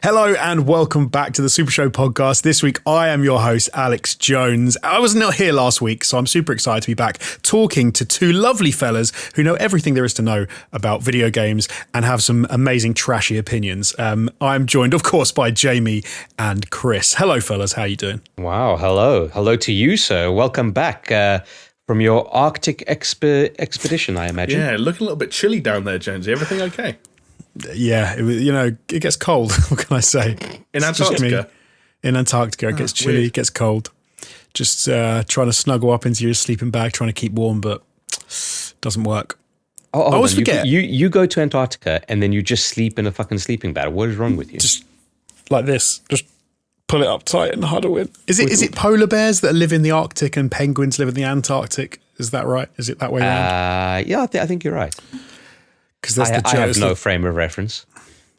Hello and welcome back to the SuperShow podcast. This week I am your host, Alex Jones. I was not here last week, so I'm super excited to be back talking to two lovely fellas who know everything there is to know about video games and have some amazing trashy opinions. I'm joined, of course, by Jamie and Chris. Hello, fellas. How you doing? Wow. Hello. Hello to you, sir. Welcome back from your Arctic expedition, I imagine. Yeah, looking a little bit chilly down there, Jonesy. Everything okay? Yeah, it gets cold. What can I say? In Antarctica? In Antarctica, it gets chilly, weird. it gets cold. Just trying to snuggle up into your sleeping bag, trying to keep warm, but doesn't work. I always forget. You go to Antarctica and then you just sleep in a fucking sleeping bag. What is wrong with you? Just like this. Just pull it up tight and huddle in. Is it polar bears that live in the Arctic and penguins live in the Antarctic? Is that right? Is it that way around? Yeah, I think you're right. Because I have no frame of reference.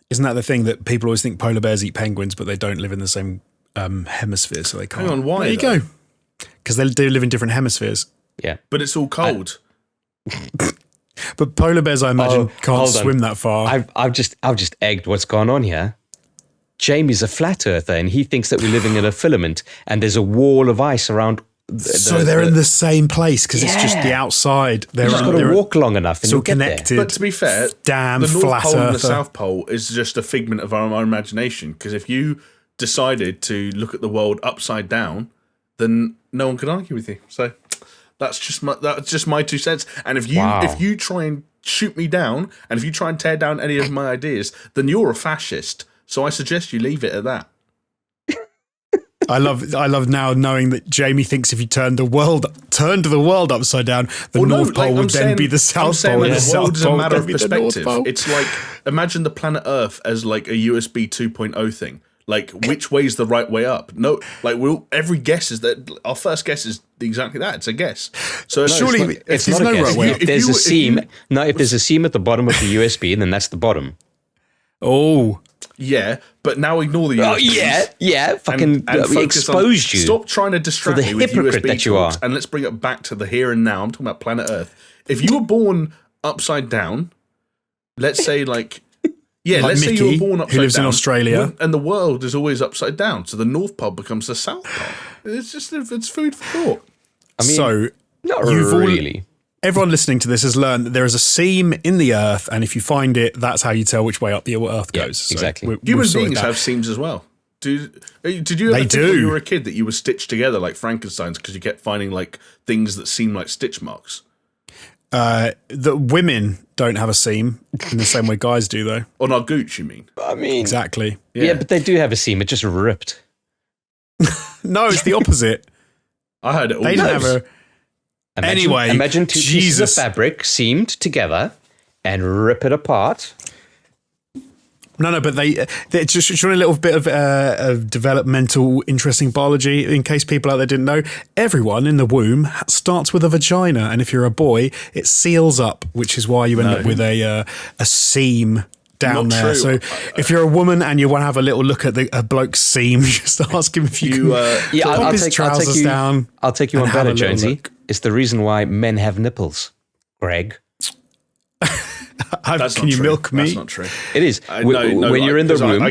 Isn't that the thing that people always think polar bears eat penguins, but they don't live in the same hemisphere, so they can't. Hang on, why? There you go. Because they do live in different hemispheres. Yeah. But it's all cold. But polar bears, I imagine, can't swim that far. I've just egged what's gone on here. Jamie's a flat earther and he thinks that we're living in a filament and there's a wall of ice around. So they're in the same place because it's just the outside. They're just got to walk long enough and so you'll get connected. there. But to be fair, damn the North flat Pole and the earther. South Pole is just a figment of our imagination. Because if you decided to look at the world upside down, then no one could argue with you. So that's just my 2 cents. And if you try and shoot me down, and if you try and tear down any of my ideas, then you're a fascist. So I suggest you leave it at that. I love now knowing that Jamie thinks if you turn to the world upside down, the North Pole would then be the South Pole. And the the South world is a Pole matter would of be the North perspective. Pole. It's like, imagine the planet Earth as like a USB 2.0 thing. Like, which way is the right way up? No, like every guess is that our first guess is exactly that. It's a guess. So surely it's not a guess. If there's a seam at the bottom of the USB, then that's the bottom. Oh. Yeah, but now ignore the USB. Oh, yeah. Fucking exposed you. Stop trying to distract me with hypocrite USB that you are. talks, and let's bring it back to the here and now. I'm talking about planet Earth. If you were born upside down, let's say let's say you were born upside down. Who lives in Australia. And the world is always upside down, so the North Pole becomes the South Pole. It's food for thought. I mean, so not really. Everyone listening to this has learned that there is a seam in the Earth, and if you find it, that's how you tell which way up the Earth goes. So exactly. Human beings have seams as well. Did you ever think when you were a kid that you were stitched together like Frankenstein's because you kept finding like things that seem like stitch marks? The women don't have a seam in the same way guys do, though. On our gooch, you mean? I mean, exactly. Yeah, but they do have a seam. It just ripped. No, it's the opposite. I heard it all. They don't have a. Imagine two pieces of fabric seamed together and rip it apart. No, but they just showing a little bit of developmental, interesting biology. In case people out there didn't know, everyone in the womb starts with a vagina, and if you're a boy, it seals up, which is why you end up with a seam down there. So if you're a woman and you want to have a little look at a bloke's seam, just ask him if you can pop his trousers down. I'll take you on better, Jonesy. It's the reason why men have nipples, Greg. Can you milk me? That's not true. It is. When you're in the room,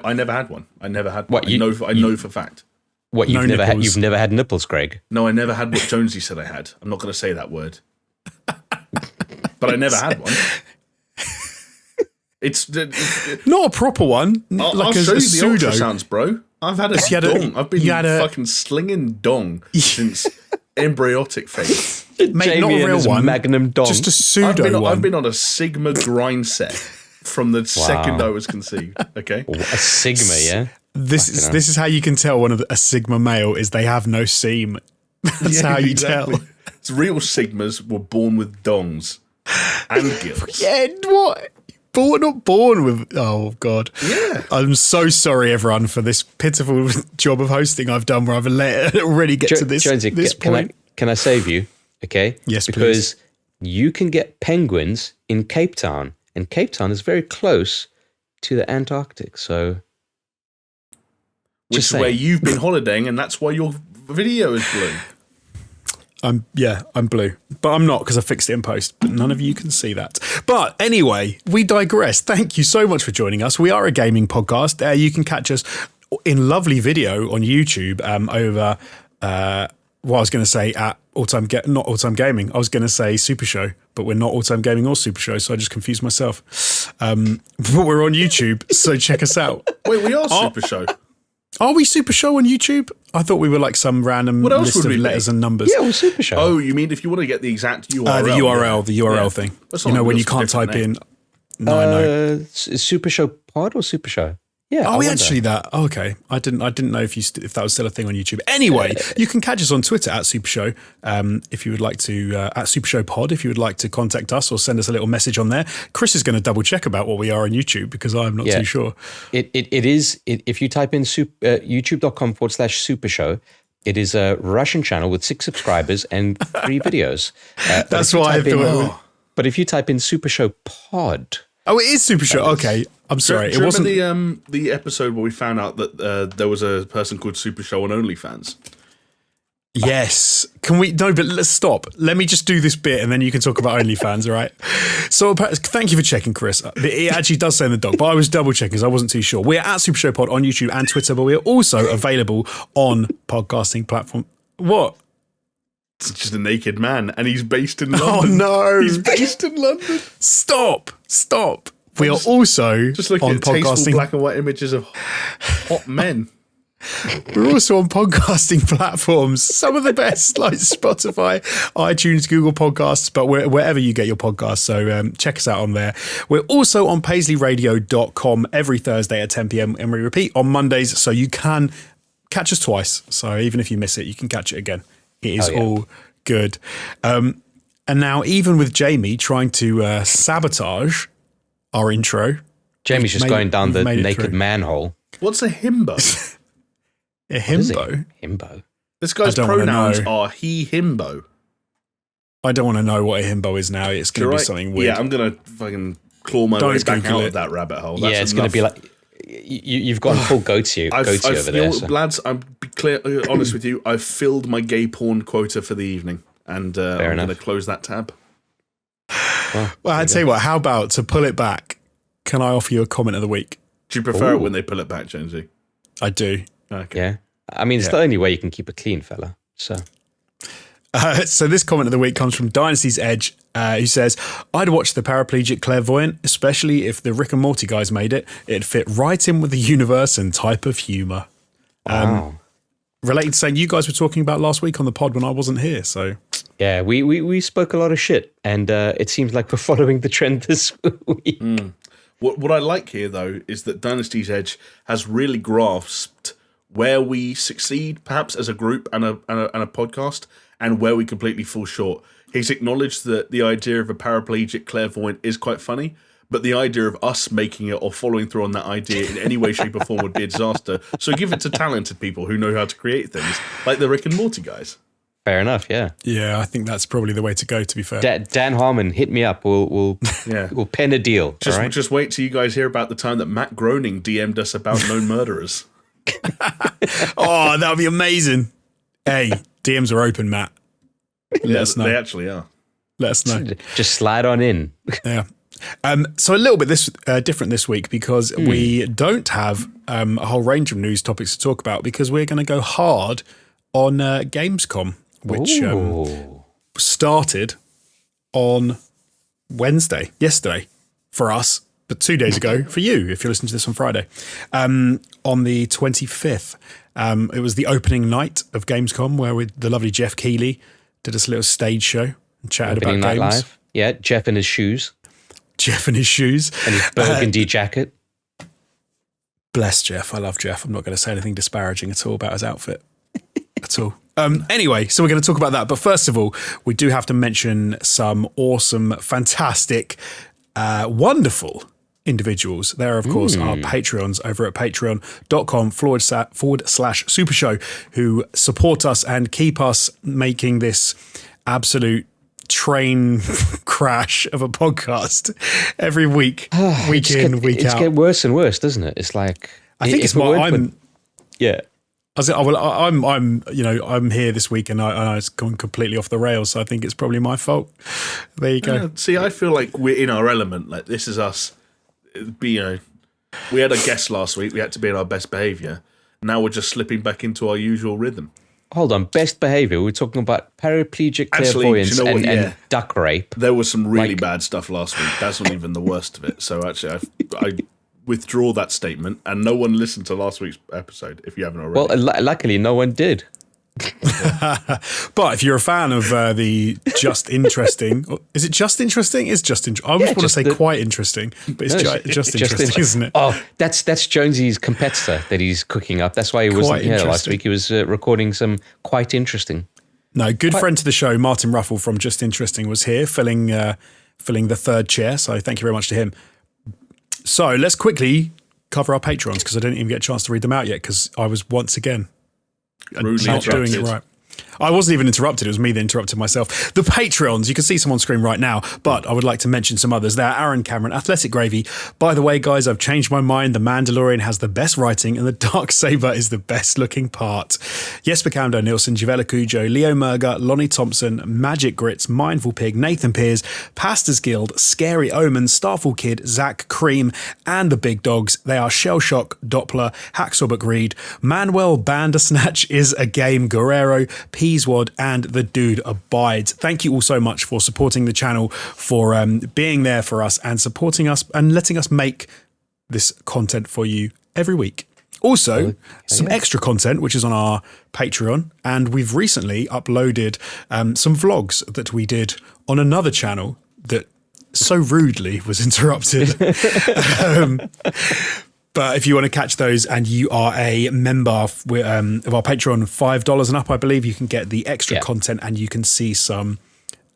I never had one. I never had one. I know for fact. What, you've never had nipples, Greg? No, I never had what Jonesy said I had. I'm not going to say that word. But I never had one. It's not a proper one. I'll show you the ultrasounds, bro. I've had a dong. I've been fucking slinging dong since embryotic phase. Mate, Jamie not a real one. Magnum dong. Just a pseudo one. I've been on a Sigma grind set from the second I was conceived. Okay, a Sigma, yeah. This is how you can tell a Sigma male is they have no seam. That's how you tell. It's real Sigmas were born with dongs and gills. Yeah, what? Not born with. Oh God. Yeah. I'm so sorry, everyone, for this pitiful job of hosting I've done, where I've let it already get to this Jonesy, point. Can I save you? Okay. Yes, because you can get penguins in Cape Town, and Cape Town is very close to the Antarctic. So, which is where you've been holidaying, and that's why your video is blue. I'm blue, but I'm not because I fixed it in post, but none of you can see that. But anyway, we digress. Thank you so much for joining us. We are a gaming podcast. You can catch us in lovely video on YouTube over, what I was going to say at not All Time Gaming. I was going to say SuperShow, but we're not All Time Gaming or SuperShow, so I just confused myself. But we're on YouTube, so check us out. Wait, we are SuperShow. Are we SuperShow on YouTube? I thought we were like some random list of letters and numbers. Yeah, we're SuperShow. Oh, you mean if you want to get the exact URL? The URL thing. You know, when you can't type in. No, I know. Is SuperShow Pod or SuperShow? Yeah. Are we actually that? Oh, okay. I didn't know if that was still a thing on YouTube. Anyway, you can catch us on Twitter at SuperShow. If you would like to at SuperShow Pod, if you would like to contact us or send us a little message on there. Chris is going to double check about what we are on YouTube because I'm not too sure. It is if you type in youtube.com/SuperShow, it is a Russian channel with 6 subscribers and 3 videos. That's why I thought. But if you type in SuperShow Pod. Oh, it is SuperShow. Okay, I'm sorry. Do you remember the episode where we found out that there was a person called SuperShow on OnlyFans? Yes. Can we? No, but let's stop. Let me just do this bit and then you can talk about OnlyFans, all right? So thank you for checking, Chris. It actually does say in the doc, but I was double checking because I wasn't too sure. We're at SuperShow Pod on YouTube and Twitter, but we're also available on podcasting platform. What? It's just a naked man and he's based in London. Oh, no. He's based in London. Stop. We are also just looking on at tasteful podcasting. black and white images of hot men. We're also on podcasting platforms, some of the best, like Spotify, iTunes, Google Podcasts, but wherever you get your podcasts. So check us out on there. We're also on paisleyradio.com every Thursday at 10 p.m. and we repeat on Mondays, so you can catch us twice. So even if you miss it, you can catch it again. It is all good. And now, even with Jamie trying to sabotage our intro, Jamie's just going down the naked manhole. What's a himbo? A himbo? Himbo. This guy's pronouns are he, himbo. I don't want to know what a himbo is now. It's going to be something weird. Yeah, I'm going to fucking claw my way back out of that rabbit hole. That's it's going to be like... You've gone full goatee over there. Lads, I'm honest with you. I've filled my gay porn quota for the evening, and I'm going to close that tab. Well, I'd tell you what. How about to pull it back? Can I offer you a comment of the week? Do you prefer it when they pull it back, Jonesy? I do. Okay. Yeah, I mean it's the only way you can keep it clean, fella. So this comment of the week comes from Dynasty's Edge, who says, I'd watch The Paraplegic Clairvoyant, especially if the Rick and Morty guys made it. It'd fit right in with the universe and type of humour. Wow. Related to something you guys were talking about last week on the pod when I wasn't here. So yeah, we spoke a lot of shit, and it seems like we're following the trend this week. What I like here, though, is that Dynasty's Edge has really grasped where we succeed, perhaps as a group and a podcast, and where we completely fall short. He's acknowledged that the idea of a paraplegic clairvoyant is quite funny, but the idea of us making it or following through on that idea in any way, shape, or form would be a disaster. So give it to talented people who know how to create things, like the Rick and Morty guys. Fair enough, yeah. Yeah, I think that's probably the way to go, to be fair. Dan Harmon, hit me up. We'll pen a deal. Just wait till you guys hear about the time that Matt Groening DM'd us about known murderers. Oh, that would be amazing. Hey, DMs are open, Matt. Let us know. They actually are. Let us know. Just slide on in. Yeah. So a little bit different this week because we don't have a whole range of news topics to talk about because we're going to go hard on Gamescom, which started on yesterday for us, but 2 days ago for you, if you're listening to this on Friday, on the 25th. It was the opening night of Gamescom where the lovely Geoff Keighley did us a little stage show and chatted Opening about games. Live. Yeah, Jeff in his shoes. And his burgundy jacket. Bless Jeff. I love Jeff. I'm not going to say anything disparaging at all about his outfit. At all. Anyway, so we're going to talk about that. But first of all, we do have to mention some awesome, fantastic, wonderful individuals. There, of course, are Patreons over at patreon.com/SuperShow who support us and keep us making this absolute train crash of a podcast every week, week in, week out. It's getting worse and worse, doesn't it? It's like... I think it's more... Yeah. I'm here this week and I was gone completely off the rails, so I think it's probably my fault. There you go. See, I feel like we're in our element. Like this is us. We had a guest last week. We had to be in our best behaviour. Now we're just slipping back into our usual rhythm. Hold on, best behaviour. We're talking about paraplegic clairvoyance and duck rape. There was some really bad stuff last week. That's not even the worst of it. So actually, I withdraw that statement, and no one listened to last week's episode if you haven't already. Well, luckily, no one did. But if you're a fan of the Just Interesting, is it Just Interesting? It's Just interesting. I always want to say quite interesting, but it's just interesting, isn't it? Oh, that's Jonesy's competitor that he's cooking up. That's why he wasn't here last week. He was recording some quite interesting. No, good friend to the show, Martin Ruffle from Just Interesting, was here filling the third chair. So thank you very much to him. So let's quickly cover our Patreons because I didn't even get a chance to read them out yet because I was once again not doing it right. I wasn't even interrupted. It was me that interrupted myself. The Patreons, you can see some on screen right now, but I would like to mention some others. There are Aaron Cameron, Athletic Gravy. By the way, guys, I've changed my mind. The Mandalorian has the best writing and the Darksaber is the best looking part. Jesper Camdo Nielsen, Javella Cujo, Leo Murga, Lonnie Thompson, Magic Grits, Mindful Pig, Nathan Pears, Pastors Guild, Scary Omens, Starfall Kid, Zach Cream, and the big dogs. They are Shellshock, Doppler, Hacksaw McReed, Manuel Bandersnatch is a game, Guerrero, Peaswad, and the Dude Abides. Thank you all so much for supporting the channel, for being there for us and supporting us and letting us make this content for you every week. Also, some extra content, which is on our Patreon, and we've recently uploaded some vlogs that we did on another channel that so rudely was interrupted. But if you want to catch those and you are a member of our Patreon, $5 and up, I believe, you can get the extra content and you can see some,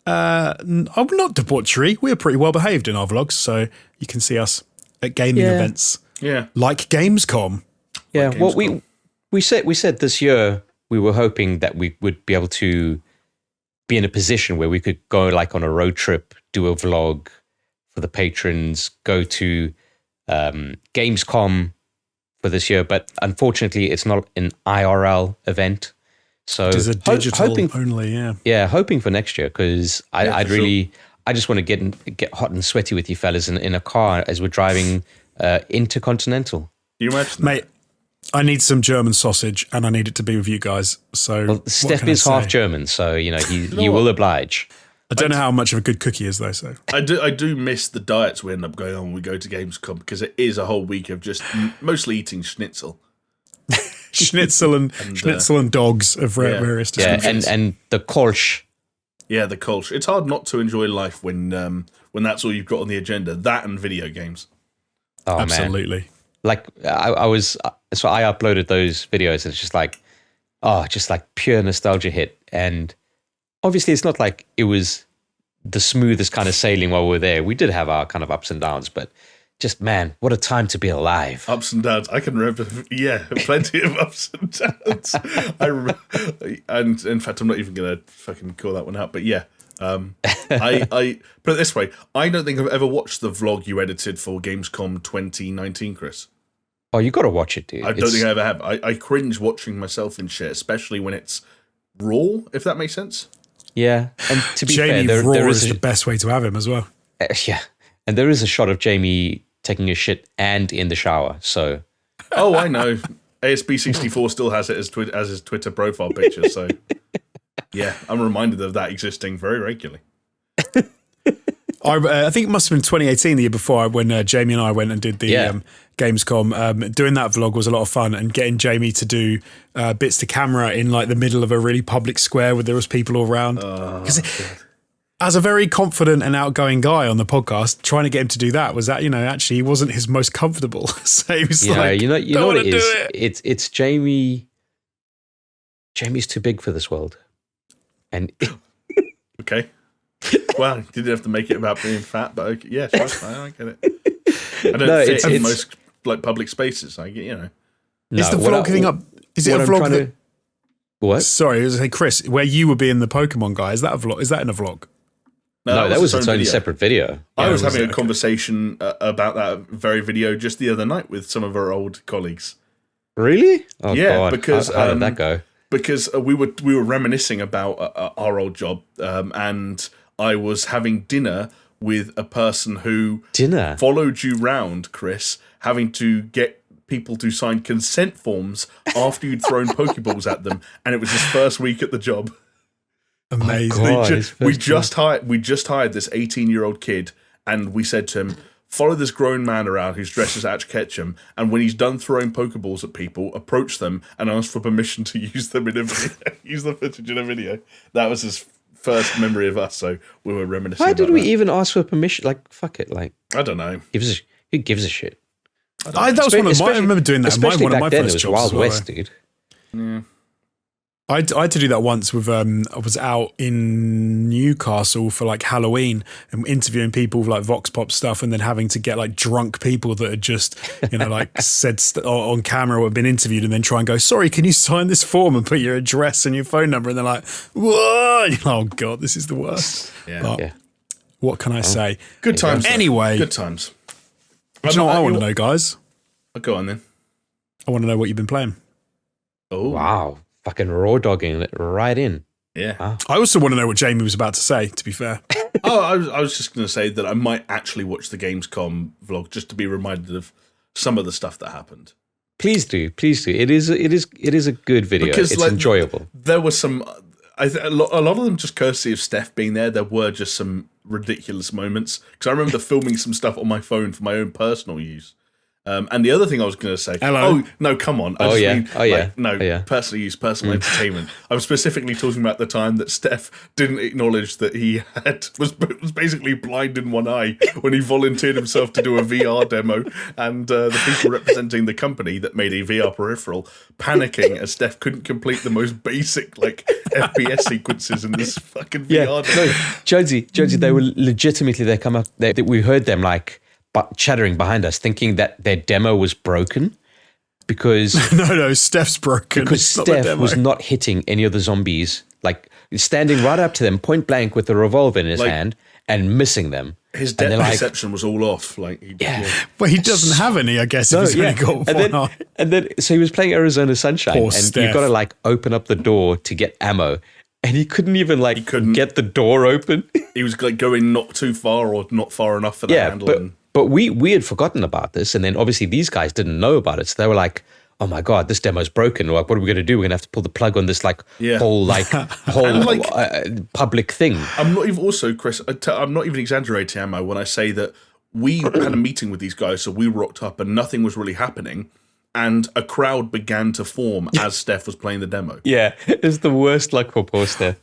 not debauchery. We're pretty well behaved in our vlogs. So you can see us at gaming events like Gamescom. Yeah, like well, Gamescom. we said this year we were hoping that we would be able to be in a position where we could go like on a road trip, do a vlog for the patrons, go to Gamescom for this year, but unfortunately it's not an IRL event. So it is a digital only, hoping for next year because I just want to get hot and sweaty with you fellas in a car as we're driving intercontinental. Do you imagine, mate? I need some German sausage, and I need it to be with you guys. So Steph is half German, so he will oblige. I don't know how much of a good cook he is, though. So I do miss the diets we end up going on when we go to Gamescom because it is a whole week of just mostly eating schnitzel. schnitzel and dogs of various descriptions. and the Kolsch. Yeah, the Kolsch. It's hard not to enjoy life when that's all you've got on the agenda. That and video games. Oh, absolutely. Man. Like I uploaded those videos and it's just like pure nostalgia hit. And obviously it's not like it was the smoothest kind of sailing while we were there. We did have our kind of ups and downs, but just, man, what a time to be alive. Ups and downs. I can remember, plenty of ups and downs. And in fact, I'm not even going to fucking call that one out, but I put it this way. I don't think I've ever watched the vlog you edited for Gamescom 2019, Chris. Oh, you got to watch it, dude. I don't think I ever have. I cringe watching myself in shit, especially when it's raw, if that makes sense. Yeah, and to be Jamie fair, there is the best way to have him as well. And there is a shot of Jamie taking a shit and in the shower. So, oh, I know. ASB64 still has it as his Twitter profile picture. So, yeah, I'm reminded of that existing very regularly. I think it must have been 2018, the year before, when Jamie and I went and did the Gamescom. Doing that vlog was a lot of fun, and getting Jamie to do bits to camera in like the middle of a really public square where there was people all around. As a very confident and outgoing guy on the podcast, trying to get him to do that was actually he wasn't his most comfortable. So he was like, you know what it is? It's Jamie. Jamie's too big for this world, and okay. Well, you didn't have to make it about being fat, but okay. Yeah, sure, I get it. I don't fit in most like public spaces. I get, Is the vlog thing up? Is it a vlog that? What? Sorry, I was saying, Chris, where you were being the Pokemon guy. Is that a vlog? Is that in a vlog? No, that was its own separate video. I was having a conversation about that very video just the other night with some of our old colleagues. Really? Oh, Yeah, God. because how did that go? Because we were reminiscing about our old job, and I was having dinner with a person who followed you round, Chris, having to get people to sign consent forms after you'd thrown Pokeballs at them, and it was his first week at the job. Amazing. Oh, God, we just hired this 18-year-old kid, and we said to him, follow this grown man around who's dressed as Ash Ketchum, and when he's done throwing Pokeballs at people, approach them and ask for permission to use them in a video. Use the footage in a video. That was his first memory of us, so we were reminiscing. Why did about we that. even ask for permission? Like, fuck it. Like, I don't know. who gives a shit? That was one of my. I remember doing that. Especially One of back my then, first it was jobs Wild as well, West, though. dude. Yeah. I had to do that once with I was out in Newcastle for like Halloween and interviewing people with like Vox Pop stuff, and then having to get like drunk people that had just like said on camera or had been interviewed, and then try and go, sorry, can you sign this form and put your address and your phone number, and they're like, whoa, oh God, this is the worst. But what can I say? Good times. Anyway, good times. Do you know what I want to know, guys? Go on then. I want to know what you've been playing. Oh Wow. Fucking raw dogging it right in. yeah. Wow. I also want to know what Jamie was about to say, to be fair. I was just going to say that I might actually watch the Gamescom vlog just to be reminded of some of the stuff that happened. Please do. It is a good video. Because, it's like, enjoyable. There was some, a lot of them just courtesy of Steph being there. There were just some ridiculous moments because I remember filming some stuff on my phone for my own personal use. And the other thing I was going to say, Hello. oh no, come on, personal use, personal entertainment. I'm specifically talking about the time that Steph didn't acknowledge that he was basically blind in one eye when he volunteered himself to do a VR demo, and the people representing the company that made a VR peripheral panicking as Steph couldn't complete the most basic like FPS sequences in this fucking VR demo. No, Jonesy, they were legitimately. We heard them like chattering behind us, thinking that their demo was broken because no, Steph's broken. because It's not the Steph demo. was not hitting any of the zombies, like standing right up to them, point blank with a revolver in his hand and missing them. His And depth they're perception was all off. Like, Well, he doesn't have any, I guess, if he's only got one eye. and then so he was playing Arizona Sunshine, Poor and Steph. you've got to like open up the door to get ammo, and he couldn't even get the door open. he was like going not too far or not far enough for the handle. But we had forgotten about this, and then obviously these guys didn't know about it, so they were like, "Oh my god, this demo's broken! Like, what are we going to do? We're going to have to pull the plug on this whole public thing." I'm not even also, Chris. I'm not even exaggerating, am I, when I say that we had a meeting with these guys, so we rocked up and nothing was really happening, and a crowd began to form as Steph was playing the demo. Yeah, it's the worst luck for poor Steph.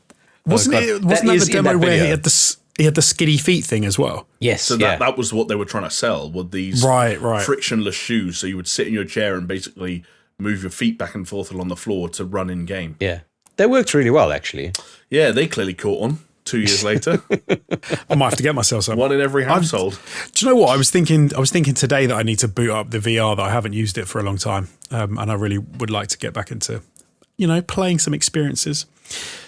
Wasn't that the demo where he had the skiddy feet thing as well? Yes, So that was what they were trying to sell, were these Right. frictionless shoes, so you would sit in your chair and basically move your feet back and forth along the floor to run in game. Yeah, they worked really well, actually. Yeah, they clearly caught on 2 years later. I might have to get myself some. One in every household. Do you know what I was thinking? I was thinking today that I need to boot up the VR, that I haven't used it for a long time, and I really would like to get back into, playing some experiences.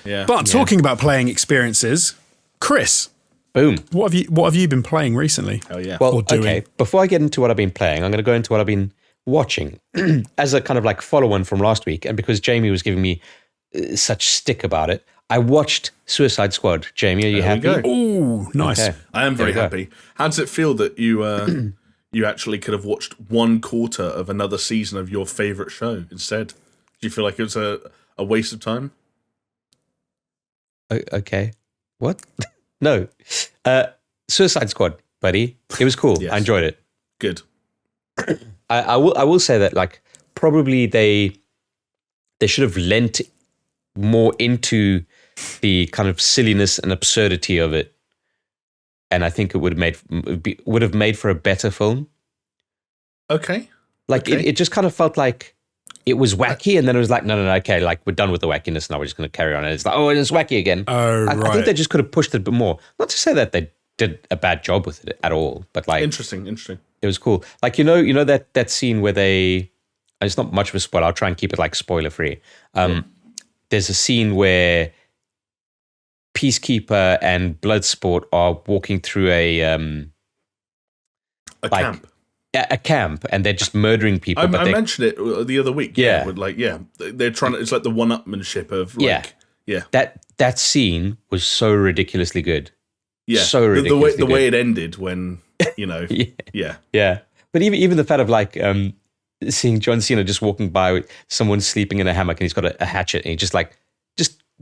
Yeah. But talking about playing experiences, Chris, Boom. what have you been playing recently? Oh yeah. Well, Or doing. okay, before I get into what I've been playing, I'm going to go into what I've been watching as a kind of like follow-on from last week. And because Jamie was giving me such stick about it, I watched Suicide Squad. Jamie, are you happy? There we go. Ooh, nice. Okay. I am very There we go. happy. How does it feel that you you actually could have watched 1/4 of another season of your favourite show instead? Do you feel like it was a waste of time? Okay. What? No. Suicide Squad, buddy. It was cool. Yes. I enjoyed it. Good. I will say that like probably they should have lent more into the kind of silliness and absurdity of it, and I think it would have made for a better film. Okay. Like Okay. it just kind of felt like it was wacky, and then it was like no, okay, like we're done with the wackiness now. We're just going to carry on, and it's like it's wacky again. Oh, I right. think they just could have pushed it a bit more. Not to say that they did a bad job with it at all, but like Interesting. it was cool. Like you know that scene where it's not much of a spoiler. I'll try and keep it like spoiler free. There's a scene where Peacekeeper and Bloodsport are walking through a A camp. a camp and they're just murdering people. I mentioned it the other week. Yeah. With like, they're trying to, it's like the one-upmanship of like, That scene was so ridiculously good. Yeah. So ridiculously the way it ended when, you know, yeah. But even the fact of like seeing John Cena just walking by with someone sleeping in a hammock and he's got a hatchet and he just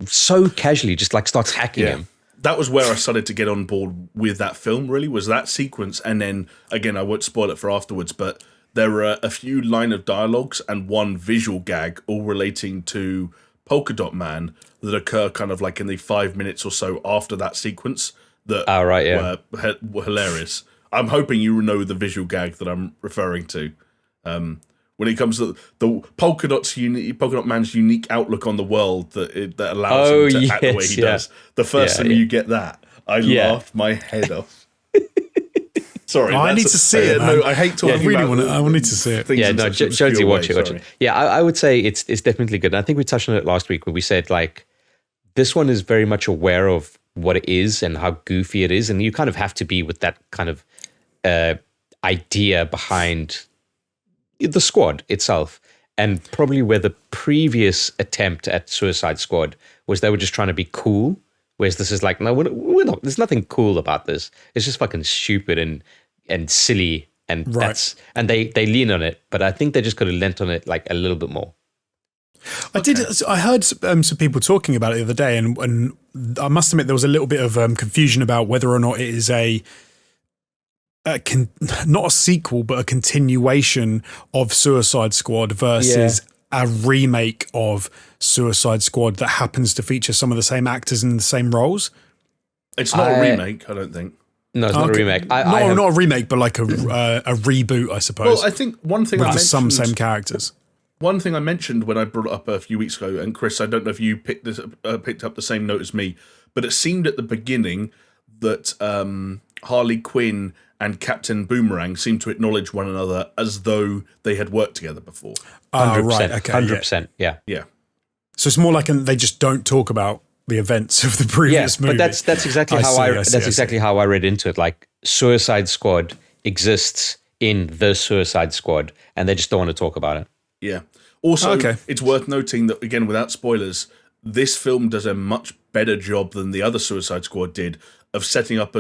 so casually just like starts hacking him. That was where I started to get on board with that film, really, was that sequence. And then, again, I won't spoil it for afterwards, but there are a few line of dialogues and one visual gag all relating to Polka Dot Man that occur kind of like in the 5 minutes or so after that sequence that were hilarious. I'm hoping you know the visual gag that I'm referring to. When it comes to the Polka Dot Man's unique outlook on the world that allows him to act the way he does. The first time you get that, I laughed my head off. Sorry, I need to see it. No, I hate talking about I wanted to see it. Yeah, no, Jonesy, watch it. Yeah, I would say it's definitely good. And I think we touched on it last week when we said like this one is very much aware of what it is and how goofy it is, and you kind of have to be with that kind of idea behind the Squad itself, and probably where the previous attempt at Suicide Squad was they were just trying to be cool, whereas this is like, no, we're not. There's nothing cool about this. It's just fucking stupid and silly, and they lean on it, but I think they just could have lent on it like a little bit more. I heard some people talking about it the other day, and I must admit there was a little bit of confusion about whether or not it is not a sequel, but a continuation of Suicide Squad versus a remake of Suicide Squad that happens to feature some of the same actors in the same roles. It's not a remake, I don't think. No, it's not a remake. Not a remake, but like a reboot, I suppose. Well, I think one thing I mentioned, some same characters. One thing I mentioned when I brought it up a few weeks ago, and Chris, I don't know if you picked up the same note as me, but it seemed at the beginning that Harley Quinn and Captain Boomerang seemed to acknowledge one another as though they had worked together before. 100%, right, okay, 100%, yeah. So it's more like they just don't talk about the events of the previous movie. But that's exactly how I read into it. Like Suicide Squad exists in the Suicide Squad, and they just don't want to talk about it. Yeah. Also, it's worth noting that, again, without spoilers, this film does a much better job than the other Suicide Squad did of setting up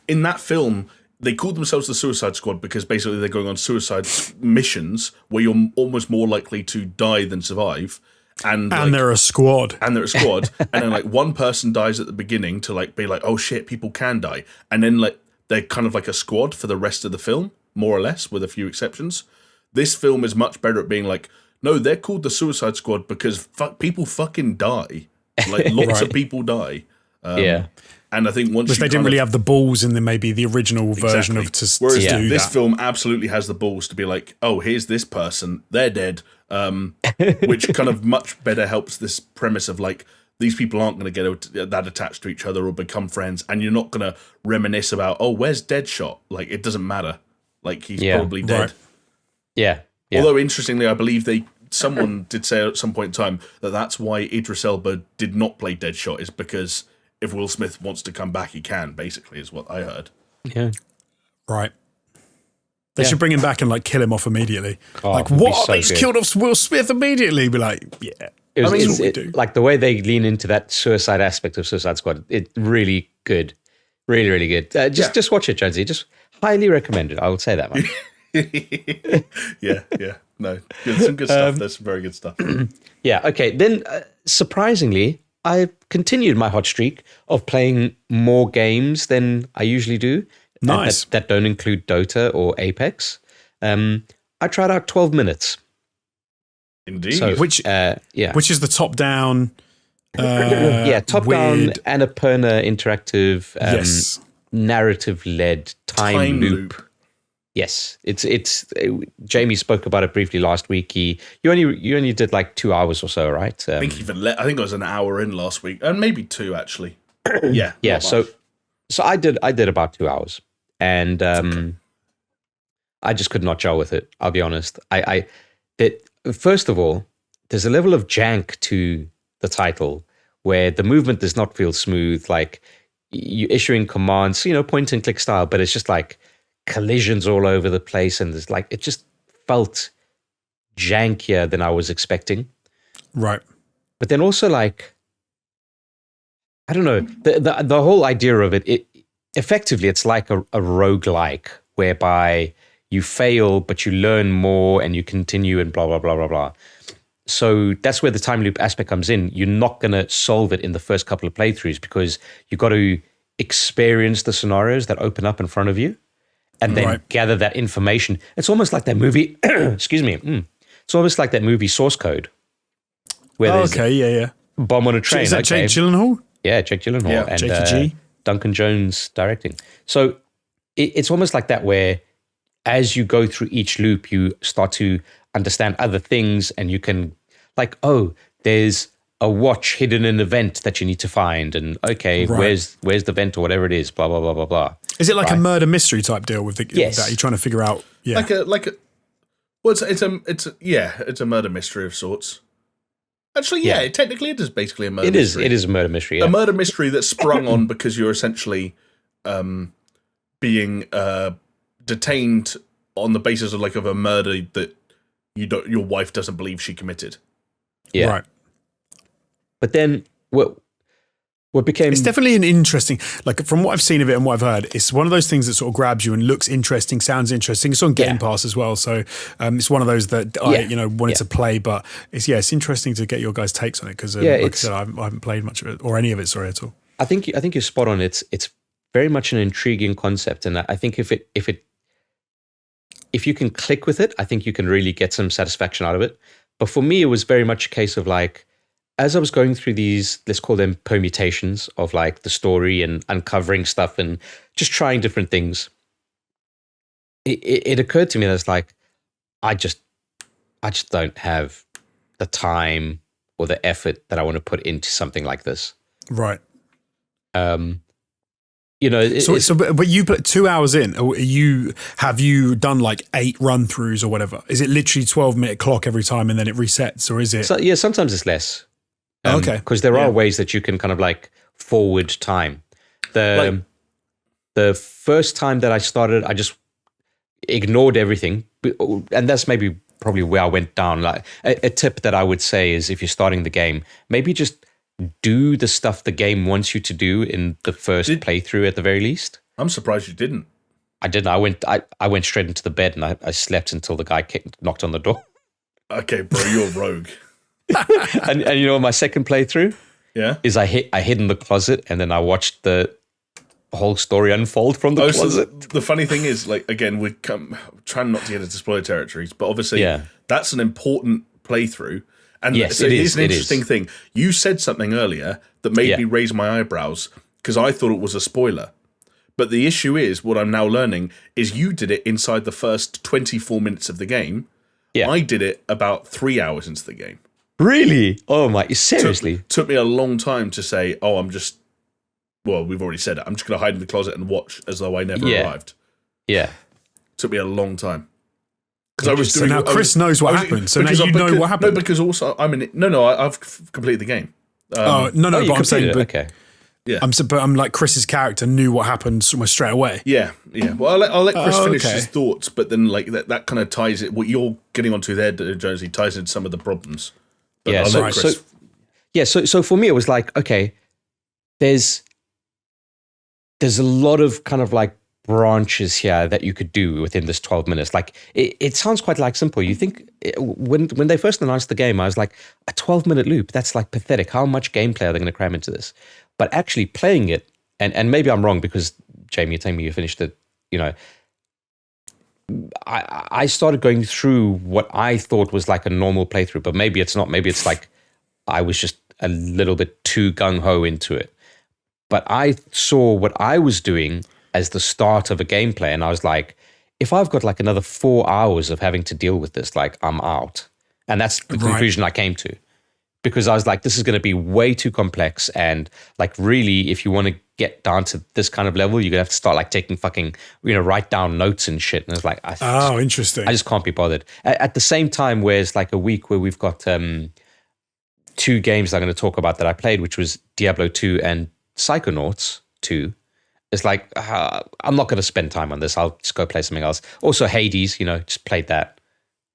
in that film, they called themselves the Suicide Squad because basically they're going on suicide missions where you're almost more likely to die than survive. And they're a squad. And then like one person dies at the beginning to like be like, oh shit, people can die. And then like they're kind of like a squad for the rest of the film, more or less, with a few exceptions. This film is much better at being like, no, they're called the Suicide Squad because people fucking die. Like lots of people die. And I think once they didn't really have the balls in maybe the original version of Whereas do this that. film absolutely has the balls to be like, oh, here's this person, they're dead, which kind of much better helps this premise of like, these people aren't going to get that attached to each other or become friends, and you're not going to reminisce about, oh, where's Deadshot? Like, it doesn't matter. Like, he's probably dead. Right. Yeah. Although, interestingly, I believe someone did say at some point in time that that's why Idris Elba did not play Deadshot, is because if Will Smith wants to come back, he can, basically, is what I heard. Yeah. Right. They should bring him back and like kill him off immediately. Oh, like, what? So They just killed off Will Smith immediately. Be like, yeah. Like the way they lean into that suicide aspect of Suicide Squad, it's really good. Really, really good. Just watch it, Jonesy. Just highly recommend it. I would say that much. Yeah. No, some good stuff. There's some very good stuff. Yeah, okay. Then, surprisingly, I continued my hot streak of playing more games than I usually do. Nice. That don't include Dota or Apex. I tried out 12 minutes. Indeed. So, which is the top-down... top-down Annapurna interactive, narrative-led time loop. Yes, it's. Jamie spoke about it briefly last week. You only did like 2 hours or so, right? I think it was an hour in last week, and maybe 2 actually. Yeah. So I did about 2 hours, and I just could not gel with it. I'll be honest. First of all, there's a level of jank to the title where the movement does not feel smooth. Like you're issuing commands, point and click style, but it's just like collisions all over the place, and there's like, it just felt jankier than I was expecting. Right. But then also, like, I don't know, the whole idea of it effectively, it's like a roguelike whereby you fail, but you learn more and you continue and blah, blah, blah, blah, blah. So that's where the time loop aspect comes in. You're not going to solve it in the first couple of playthroughs because you've got to experience the scenarios that open up in front of you and then gather that information. It's almost like that movie, excuse me. It's almost like that movie Source Code. Where there's bomb on a train. Is that Jake Gyllenhaal? Yeah, Jake Gyllenhaal and Duncan Jones directing. So it's almost like that where as you go through each loop, you start to understand other things and you can like, oh, there's a watch hidden in a vent that you need to find. And okay, where's the vent or whatever it is, blah, blah, blah, blah, blah. Is it like a murder mystery type deal with that? You're trying to figure out. Yeah. Well, it's a murder mystery of sorts. Actually, technically it is basically a murder mystery. It is a murder mystery, yeah. A murder mystery that's sprung on because you're essentially being detained on the basis of a murder that your wife doesn't believe she committed. Yeah. Right. But then what became... It's definitely an interesting... Like, from what I've seen of it and what I've heard, it's one of those things that sort of grabs you and looks interesting, sounds interesting. It's on Game Pass as well, so it's one of those that I wanted to play, but it's interesting to get your guys' takes on it, because like I said, I haven't played much of it, or any of it, sorry, at all. I think you're spot on. It's very much an intriguing concept, and I think if you can click with it, I think you can really get some satisfaction out of it. But for me, it was very much a case of like, as I was going through these, let's call them permutations of like the story and uncovering stuff and just trying different things, it occurred to me that it's like, I just don't have the time or the effort that I want to put into something like this. Right. But you put 2 hours in. Have you done like 8 run throughs or whatever? Is it literally 12-minute clock every time and then it resets, or is it? So, yeah, sometimes it's less. Because there are ways that you can kind of like forward time. The first time that I started, I just ignored everything, and that's probably where I went down. Like a tip that I would say is, if you're starting the game, maybe just do the stuff the game wants you to do in the first playthrough at the very least. I'm surprised you didn't. I didn't. I went straight into the bed and I slept until the guy knocked on the door. Okay, bro, you're a rogue. and you know, my second playthrough is I hid in the closet and then I watched the whole story unfold from the closet. So the funny thing is, like, again, we're trying not to get into spoiler territories, but obviously that's an important playthrough. And so here's an interesting thing. You said something earlier that made me raise my eyebrows because I thought it was a spoiler. But the issue is, what I'm now learning is you did it inside the first 24 minutes of the game. Yeah. I did it about 3 hours into the game. Really? Oh my, seriously? Took me a long time to say, we've already said it. I'm just going to hide in the closet and watch as though I never arrived. Yeah. Took me a long time. So now Chris knows what happened. So now you know what happened. No, because also I'm in it. No, I've completed the game. But I'm saying, okay. Yeah. I'm like, Chris's character knew what happened almost straight away. Yeah. Well, I'll let Chris finish his thoughts, but then like that kind of ties it. What you're getting onto there, Jonesy, ties into some of the problems. But yeah. So for me, it was like, okay, there's a lot of kind of like branches here that you could do within this 12 minutes. Like it sounds quite like simple. You think when they first announced the game, I was like, a 12-minute loop, that's like pathetic. How much gameplay are they going to cram into this? But actually playing it, and maybe I'm wrong because Jamie, you're telling me you finished it, you know, I started going through what I thought was like a normal playthrough, but maybe it's not. Maybe it's like I was just a little bit too gung-ho into it. But I saw what I was doing as the start of a gameplay, and I was like, if I've got like another 4 hours of having to deal with this, like I'm out. And that's the conclusion I came to. Because I was like, this is going to be way too complex, and like really, if you want to get down to this kind of level, you're going to have to start like taking fucking, write down notes and shit. And it's like, interesting. I just can't be bothered. At the same time, where it's like a week where we've got 2 games I'm going to talk about that I played, which was Diablo 2 and Psychonauts 2. It's like, I'm not going to spend time on this. I'll just go play something else. Also, Hades, just played that.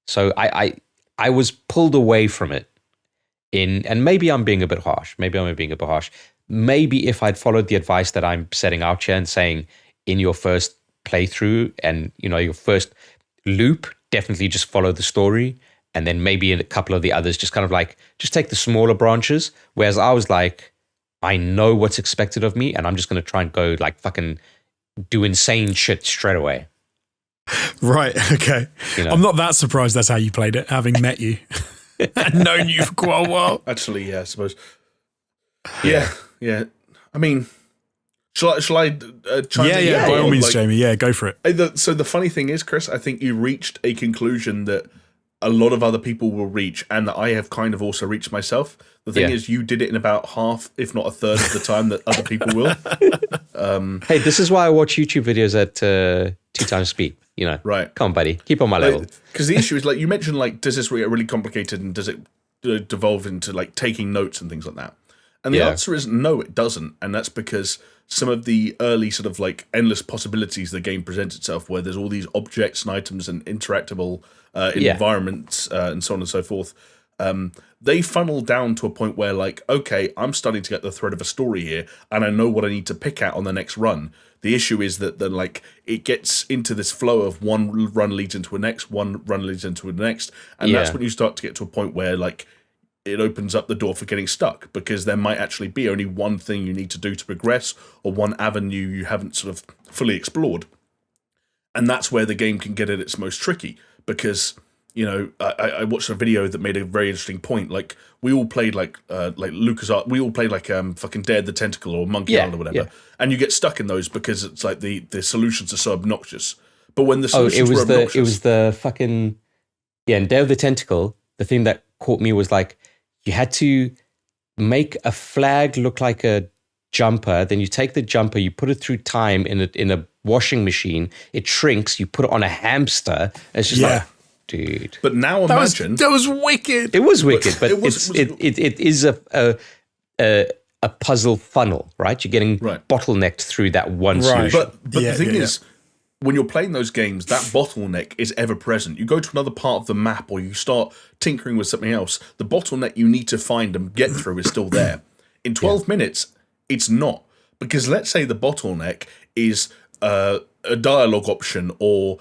So I was pulled away from it. And maybe I'm being a bit harsh. Maybe if I'd followed the advice that I'm setting out here and saying in your first playthrough and, your first loop, definitely just follow the story. And then maybe in a couple of the others, just kind of like, just take the smaller branches. Whereas I was like, I know what's expected of me and I'm just going to try and go like fucking do insane shit straight away. Right. Okay. I'm not that surprised that's how you played it, having met you and known you for quite a while. Actually, yeah, I suppose. Yeah. I mean, shall I chime in? Yeah, by all means, Jamie. Yeah, go for it. So the funny thing is, Chris, I think you reached a conclusion that a lot of other people will reach and that I have kind of also reached myself. The thing is, you did it in about half, if not a third of the time that other people will. Hey, this is why I watch YouTube videos at 2 times speed. Right. Come on, buddy. Keep on my level. Because the issue is, like, you mentioned, like, does this get really complicated and does it devolve into, like, taking notes and things like that? And the answer is no, it doesn't. And that's because some of the early sort of, like, endless possibilities the game presents itself, where there's all these objects and items and interactable environments and so on and so forth, they funnel down to a point where, like, okay, I'm starting to get the thread of a story here and I know what I need to pick at on the next run. The issue is that then, like, it gets into this flow of one run leads into a next, one run leads into the next, and that's when you start to get to a point where, like, it opens up the door for getting stuck, because there might actually be only one thing you need to do to progress, or one avenue you haven't sort of fully explored. And that's where the game can get at its most tricky, because, I watched a video that made a very interesting point. Like, we all played like LucasArts, we all played like fucking Dare the Tentacle or Monkey Island or whatever, and you get stuck in those because it's like the solutions are so obnoxious. But when the solutions were obnoxious, it was the fucking in Dare the Tentacle. The thing that caught me was like, you had to make a flag look like a jumper, then you take the jumper, you put it through time in a washing machine, it shrinks, you put it on a hamster. It's just like, dude. But now imagine that was wicked. It was wicked, but it is a puzzle funnel, right? You're getting bottlenecked through that one solution. But the thing is, when you're playing those games, that bottleneck is ever present. You go to another part of the map or you start tinkering with something else, the bottleneck you need to find and get through is still there. In 12 minutes, it's not. Because let's say the bottleneck is a dialogue option or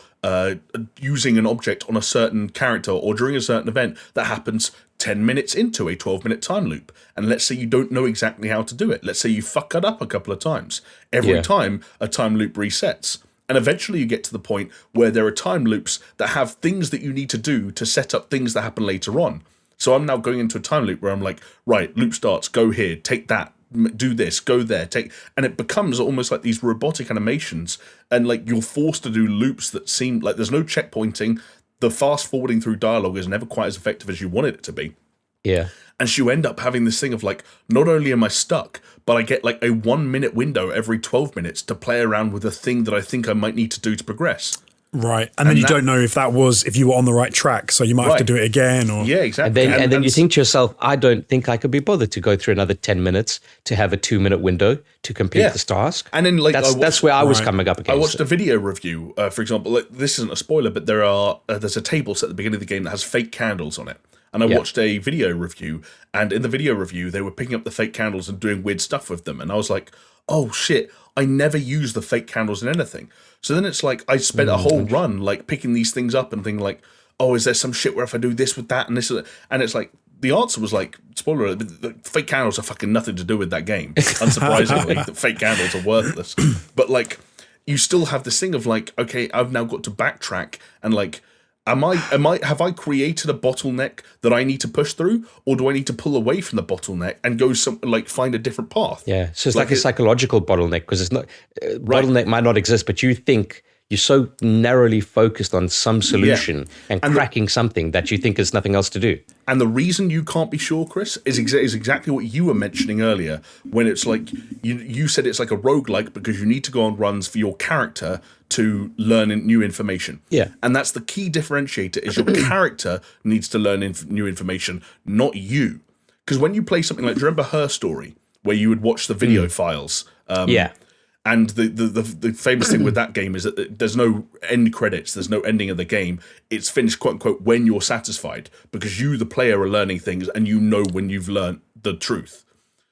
using an object on a certain character or during a certain event that happens 10 minutes into a 12-minute time loop. And let's say you don't know exactly how to do it. Let's say you fuck it up a couple of times. Every time a time loop resets. And eventually you get to the point where there are time loops that have things that you need to do to set up things that happen later on. So I'm now going into a time loop where I'm like, right, loop starts, go here, take that, do this, go there, take, and it becomes almost like these robotic animations, and like you're forced to do loops that seem like there's no checkpointing. The fast forwarding through dialogue is never quite as effective as you wanted it to be. Yeah. And so you end up having this thing of like, not only am I stuck, but I get like a 1 minute window every 12 minutes to play around with a thing that I think I might need to do to progress. Right. And then you don't know if you were on the right track, so you might have to do it again. Or yeah, exactly. And then you think to yourself, I don't think I could be bothered to go through another 10 minutes to have a 2-minute window to complete this task. And then like that's where I was coming up against. I watched a video review, for example, like, this isn't a spoiler, but there's a table set at the beginning of the game that has fake candles on it. And I watched a video review, and in the video review, they were picking up the fake candles and doing weird stuff with them. And I was like, oh shit, I never use the fake candles in anything. So then it's like, I spent a whole run like picking these things up and thinking like, oh, is there some shit where if I do this with that and this, and it's like, the answer was like, spoiler alert, the fake candles are fucking nothing to do with that game. Unsurprisingly, the fake candles are worthless. But like, you still have this thing of like, okay, I've now got to backtrack and like, have I created a bottleneck that I need to push through, or do I need to pull away from the bottleneck and go find a different path? Yeah, so it's like a psychological bottleneck, because it's not bottleneck might not exist, but you think you're so narrowly focused on some solution and cracking something that you think there's nothing else to do. And the reason you can't be sure, Chris, is exactly what you were mentioning earlier, when it's like, you said it's like a roguelike because you need to go on runs for your character to learn new information. Yeah. And that's the key differentiator, is your character needs to learn new information, not you. Because when you play something like, do you remember Her Story, where you would watch the video files? And the famous thing with that game is that there's no end credits, there's no ending of the game. It's finished, quote unquote, when you're satisfied, because you, the player, are learning things, and you know when you've learned the truth.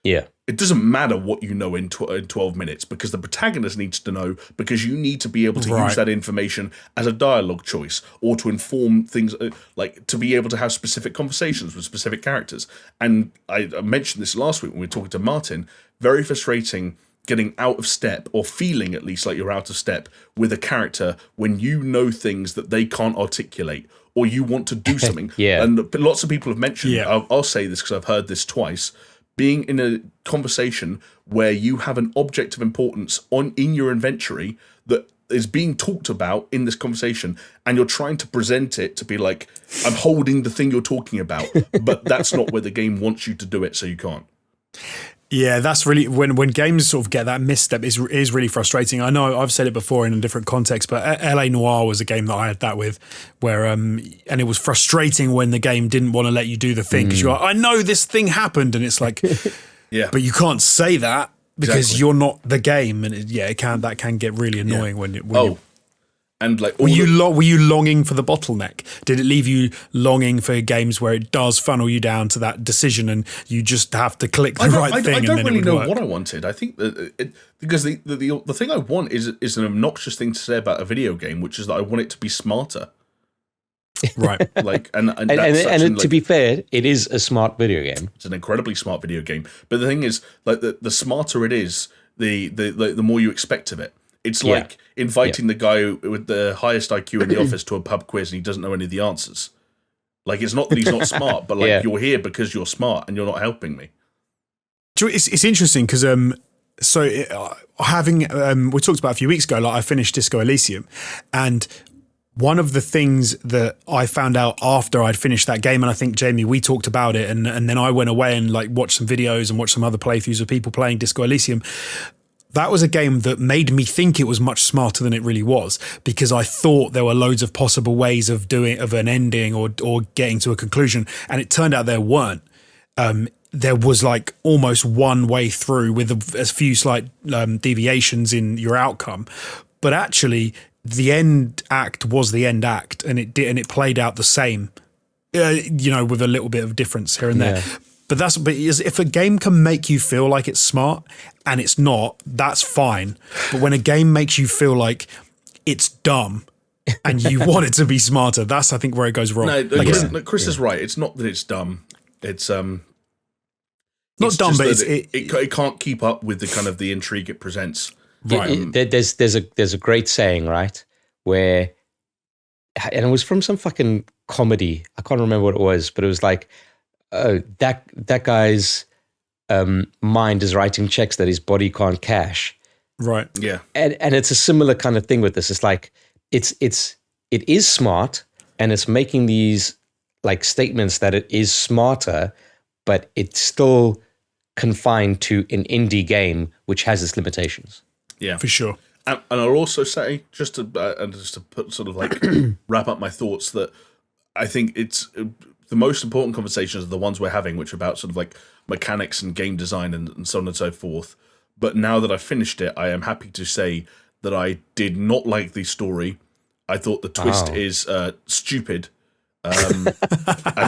Yeah. It doesn't matter what you know in 12 minutes, because the protagonist needs to know, because you need to be able to use that information as a dialogue choice, or to inform things, like to be able to have specific conversations with specific characters. And I mentioned this last week when we were talking to Martin. Very frustrating getting out of step, or feeling at least like you're out of step with a character when you know things that they can't articulate, or you want to do something. And lots of people have mentioned, I'll say this because I've heard this twice, being in a conversation where you have an object of importance in your inventory that is being talked about in this conversation, and you're trying to present it to be like, I'm holding the thing you're talking about, but that's not where the game wants you to do it, so you can't. Yeah, that's really when games sort of get that misstep is really frustrating. I know I've said it before in a different context, but LA Noire was a game that I had that with, where and it was frustrating when the game didn't want to let you do the thing, because you're like, I know this thing happened, and it's like, but you can't say that because you're not the game, and that can get really annoying when you. And like, were you longing for the bottleneck? Did it leave you longing for games where it does funnel you down to that decision, and you just have to click the right thing? I don't really know what I wanted. I think that because the thing I want is an obnoxious thing to say about a video game, which is that I want it to be smarter. Right. Like, to be fair, it is a smart video game. It's an incredibly smart video game. But the thing is, like, the smarter it is, the more you expect of it. It's like inviting the guy with the highest IQ in the office to a pub quiz, and he doesn't know any of the answers. Like, it's not that he's not smart, but like, you're here because you're smart and you're not helping me. It's interesting because having we talked about a few weeks ago, like I finished Disco Elysium, and one of the things that I found out after I'd finished that game, and I think, Jamie, we talked about it, and then I went away and like watched some videos and watched some other playthroughs of people playing Disco Elysium. That was a game that made me think it was much smarter than it really was, because I thought there were loads of possible ways of an ending or getting to a conclusion, and it turned out there weren't. There was like almost one way through with a few slight deviations in your outcome, but actually the end act was the end act, and it played out the same, with a little bit of difference here and there. But if a game can make you feel like it's smart and it's not, that's fine. But when a game makes you feel like it's dumb and you want it to be smarter, that's, I think, where it goes wrong. No, Chris is right. It's not that it's dumb. It's not dumb, but it can't keep up with the kind of the intrigue it presents. Right. There's a great saying, right, where, and it was from some fucking comedy. I can't remember what it was, but it was like, that guy's mind is writing checks that his body can't cash. Right. Yeah. And it's a similar kind of thing with this. It's like it is smart, and it's making these like statements that it is smarter, but it's still confined to an indie game which has its limitations. Yeah, for sure. And I'll also say, just to put sort of like wrap up my thoughts, that I think it's the most important conversations are the ones we're having, which are about sort of like mechanics and game design and so on and so forth. But now that I've finished it, I am happy to say that I did not like the story. I thought the twist is stupid. And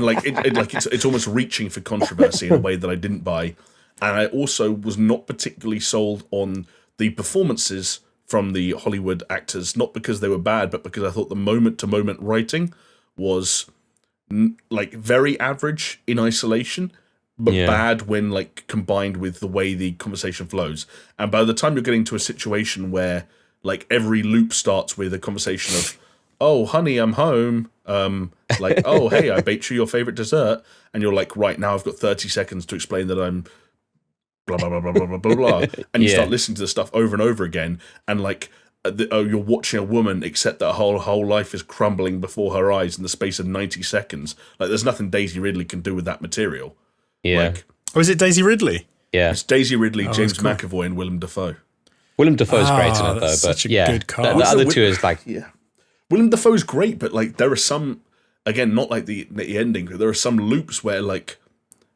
like it's almost reaching for controversy in a way that I didn't buy. And I also was not particularly sold on the performances from the Hollywood actors, not because they were bad, but because I thought the moment-to-moment writing was like very average in isolation, but bad when like combined with the way the conversation flows. And by the time you're getting to a situation where like every loop starts with a conversation of, oh honey, I'm home, like, oh hey, I baked you your favorite dessert, and you're like, right, now I've got 30 seconds to explain that I'm blah blah blah blah blah blah blah, and you start listening to the stuff over and over again, and like you're watching a woman accept that her whole life is crumbling before her eyes in the space of 90 seconds. Like, there's nothing Daisy Ridley can do with that material. Like, is it Daisy Ridley? Yeah, it's Daisy Ridley, James McAvoy, and Willem Dafoe. Willem Dafoe's great in it though, but such a good cast. The other two is like, Willem Dafoe's great, but like there are some, again, not like the ending, but there are some loops where like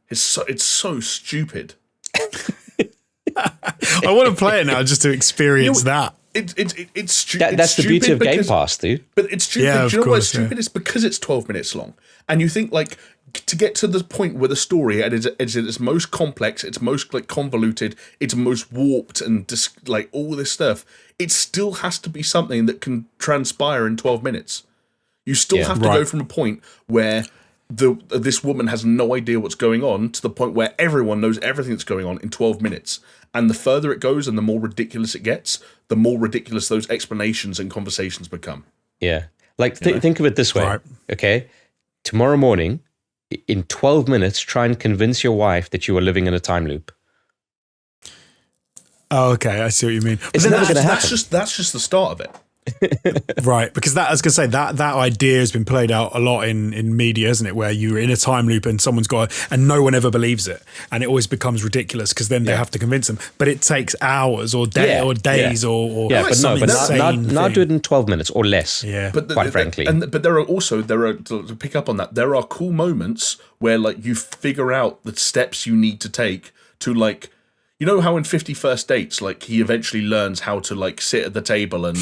it's so stupid. I want to play it now just to experience that. It's That's the beauty of Game Pass, dude. But it's stupid. Yeah, Do you know why it's of course, stupid? It's because it's 12 minutes long. And you think, like, to get to the point where the story is at its most complex, it's most, like, convoluted, it's most warped and, like, all this stuff, it still has to be something that can transpire in 12 minutes. You still have to go from a point where this woman has no idea what's going on to the point where everyone knows everything that's going on in 12 minutes. And the further it goes and the more ridiculous it gets, the more ridiculous those explanations and conversations become. Yeah. Like, think of it this way, Right. okay? Tomorrow morning, in 12 minutes, try and convince your wife that you are living in a time loop. Oh, okay. I see what you mean. It's never going to happen. That's just the start of it. Right, because I was going to say that idea has been played out a lot in media, isn't it? Where you're in a time loop and someone's got, and no one ever believes it, and it always becomes ridiculous because then they have to convince them. But it takes hours or days or now do it in 12 minutes or less. Yeah, but quite frankly. But there are to pick up on that. There are cool moments where, like, you figure out the steps you need to take to, like. You know how in 50 First Dates, like, he eventually learns how to, like, sit at the table and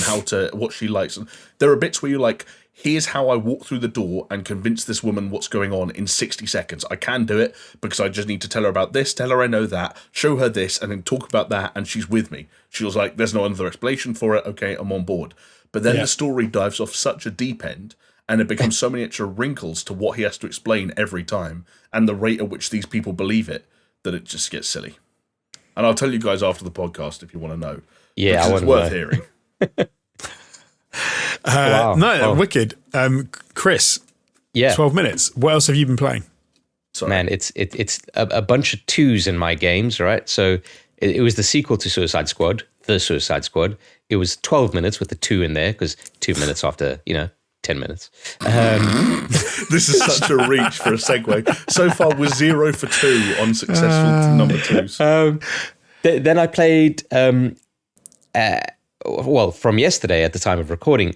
what she likes. And there are bits where you're like, here's how I walk through the door and convince this woman what's going on in 60 seconds. I can do it because I just need to tell her about this, tell her I know that, show her this, and then talk about that, and she's with me. She was like, there's no other explanation for it. Okay, I'm on board. But then the story dives off such a deep end, and it becomes so many extra wrinkles to what he has to explain every time, and the rate at which these people believe it, that it just gets silly. And I'll tell you guys after the podcast if you want to know. Yeah, because it's worth hearing. Wow. No, wicked. Chris, 12 minutes. What else have you been playing? Sorry. Man, it's a bunch of twos in my games, right? So it was the sequel to Suicide Squad, The Suicide Squad. It was 12 minutes with the 2 in there because 2 minutes after, 10 minutes. This is such a reach for a segue. So far, we're 0 for 2 on successful number 2s. Then I played, from yesterday at the time of recording,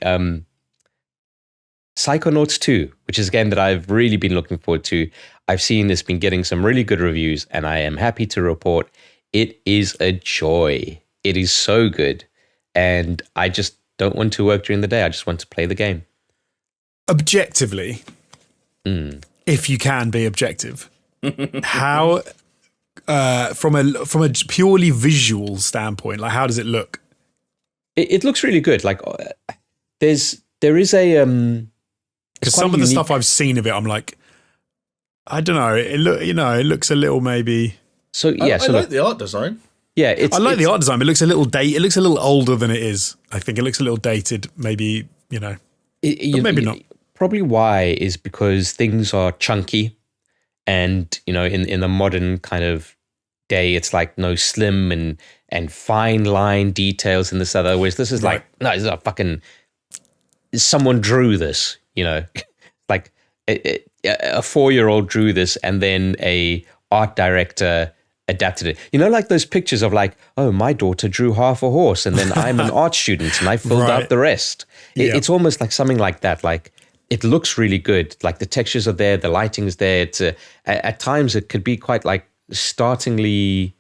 Psychonauts 2, which is a game that I've really been looking forward to. I've seen it's been getting some really good reviews, and I am happy to report it is a joy. It is so good, and I just don't want to work during the day. I just want to play the game. Objectively, if you can be objective, how from a purely visual standpoint, like how does it look? It looks really good. Like there is a because some of the stuff I've seen of it, I'm like, I don't know. It looks a little maybe. So yeah, I like the art design. Yeah, I like the art design. But it looks a little It looks a little older than it is. I think it looks a little dated. Maybe maybe not. Probably why is because things are chunky, and in the modern kind of day, it's like no slim and fine line details in this other. Whereas this is like, no, this is a fucking someone drew this. Like a 4-year-old drew this, and then a art director adapted it. Like those pictures of like, oh, my daughter drew half a horse, and then I'm an art student and I filled out the rest. It's almost like something like that. Like, it looks really good. Like the textures are there, the lighting is there. It's at times it could be quite like startlingly.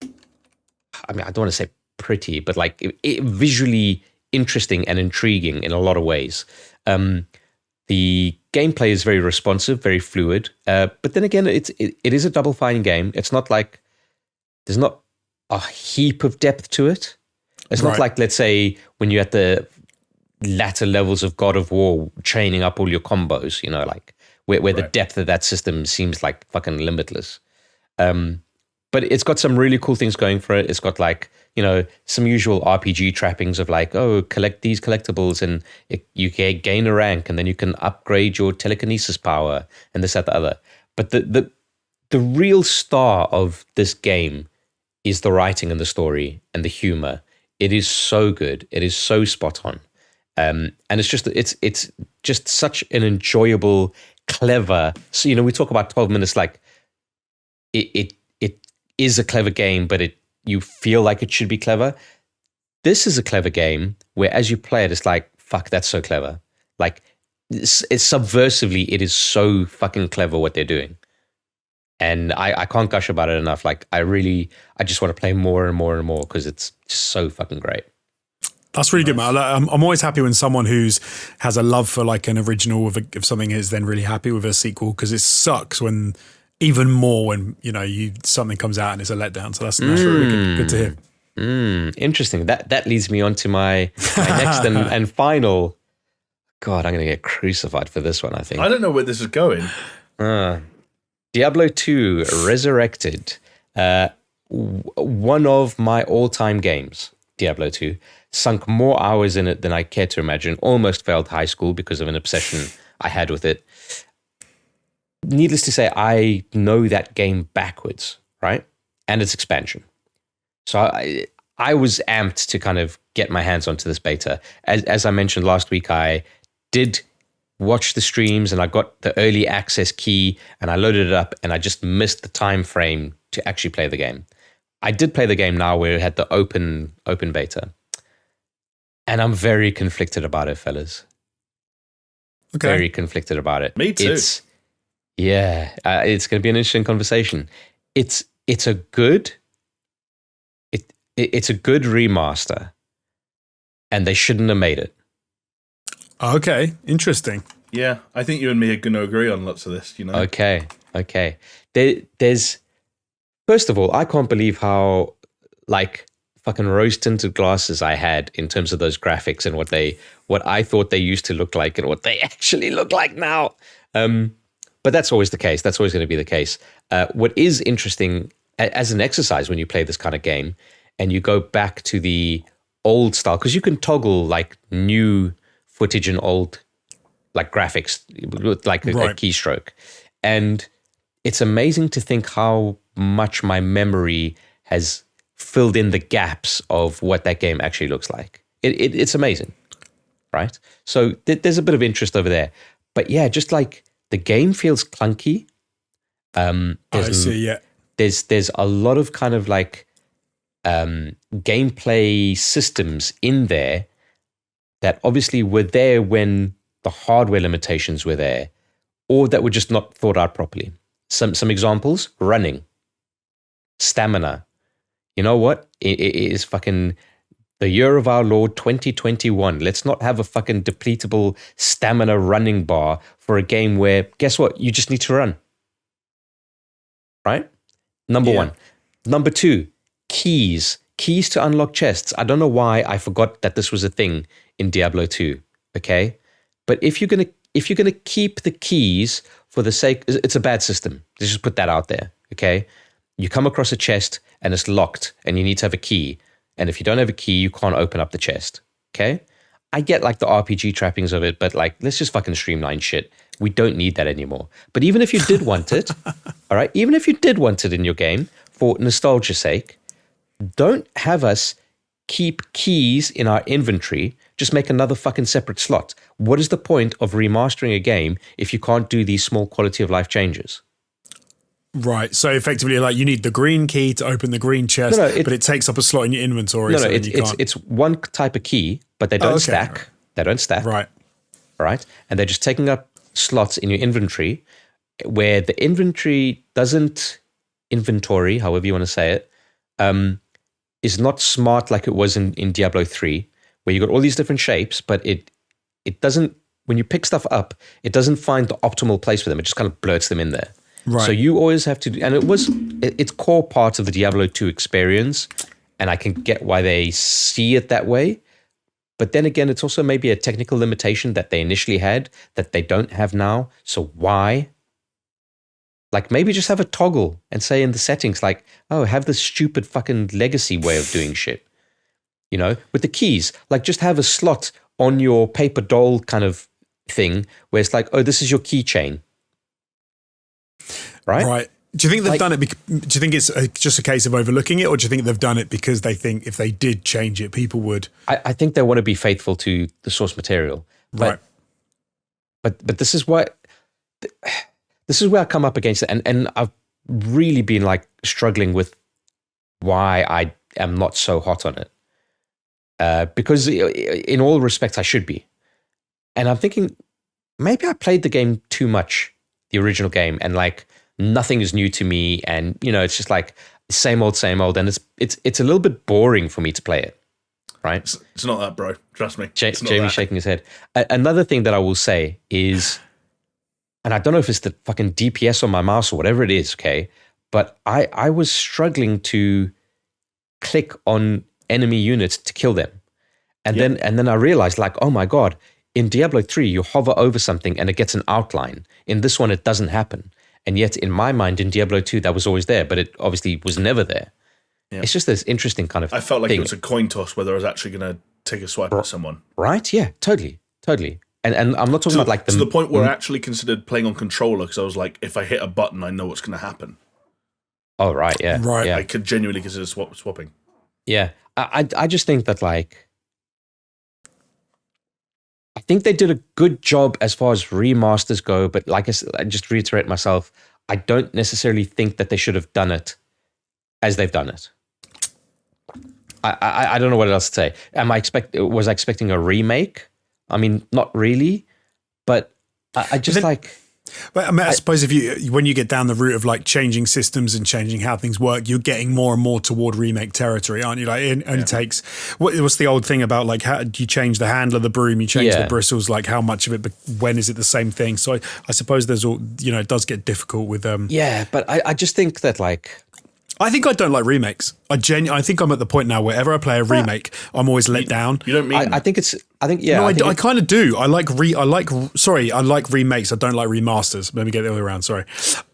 I mean, I don't want to say pretty, but like it visually interesting and intriguing in a lot of ways. The gameplay is very responsive, very fluid. But then again, it is a Double Fine game. It's not like there's not a heap of depth to it. It's not like, let's say, when you're at the latter levels of God of War, training up all your combos, like where the depth of that system seems like fucking limitless. But it's got some really cool things going for it. It's got like, some usual RPG trappings of like, oh, collect these collectibles and you can gain a rank, and then you can upgrade your telekinesis power and this, that, the other. But the real star of this game is the writing and the story and the humor. It is so good. It is so spot on. And it's just such an enjoyable, clever. So, we talk about 12 minutes, like it is a clever game, but you feel like it should be clever. This is a clever game where as you play it, it's like, fuck, that's so clever. Like it's subversively, it is so fucking clever what they're doing. And I can't gush about it enough. Like I just want to play more and more and more because it's just so fucking great. That's really good, man. I'm always happy when someone has a love for like an original of something is then really happy with a sequel, because it sucks when even more when something comes out and it's a letdown. So that's really good to hear. Interesting. That leads me on to my next and final. God, I'm going to get crucified for this one, I think. I don't know where this is going. Diablo 2 Resurrected. One of my all-time games, Diablo 2. Sunk more hours in it than I care to imagine. Almost failed high school because of an obsession I had with it. Needless to say, I know that game backwards, right? And its expansion. So I was amped to kind of get my hands onto this beta. As I mentioned last week, I did watch the streams and I got the early access key and I loaded it up and I just missed the time frame to actually play the game. I did play the game now where it had the open beta. And I'm very conflicted about it, fellas. Okay. Very conflicted about it. Me too. It's going to be an interesting conversation. It's a good remaster, and they shouldn't have made it. Okay, interesting. Yeah, I think you and me are going to agree on lots of this. Okay. There's first of all, I can't believe how like fucking rose tinted glasses I had in terms of those graphics and what I thought they used to look like and what they actually look like now. But that's always the case. That's always going to be the case. What is interesting as an exercise when you play this kind of game and you go back to the old style, because you can toggle like new footage and old like graphics with like a keystroke. And it's amazing to think how much my memory has filled in the gaps of what that game actually looks like. It's amazing, right? So there's a bit of interest over there. But yeah, just like the game feels clunky. I see, yeah. There's a lot of kind of like gameplay systems in there that obviously were there when the hardware limitations were there, or that were just not thought out properly. Some examples: running, stamina. You know what? It is fucking the year of our Lord 2021. Let's not have a fucking depletable stamina running bar for a game where, guess what? You just need to run. Right? Number one. Number two, keys. Keys to unlock chests. I don't know why I forgot that this was a thing in Diablo 2. Okay? But if you're gonna keep the keys for the sake, it's a bad system. Let's just put that out there. Okay? You come across a chest and it's locked and you need to have a key. And if you don't have a key, you can't open up the chest. Okay? I get like the RPG trappings of it, but like, let's just fucking streamline shit. We don't need that anymore. But even if you did want it, all right, even if you did want it in your game for nostalgia's sake, don't have us keep keys in our inventory. Just make another fucking separate slot. What is the point of remastering a game if you can't do these small quality of life changes? Right. So effectively, like, you need the green key to open the green chest, but it takes up a slot in your inventory. No, it's one type of key, but they don't stack. Right. They don't stack. Right. Right. And they're just taking up slots in your inventory where the inventory, however you want to say it, is not smart like it was in Diablo 3, where you got all these different shapes, but it doesn't, when you pick stuff up, it doesn't find the optimal place for them. It just kind of blurts them in there. Right. So you always have to do, and it's core part of the Diablo 2 experience, and I can get why they see it that way. But then again, it's also maybe a technical limitation that they initially had that they don't have now. So why? Like, maybe just have a toggle and say in the settings, like, oh, have this stupid fucking legacy way of doing shit. You know, with the keys, like, just have a slot on your paper doll kind of thing where it's like, oh, this is your keychain. Right? Do you think they've done it? Do you think it's just a case of overlooking it, or do you think they've done it because they think if they did change it, people would? I think they want to be faithful to the source material. But, right. But this is where I come up against it, and I've really been like struggling with why I am not so hot on it. Because in all respects, I should be, and I'm thinking maybe I played the game too much, the original game, and like nothing is new to me, and it's just like same old, and it's a little bit boring for me to play it. Right? It's not that, bro. Trust me. Jamie's shaking his head. Another thing that I will say is, and I don't know if it's the fucking DPS on my mouse or whatever it is, okay, but I was struggling to click on enemy units to kill them. And then I realized, like, oh my God, in Diablo 3, you hover over something and it gets an outline. In this one, it doesn't happen. And yet, in my mind, in Diablo 2, that was always there, but it obviously was never there. Yeah. It's just this interesting kind of I felt like thing. It was a coin toss whether I was actually going to take a swipe at someone. Right? Yeah, totally. And I'm not talking about like to the point where I actually considered playing on controller because I was like, if I hit a button, I know what's going to happen. Oh, right, yeah. Right. Yeah. I could genuinely consider swapping. Yeah. I just think that, like, I think they did a good job as far as remasters go, but like I just reiterate myself, I don't necessarily think that they should have done it as they've done it. I don't know what else to say. Was I expecting a remake? I mean, not really, but I just But I mean, I suppose when you get down the route of like changing systems and changing how things work, you're getting more and more toward remake territory, aren't you? Like it only takes what's the old thing about like how do you change the handle of the broom, you change the bristles, like how much of it, but when is it the same thing? So I suppose there's all it does get difficult with but I just think that like. I think I don't like remakes. I think I'm at the point now wherever I play a remake, I'm always let down. You don't mean? I think I kind of do. I like remakes. I don't like remasters. Let me get the other way around. Sorry,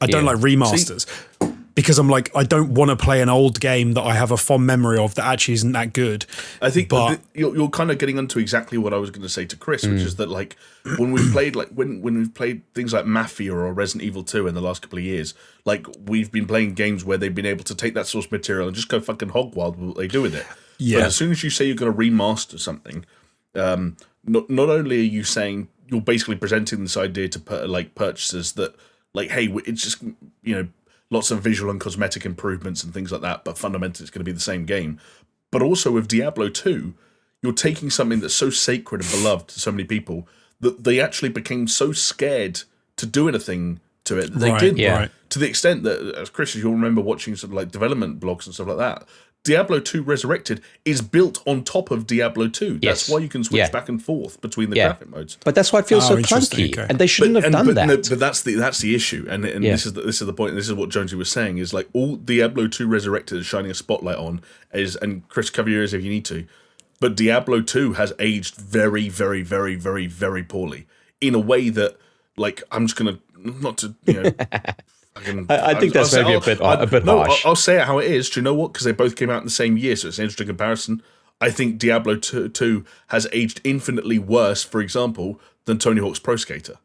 I don't like remasters because I'm like I don't want to play an old game that I have a fond memory of that actually isn't that good. I think, but you're kind of getting onto exactly what I was going to say to Chris, which is that like when we've played when we've played things like Mafia or Resident Evil 2 in the last couple of years, like we've been playing games where they've been able to take that source material and just go fucking hog wild with what they do with it. Yeah. But as soon as you say you're going to remaster something, not only are you saying you're basically presenting this idea to purchasers that like, hey, it's just lots of visual and cosmetic improvements and things like that, but fundamentally it's going to be the same game. But also with Diablo 2, you're taking something that's so sacred and beloved to so many people that they actually became so scared to do anything to it. They did, to the extent that, as Chris, you'll remember watching sort of like development blogs and stuff like that, Diablo 2 Resurrected is built on top of Diablo 2. That's why you can switch back and forth between the graphic modes. But that's why it feels so clunky, and they shouldn't have done that. No, but that's the issue, and this is the point. And this is what Jonesy was saying: is like all Diablo 2 Resurrected is shining a spotlight on and Chris, cover your ears if you need to. But Diablo 2 has aged very, very, very, very, very poorly in a way that, like, I'm just gonna not to I think that's maybe a bit harsh. I'll say it how it is. Do you know what? Because they both came out in the same year, so it's an interesting comparison. I think Diablo 2 has aged infinitely worse, for example, than Tony Hawk's Pro Skater.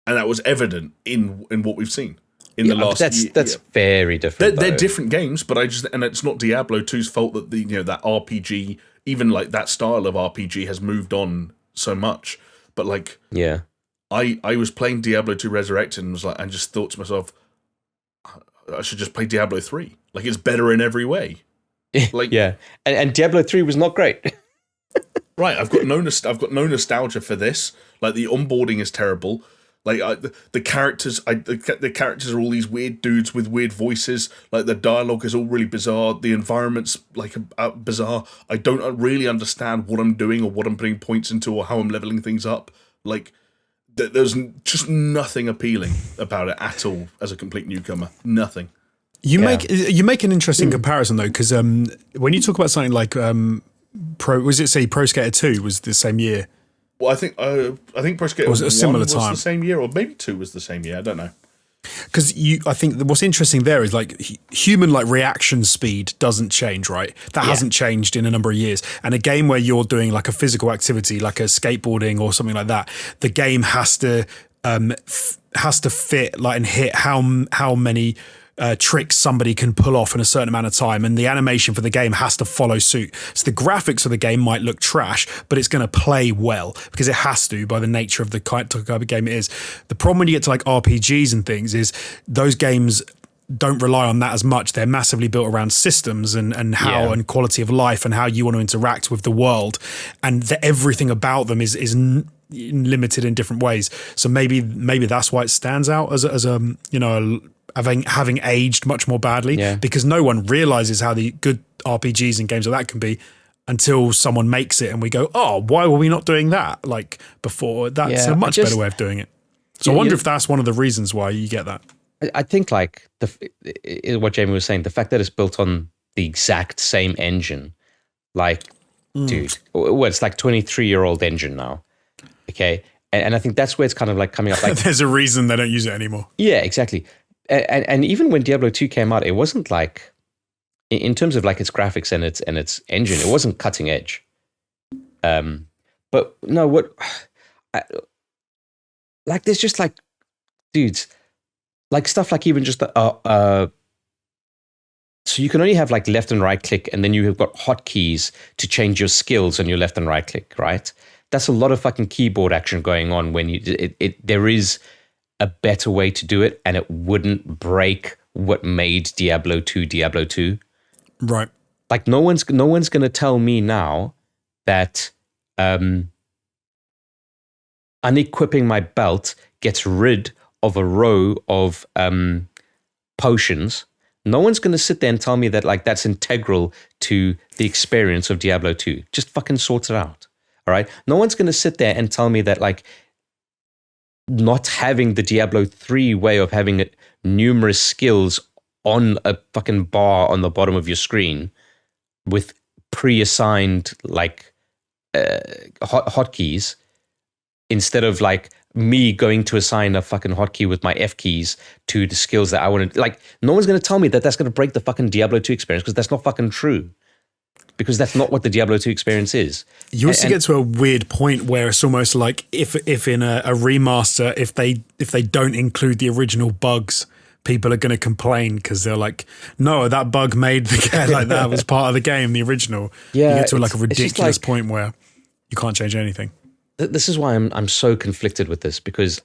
And that was evident in what we've seen in the last year. That's very different. They're different games, but and it's not Diablo 2's fault that that RPG, even like that style of RPG, has moved on so much. But like, I was playing Diablo 2 Resurrected and and just thought to myself, I should just play Diablo 3. Like, it's better in every way. Like, and Diablo 3 was not great. Right, I've got no nostalgia for this. Like, the onboarding is terrible. Like the characters, the characters are all these weird dudes with weird voices. Like the dialogue is all really bizarre. The environment's like bizarre. I don't really understand what I'm doing or what I'm putting points into or how I'm leveling things up. Like there's just nothing appealing about it at all as a complete newcomer. Nothing. You make an interesting comparison though, because when you talk about something like Pro Skater 2 was the same year. Well, I think Pro Skater was a similar time. Was the same year, or maybe 2 was the same year. I don't know. Because I think what's interesting there is like human like reaction speed doesn't change, right? That hasn't changed in a number of years. And a game where you're doing like a physical activity, like a skateboarding or something like that, the game has to fit like and hit how many tricks somebody can pull off in a certain amount of time, and the animation for the game has to follow suit. So the graphics of the game might look trash, but it's going to play well because it has to by the nature of the type of game it is. The problem when you get to like RPGs and things is those games don't rely on that as much. They're massively built around systems and how and quality of life and how you want to interact with the world, and everything about them is limited in different ways. So maybe that's why it stands out as a having aged much more badly, because no one realizes how the good RPGs and games like that can be until someone makes it and we go, oh, why were we not doing that like before? That's a much better way of doing it. So I wonder if that's one of the reasons why you get that. I think like what Jamie was saying, the fact that it's built on the exact same engine, like, dude, well, it's like 23-year-old engine now. Okay. And I think that's where it's kind of like coming up. Like, there's a reason they don't use it anymore. Yeah, exactly. And even when Diablo 2 came out, it wasn't like, in terms of like its graphics and its engine, it wasn't cutting edge. But no, like there's just like, dudes, like stuff like even just so you can only have like left and right click, and then you have got hotkeys to change your skills on your left and right click, right? That's a lot of fucking keyboard action going on when there is a better way to do it, and it wouldn't break what made Diablo 2. Right. Like no one's going to tell me now that unequipping my belt gets rid of a row of potions. No one's going to sit there and tell me that like that's integral to the experience of Diablo 2. Just fucking sort it out. All right? No one's going to sit there and tell me that like not having the Diablo 3 way of having numerous skills on a fucking bar on the bottom of your screen with pre-assigned like hotkeys, instead of like me going to assign a fucking hotkey with my F keys to the skills that I want to, like, no one's going to tell me that that's going to break the fucking Diablo 2 experience, because that's not fucking true. Because that's not what the Diablo 2 experience is. You also get to a weird point where it's almost like if in a remaster, if they don't include the original bugs, people are going to complain because they're like, no, that bug made the game like that was part of the game, the original. Yeah, you get to like a ridiculous point where you can't change anything. This is why I'm so conflicted with this, because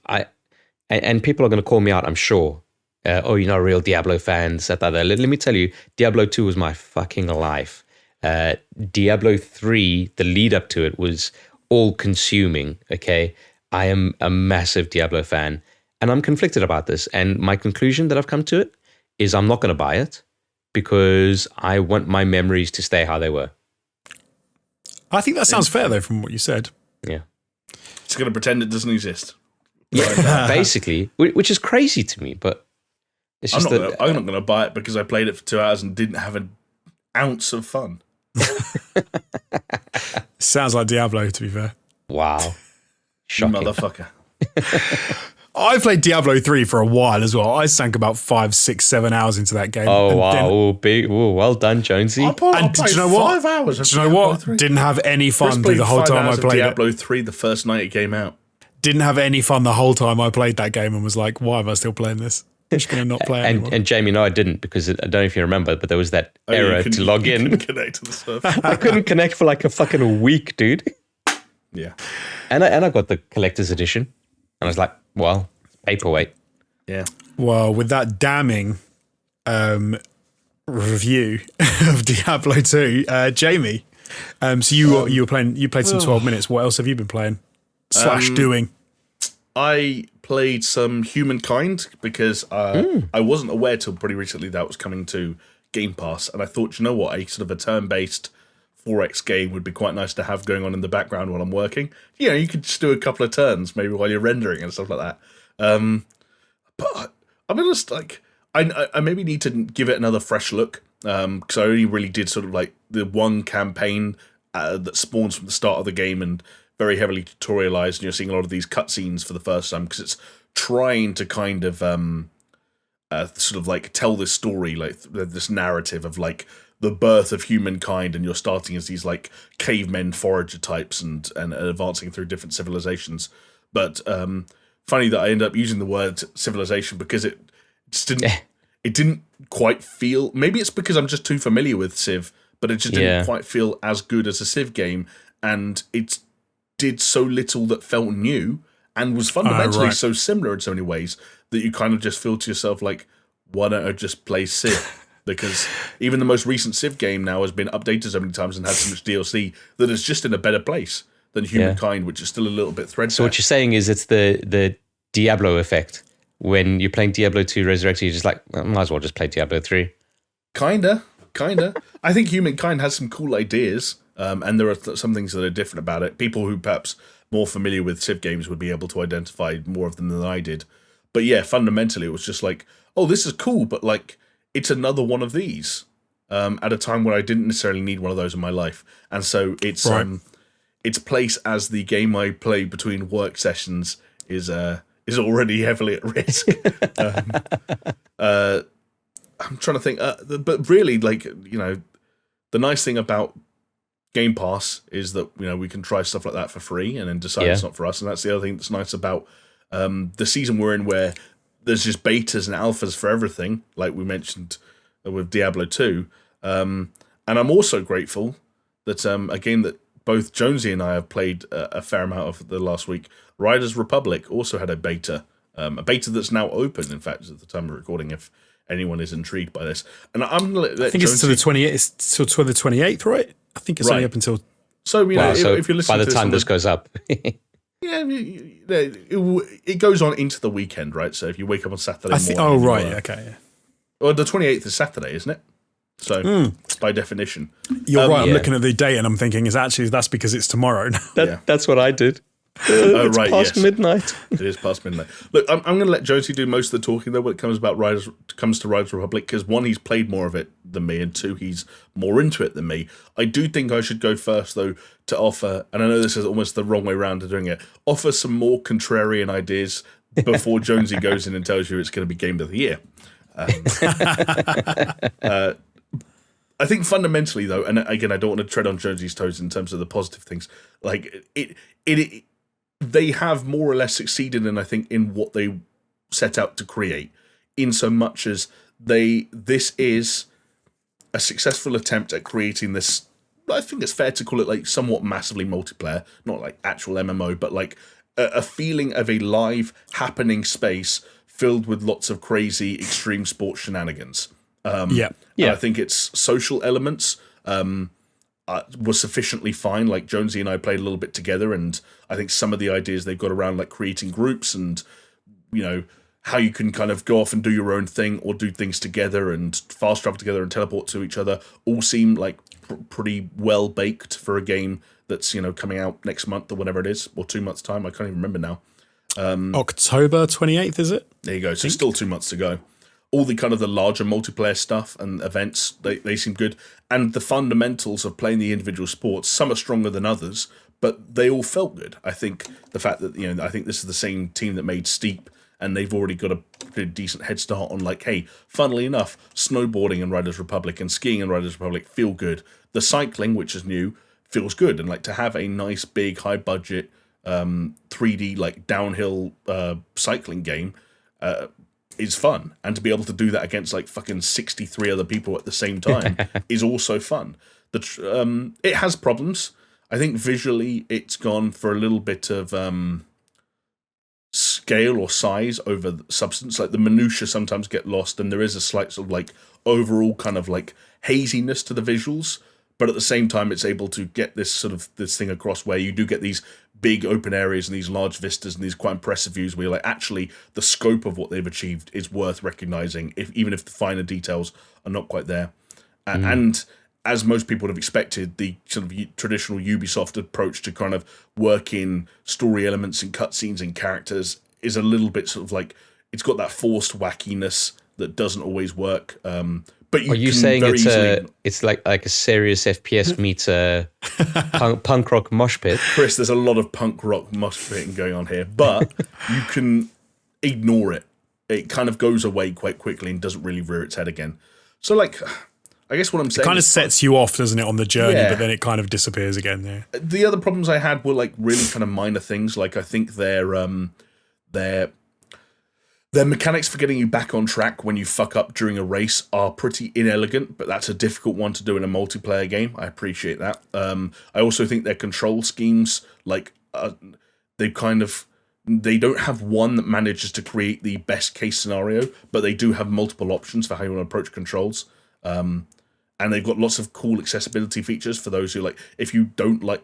and people are going to call me out, I'm sure. Real Diablo fans. Let me tell you, Diablo 2 was my fucking life. Diablo 3, the lead up to it was all consuming. Okay. I am a massive Diablo fan, and I'm conflicted about this. And my conclusion that I've come to it is I'm not going to buy it because I want my memories to stay how they were. I think that sounds fair though, from what you said. Yeah. It's going to pretend it doesn't exist. Yeah, basically, which is crazy to me, but it's just I'm not going to buy it because I played it for 2 hours and didn't have an ounce of fun. Sounds like Diablo, to be fair. Wow. Shocking. Motherfucker. I played Diablo 3 for a while as well. I sank about 5, 6, 7 hours into that game. Oh, wow. Well done, Jonesy. I played do you know what? 5 hours. Do you know what? 3. Didn't have any fun the whole time I played Diablo 3 the first night it came out. Didn't have any fun the whole time I played that game, and was like, why am I still playing this? I'm just going to not play it anymore. And Jamie, no, I didn't, because I don't know if you remember, but there was that error to log in. You couldn't connect to the server. I couldn't connect for like a fucking week, dude. Yeah. And I got the collector's edition, and I was like, well, paperweight. Yeah. Well, with that damning review of Diablo 2, Jamie, so you played some 12 minutes. What else have you been playing / doing? I played some Humankind because I wasn't aware till pretty recently that was coming to Game Pass, and I thought, you know what, a sort of a turn-based 4X game would be quite nice to have going on in the background while I'm working. You know, you could just do a couple of turns maybe while you're rendering and stuff like that. But I'm honest, like I maybe need to give it another fresh look, because I only really did sort of like the one campaign that spawns from the start of the game and very heavily tutorialized, and you're seeing a lot of these cutscenes for the first time because it's trying to kind of sort of like tell this story, like this narrative of like the birth of humankind, and you're starting as these like cavemen forager types and advancing through different civilizations. But funny that I end up using the word civilization because it just didn't quite feel, maybe it's because I'm just too familiar with Civ, but it just didn't quite feel as good as a Civ game, and it did so little that felt new and was fundamentally so similar in so many ways that you kind of just feel to yourself like, why don't I just play Civ? Because even the most recent Civ game now has been updated so many times and had so much DLC that it's just in a better place. than Humankind, which is still a little bit threadbare. So what you're saying is it's the Diablo effect. When you're playing Diablo 2 Resurrected, you're just like, well, might as well just play Diablo 3. Kinda. I think Humankind has some cool ideas, and there are some things that are different about it. People who perhaps more familiar with Civ games would be able to identify more of them than I did. But yeah, fundamentally, it was just like, oh, this is cool, but like, it's another one of these at a time where I didn't necessarily need one of those in my life. And so it's its place as the game I play between work sessions is already heavily at risk. I'm trying to think, but really, like, you know, the nice thing about Game Pass is that, you know, we can try stuff like that for free and then decide it's not for us. And that's the other thing that's nice about the season we're in, where there's just betas and alphas for everything, like we mentioned with Diablo 2. And I'm also grateful that a game that both Jonesy and I have played a fair amount of the last week, Riders Republic, also had a beta that's now open, in fact, at the time of recording, if anyone is intrigued by this. And I'm going to let I think it's to the 28th. It's till the 28th, right? I think it's only up until... So, you know, if you're listening by to the time this goes up... Yeah, it goes on into the weekend, right? So if you wake up on Saturday morning... Oh, right, okay. Yeah. Well, the 28th is Saturday, isn't it? So, by definition. You're right, I'm looking at the date and I'm thinking, that's because it's tomorrow now. That's what I did. It's past midnight. It is past midnight. Look, I'm going to let Jonesy do most of the talking, though, when it comes to Riders Republic, because one, he's played more of it than me, and two, he's more into it than me. I do think I should go first, though, to offer, and I know this is almost the wrong way around of doing it, offer some more contrarian ideas before Jonesy goes in and tells you it's going to be Game of the Year. I think fundamentally, though, and again, I don't want to tread on Jonesy's toes in terms of the positive things, like, they have more or less succeeded in what they set out to create, in so much as this is a successful attempt at creating this, I think it's fair to call it, like, somewhat massively multiplayer, not like actual MMO, but like a feeling of a live happening space filled with lots of crazy extreme sports shenanigans. I think its social elements was sufficiently fine. Like, Jonesy and I played a little bit together, and I think some of the ideas they've got around, like, creating groups and, you know, how you can kind of go off and do your own thing or do things together and fast travel together and teleport to each other, all seem like pretty well baked for a game that's, you know, coming out next month or whatever it is, or 2 months' time. I can't even remember now. October 28th, is it? There you go. So still 2 months to go. All the kind of the larger multiplayer stuff and events, they seem good. And the fundamentals of playing the individual sports, some are stronger than others, but they all felt good. I think the fact that, you know, I think this is the same team that made Steep, and they've already got a pretty decent head start on, like, hey, funnily enough, snowboarding in Riders Republic and skiing in Riders Republic feel good. The cycling, which is new, feels good. And, like, to have a nice, big, high-budget 3D, like, downhill cycling game is fun, and to be able to do that against like fucking 63 other people at the same time is also fun. It has problems. I think visually it's gone for a little bit of scale or size over substance. Like, the minutiae sometimes get lost, and there is a slight sort of like overall kind of like haziness to the visuals, but at the same time it's able to get this thing across where you do get these big open areas and these large vistas and these quite impressive views where you're like, actually, the scope of what they've achieved is worth recognizing, even if the finer details are not quite there. And as most people would have expected, the sort of traditional Ubisoft approach to kind of work in story elements and cutscenes and characters is a little bit sort of like, it's got that forced wackiness that doesn't always work. But are you saying it's like a serious FPS meets a punk rock mosh pit? Chris, there's a lot of punk rock mosh pitting going on here, but you can ignore it. It kind of goes away quite quickly and doesn't really rear its head again. So, like, I guess what I'm saying, it kind of sets you off, doesn't it, on the journey, but then it kind of disappears again there. The other problems I had were like really kind of minor things. Like, I think their mechanics for getting you back on track when you fuck up during a race are pretty inelegant, but that's a difficult one to do in a multiplayer game. I appreciate that. I also think their control schemes, like, they don't have one that manages to create the best case scenario, but they do have multiple options for how you want to approach controls. And they've got lots of cool accessibility features for those who, like, if you don't like,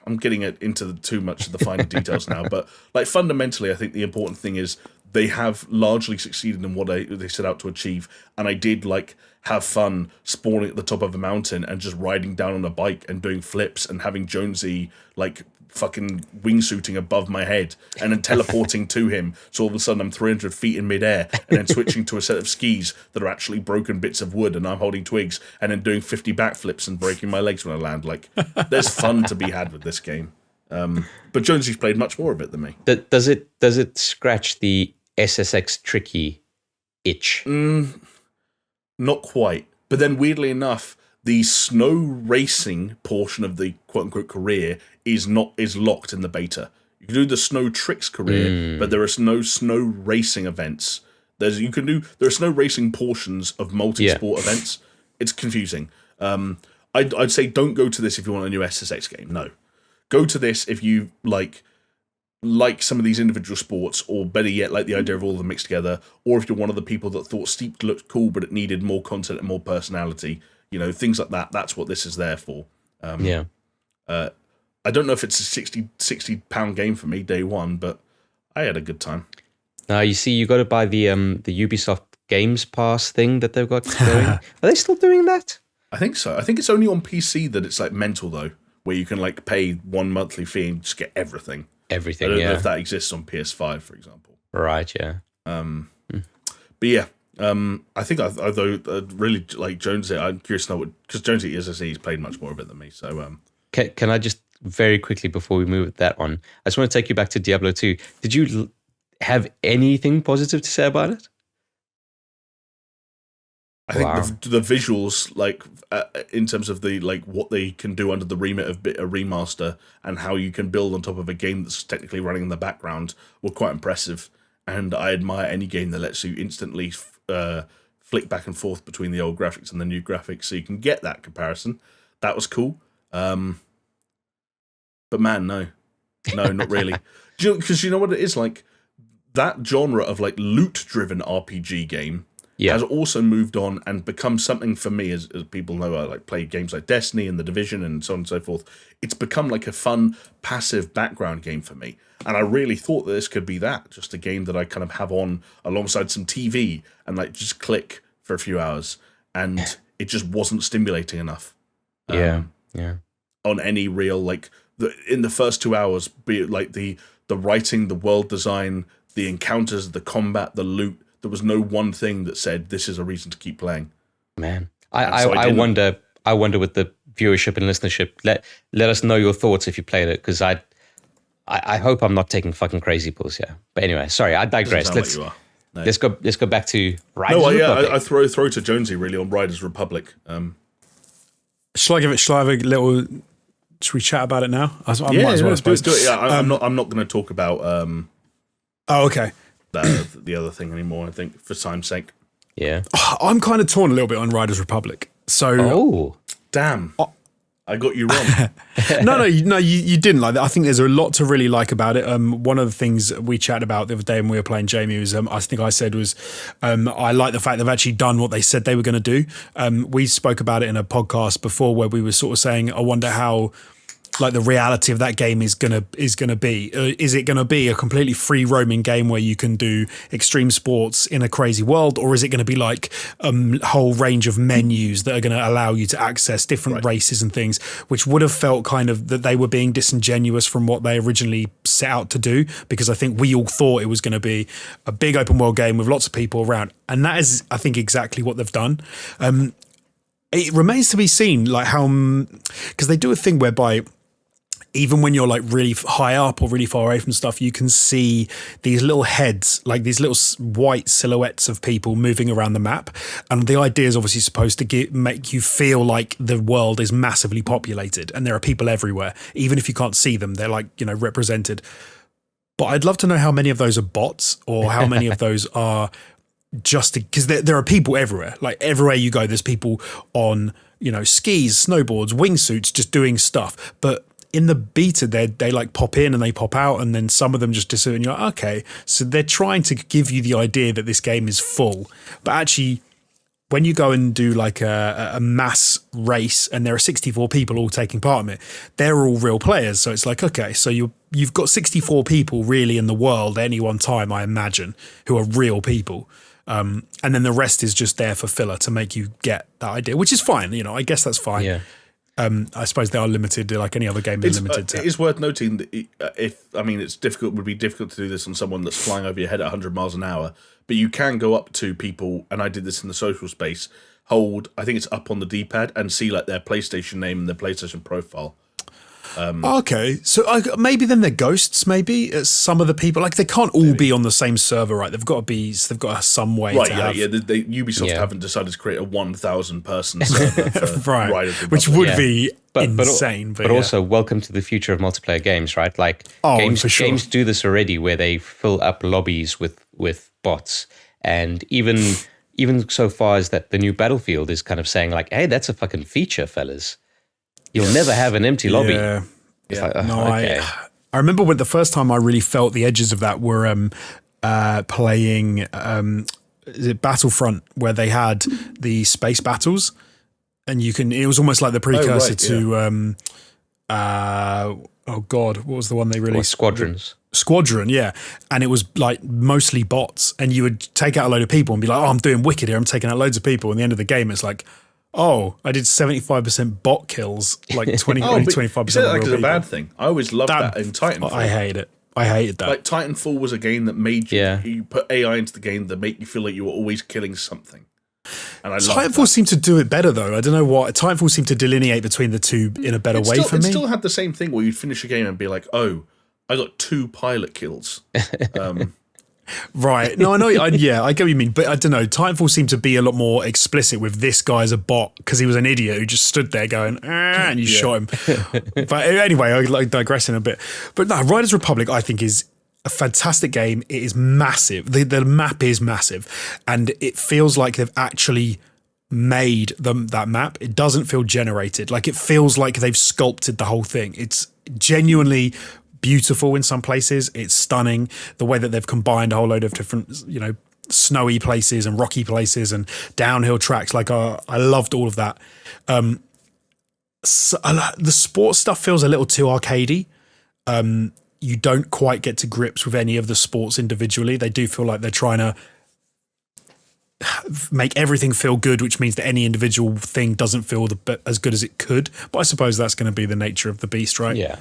I'm getting into too much of the finer details now, but like fundamentally, I think the important thing is they have largely succeeded in what they set out to achieve, and I did like have fun spawning at the top of a mountain and just riding down on a bike and doing flips and having Jonesy like fucking wingsuiting above my head and then teleporting to him, so all of a sudden I'm 300 feet in midair, and then switching to a set of skis that are actually broken bits of wood and I'm holding twigs, and then doing 50 backflips and breaking my legs when I land. Like, there's fun to be had with this game. But Jonesy's played much more of it than me. Does it scratch the SSX tricky itch? Not quite. But then weirdly enough, the snow racing portion of the quote-unquote career is locked in the beta. You can do the snow tricks career, but there are no snow racing events. There are snow racing portions of multi-sport events. It's confusing. I'd say don't go to this if you want a new SSX game. No. Go to this if you like some of these individual sports, or better yet, like the idea of all of them mixed together, or if you're one of the people that thought Steep looked cool but it needed more content and more personality, things like that. That's what this is there for. I don't know if it's a £60 game for me day one, but I had a good time. Now you see, you got to buy the Ubisoft Games Pass thing that they've got going. Are they still doing that? I think so. I think it's only on PC that it's like mental though, where you can like pay one monthly fee and just get everything. I don't know if that exists on PS5, for example. Right, yeah. But yeah, I think although really like Jonesy, I'm curious to know because Jonesy, as I say, he's played much more of it than me. So can I just very quickly before we move that on, I just want to take you back to Diablo 2. Did you have anything positive to say about it? I think the visuals, like in terms of the like what they can do under the remit of a remaster and how you can build on top of a game that's technically running in the background, were quite impressive. And I admire any game that lets you instantly flick back and forth between the old graphics and the new graphics, so you can get that comparison. That was cool. But man, no, not really. Because you know what it is like? That genre of like loot-driven RPG game has also moved on and become something for me, as people know, I like play games like Destiny and The Division and so on and so forth. It's become like a fun, passive background game for me. And I really thought that this could be that, just a game that I kind of have on alongside some TV and like just click for a few hours. And it just wasn't stimulating enough. On any real, like, in the first 2 hours, be it like the writing, the world design, the encounters, the combat, the loot, there was no one thing that said this is a reason to keep playing. Man, I wonder with the viewership and listenership, let us know your thoughts if you played it, because I hope I'm not taking fucking crazy pills here. But anyway, sorry, I digress. Let's go back to Riders Republic. I throw to Jonesy really on Riders Republic. Shall I have a little? Should we chat about it now? I might as well. Do it. Yeah, I'm not going to talk about. Okay. The other thing anymore. I think for time's sake. Yeah. I'm kind of torn a little bit on Riders Republic. So. Damn. I got you wrong. No, you didn't like that. I think there's a lot to really like about it. One of the things we chatted about the other day when we were playing Jamie was, I think I said was, I like the fact they've actually done what they said they were going to do. We spoke about it in a podcast before where we were sort of saying, I wonder how like the reality of that game is gonna be. Is it gonna be a completely free roaming game where you can do extreme sports in a crazy world, or is it gonna be like a whole range of menus that are gonna allow you to access different races and things, which would have felt kind of that they were being disingenuous from what they originally set out to do, because I think we all thought it was gonna be a big open world game with lots of people around, and that is, I think, exactly what they've done. It remains to be seen, like how, because they do a thing whereby even when you're like really high up or really far away from stuff, you can see these little heads, like these little white silhouettes of people moving around the map. And the idea is obviously supposed to make you feel like the world is massively populated and there are people everywhere. Even if you can't see them, they're like, represented. But I'd love to know how many of those are bots, or how many of those are just because there are people everywhere. Like everywhere you go, there's people on, skis, snowboards, wingsuits, just doing stuff. But in the beta, they like pop in and they pop out, and then some of them just disappear. And you're like, okay, so they're trying to give you the idea that this game is full, but actually, when you go and do like a mass race and there are 64 people all taking part in it, they're all real players. So it's like, okay, so you've got 64 people really in the world at any one time, I imagine, who are real people. And then the rest is just there for filler to make you get that idea, which is fine. You know, I guess that's fine. Yeah. I suppose they are limited, like any other game is limited to. It is worth noting that would be difficult to do this on someone that's flying over your head at 100 miles an hour, but you can go up to people, and I did this in the social space, I think it's up on the D-pad, and see like their PlayStation name and their PlayStation profile. Okay, so maybe then they're ghosts. Maybe some of the people, like they can't all be on the same server, right? They've got to some way. Right, to Ubisoft haven't decided to create a 1,000 person server for right, Riders Republic. which would be insane. But also, welcome to the future of multiplayer games, right? Like games do this already, where they fill up lobbies with bots, and even so far as that the new Battlefield is kind of saying like, hey, that's a fucking feature, fellas. You'll never have an empty lobby. Yeah. It's like, I remember when the first time I really felt the edges of that were playing is it Battlefront, where they had the space battles, and it was almost like the precursor to oh god, what was the one they released? Squadron, yeah. And it was like mostly bots, and you would take out a load of people and be like, oh, I'm doing wicked here, I'm taking out loads of people. And the end of the game, it's like, oh, I did 75% bot kills, like 25% You said that like it's a bad thing. I always loved that in Titanfall. I hate it. I hated that. Like Titanfall was a game that made you put AI into the game that made you feel like you were always killing something. And Titanfall seemed to do it better though. I don't know what. Titanfall seemed to delineate between the two in a better way for me. It still had the same thing where you'd finish a game and be like, oh, I got 2 pilot kills. Right. No, I know. I get what you mean. But I don't know. Titanfall seemed to be a lot more explicit with this guy's a bot because he was an idiot who just stood there going, and you shot him. But anyway, I like digressing a bit. But no, Riders Republic, I think, is a fantastic game. It is massive. The map is massive. And it feels like they've actually made that map. It doesn't feel generated. Like it feels like they've sculpted the whole thing. It's genuinely beautiful in some places. It's stunning the way that they've combined a whole load of different, snowy places and rocky places and downhill tracks. Like I loved all of that. The sports stuff feels a little too arcadey. You don't quite get to grips with any of the sports individually. They do feel like they're trying to make everything feel good, which means that any individual thing doesn't feel as good as it could. But I suppose that's going to be the nature of the beast, right? Yeah.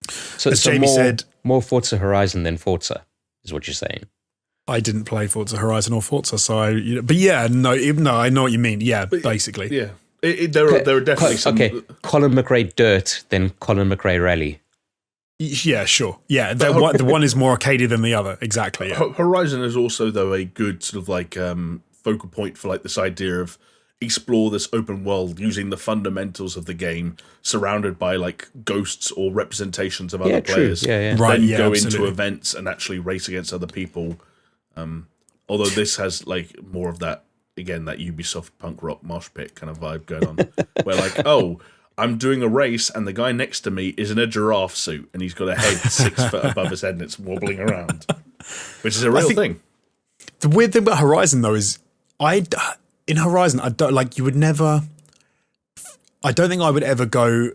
So as Jamie said, more Forza Horizon than Forza is what you're saying. I didn't play Forza Horizon or Forza, so I know what you mean. Yeah, basically. Yeah, there are definitely some. Okay, Colin McRae Dirt than Colin McRae Rally. Yeah, sure. Yeah, the one is more arcadey than the other. Exactly. Yeah. Horizon is also though a good sort of like focal point for like this idea of explore this open world using the fundamentals of the game, surrounded by like ghosts or representations of other players. Yeah. Right. Then go into events and actually race against other people. Although this has like more of that, again, that Ubisoft punk rock mosh pit kind of vibe going on, where like, oh, I'm doing a race and the guy next to me is in a giraffe suit and he's got a head 6 foot above his head and it's wobbling around, which is a real thing. The weird thing about Horizon though is in Horizon, I don't think I would ever go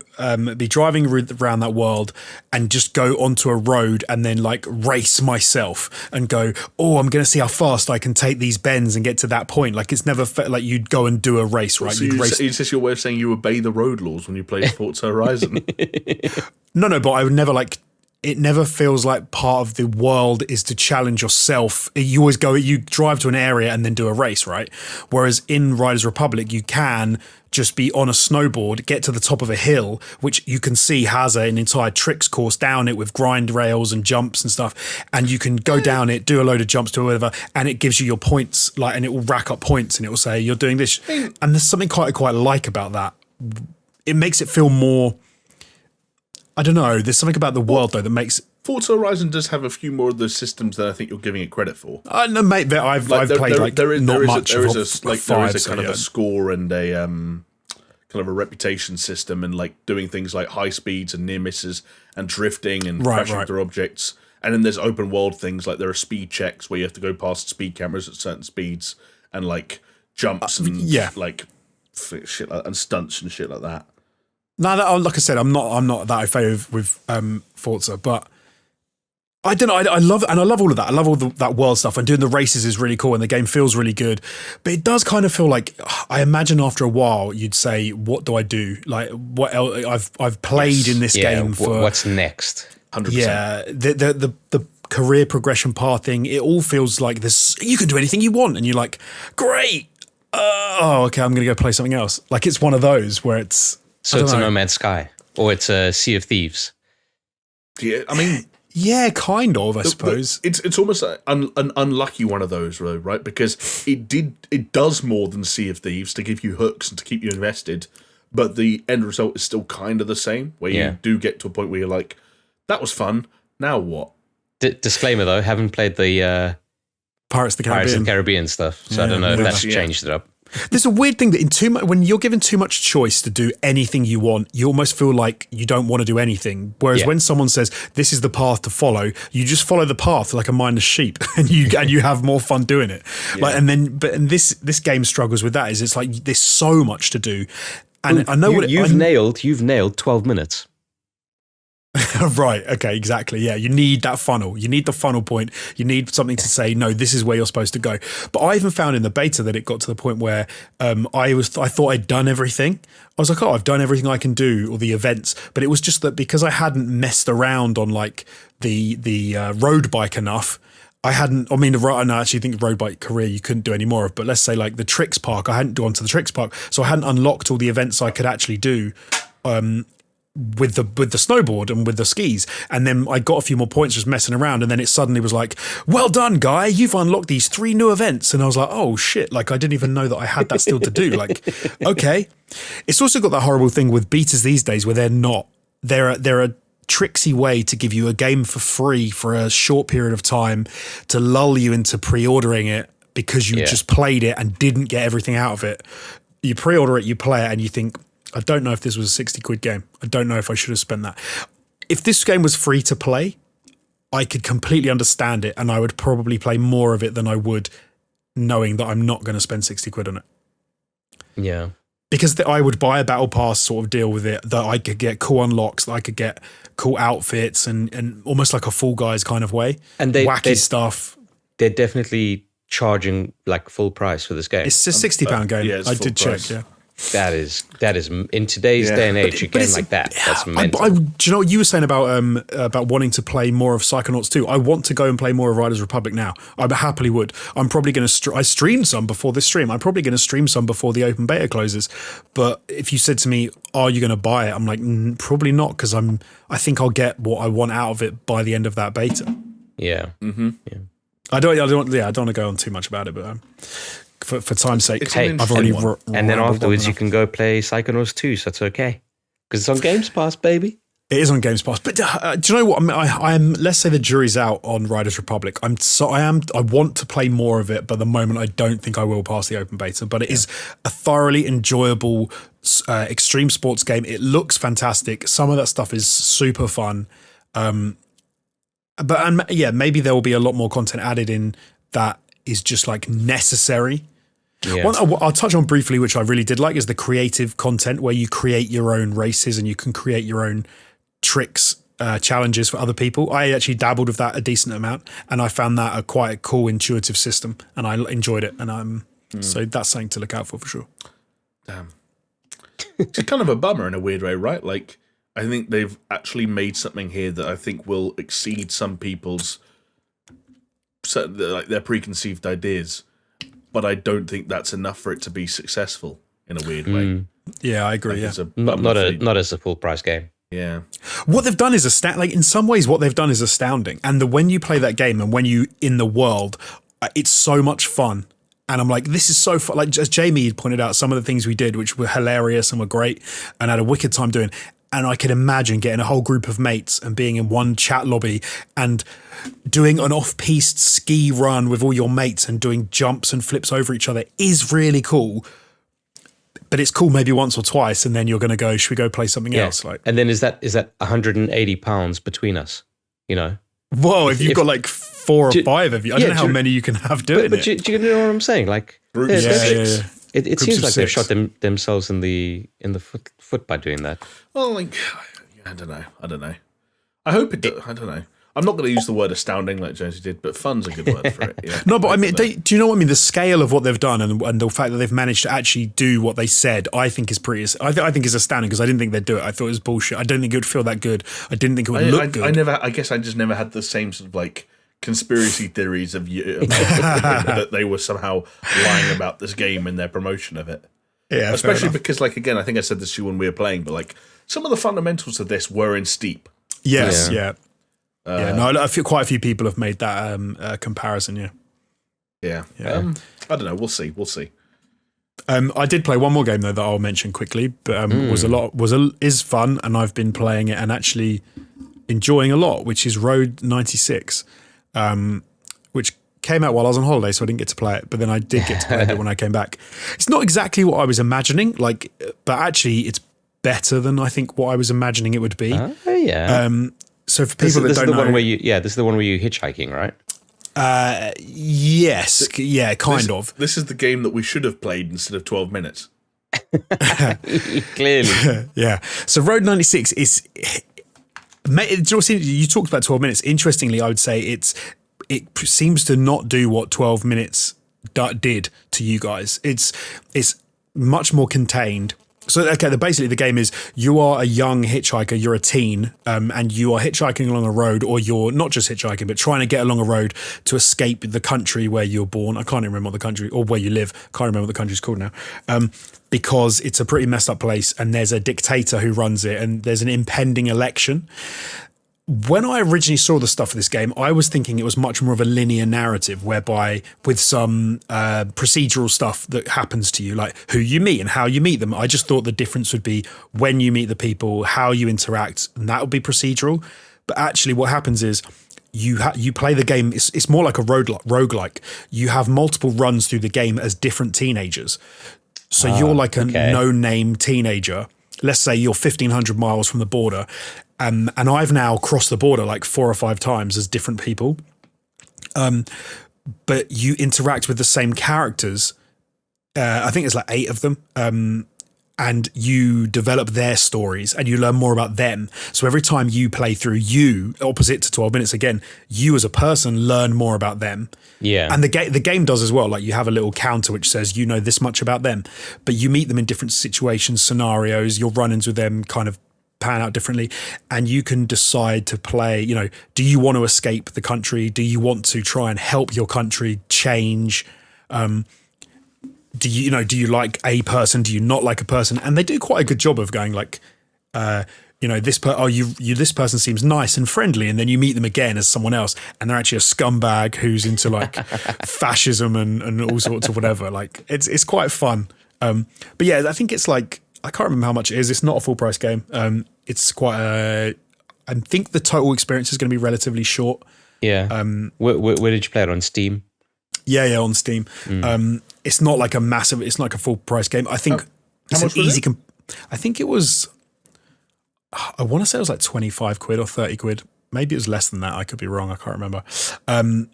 be driving around that world and just go onto a road and then like race myself and go, oh, I'm going to see how fast I can take these bends and get to that point. Like it's never like you'd go and do a race, right? So is this your way of saying you obey the road laws when you play Forza Horizon? No, but I would never like. It never feels like part of the world is to challenge yourself. You always you drive to an area and then do a race, right? Whereas in Riders Republic, you can just be on a snowboard, get to the top of a hill, which you can see has an entire tricks course down it with grind rails and jumps and stuff. And you can go down it, do a load of jumps to whatever, and it gives you your points, like, and it will rack up points and it will say you're doing this. And there's something quite like about that. It makes it feel more, I don't know. There's something about the world though that makes Forza Horizon does have a few more of those systems than I think you're giving it credit for. No, mate, I've played like not much. There is a kind of a score and a kind of a reputation system and like doing things like high speeds and near misses and drifting and crashing through objects. And then there's open world things like there are speed checks where you have to go past speed cameras at certain speeds and like jumps and yeah. like shit like, and stunts and shit like that. No, like I said, I'm not that effective with Forza, but I don't know. I love it, and I love all of that. I love all that world stuff, and doing the races is really cool, and the game feels really good. But it does kind of feel like, I imagine after a while you'd say, "What do I do? Like, what else? I've played in this game for what's next?" 100%. Yeah, the career progression path thing. It all feels like this. You can do anything you want, and you're like, great. Okay, I'm gonna go play something else. Like it's one of those where it's. So it's a No Man's Sky, or it's a Sea of Thieves. Yeah, I mean. Yeah, kind of, I suppose. It's almost an unlucky one of those, right? Because it does more than Sea of Thieves to give you hooks and to keep you invested, but the end result is still kind of the same, where you do get to a point where you're like, that was fun, now what? Disclaimer though, haven't played the Pirates of the Caribbean stuff, so I don't know if that's changed it up. There's a weird thing that when you're given too much choice to do anything you want, you almost feel like you don't want to do anything. Whereas when someone says this is the path to follow, you just follow the path like a mindless sheep, and you have more fun doing it. Yeah. Like this game struggles with that. It's like there's so much to do, and I know you've nailed 12 minutes. Right. Okay. Exactly. Yeah. You need that funnel. You need the funnel point. You need something to say, no, this is where you're supposed to go. But I even found in the beta that it got to the point where I thought I'd done everything. I was like, I've done everything I can do, or the events. But it was just that because I hadn't messed around on like the road bike enough. I actually think the road bike career you couldn't do any more of. But let's say like the Tricks Park, I hadn't gone to the Tricks Park, so I hadn't unlocked all the events I could actually do. With the snowboard and with the skis, and then I got a few more points just messing around, and then it suddenly was like, well done guy, you've unlocked these 3 new events, and I was like, oh shit, like I didn't even know that I had that still to do. Like, okay. It's also got that horrible thing with betas these days where they're a tricksy way to give you a game for free for a short period of time to lull you into pre-ordering it because you just played it and didn't get everything out of it. You pre-order it, you play it, and you think, I don't know if this was a 60 quid game. I don't know if I should have spent that. If this game was free to play, I could completely understand it, and I would probably play more of it than I would knowing that I'm not going to spend 60 quid on it. Yeah. Because I would buy a battle pass sort of deal with it, that I could get cool unlocks, that I could get cool outfits and almost like a Fall Guys kind of way. And wacky stuff. They're definitely charging like full price for this game. It's a £60 game. Yeah, I did price. check, yeah. That is in today's day and age, a game like that, that's mental. Do you know what you were saying about wanting to play more of Psychonauts 2? I want to go and play more of Riders Republic now. I happily would. I'm probably going to. I streamed some before this stream. I'm probably going to stream some before the open beta closes. But if you said to me, "Are you going to buy it?" I'm like, probably not, because I think I'll get what I want out of it by the end of that beta. Yeah. Mm-hmm. Yeah. I don't want to go on too much about it, but. For time's sake, I've already. And then afterwards, you can go play Psychonauts 2, so it's okay because it's on Games Pass, baby. It is on Games Pass, but do you know what? I'm. Let's say the jury's out on Riders Republic. I want to play more of it, but at the moment, I don't think I will pass the open beta. But it is a thoroughly enjoyable extreme sports game. It looks fantastic. Some of that stuff is super fun. Maybe there will be a lot more content added in that is just like necessary. Yeah. One I'll touch on briefly, which I really did like, is the creative content where you create your own races and you can create your own tricks, challenges for other people. I actually dabbled with that a decent amount, and I found that a quite cool, intuitive system, and I enjoyed it. And so that's something to look out for sure. Damn, it's kind of a bummer in a weird way, right? Like, I think they've actually made something here that I think will exceed some people's like their preconceived ideas. But I don't think that's enough for it to be successful in a weird way. Yeah, I agree. Not as a full price game. Yeah. What they've done is in some ways, what they've done is astounding. And when you play that game and when you in the world, it's so much fun. And I'm like, this is so fun. Like, as Jamie pointed out, some of the things we did, which were hilarious and were great, and had a wicked time doing. And I can imagine getting a whole group of mates and being in one chat lobby and doing an off-piste ski run with all your mates and doing jumps and flips over each other is really cool. But it's cool maybe once or twice, and then you're going to go, should we go play something else? Like, and then is that £180 between us? You know, Whoa, if you've got like 4 or 5 of you, I don't know how many you can have doing but it. do you know what I'm saying? Like, Groups of 6. it seems like they've shot themselves in the foot by doing that. Well, like, I don't know. I hope it does. I don't know. I'm not going to use the word astounding like Jonesy did, but fun's a good word for it. Yeah. No, but I mean, do you know what I mean? The scale of what they've done and the fact that they've managed to actually do what they said, I think is pretty. I think is astounding because I didn't think they'd do it. I thought it was bullshit. I don't think it would feel that good. I didn't think it would look good. I guess I just never had the same sort of like conspiracy theories of that they were somehow lying about this game in their promotion of it. Yeah, especially because, like, again, I think I said this to you when we were playing, but like some of the fundamentals of this were in Steep. Yes, yeah. No, I feel quite a few people have made that comparison. Yeah. I don't know. We'll see. I did play one more game though that I'll mention quickly, but is fun, and I've been playing it and actually enjoying a lot, which is Road 96, which came out while I was on holiday, so I didn't get to play it. But then I did get to play it when I came back. It's not exactly what I was imagining, but actually it's better than I think what I was imagining it would be. Oh yeah. So for people that don't know, this is the one where you're hitchhiking, right? Yes, kind of. This is the game that we should have played instead of 12 minutes. Clearly. Yeah. So Road 96 is. You talked about 12 minutes. Interestingly, I would say it seems to not do what 12 minutes did to you guys. It's much more contained. So, okay, basically the game is you are a young hitchhiker, you're a teen, and you are hitchhiking along a road, or you're not just hitchhiking, but trying to get along a road to escape the country where you're born. I can't even remember what the country, or where you live. Can't remember what the country's called now. Because it's a pretty messed up place, and there's a dictator who runs it, and there's an impending election. When I originally saw the stuff for this game, I was thinking it was much more of a linear narrative, whereby with some procedural stuff that happens to you, like who you meet and how you meet them. I just thought the difference would be when you meet the people, how you interact, and that would be procedural. But actually what happens is you play the game. It's more like a roguelike. You have multiple runs through the game as different teenagers. So you're like a no-name teenager. Let's say you're 1,500 miles from the border. And I've now crossed the border like 4 or 5 times as different people. But you interact with the same characters. I think it's like 8 of them. And you develop their stories and you learn more about them. So every time you play through, you, opposite to 12 minutes again, you as a person learn more about them. Yeah. And the game does as well. Like you have a little counter which says, you know this much about them, but you meet them in different situations, scenarios, your run-ins with them kind of pan out differently, and you can decide to play, do you want to escape the country? Do you want to try and help your country change? Do you like a person? Do you not like a person? And they do quite a good job of going like, this person seems nice and friendly, and then you meet them again as someone else, and they're actually a scumbag who's into like fascism and all sorts of whatever. Like it's quite fun. But yeah, I think it's like, I can't remember how much it is. It's not a full price game. It's quite I think the total experience is going to be relatively short. Yeah. Where did you play it, on Steam? Yeah, on Steam. It's not like it's not like a full price game. I think it's an easy. I think it was, I want to say it was like 25 quid or 30 quid. Maybe it was less than that. I could be wrong. I can't remember. I'm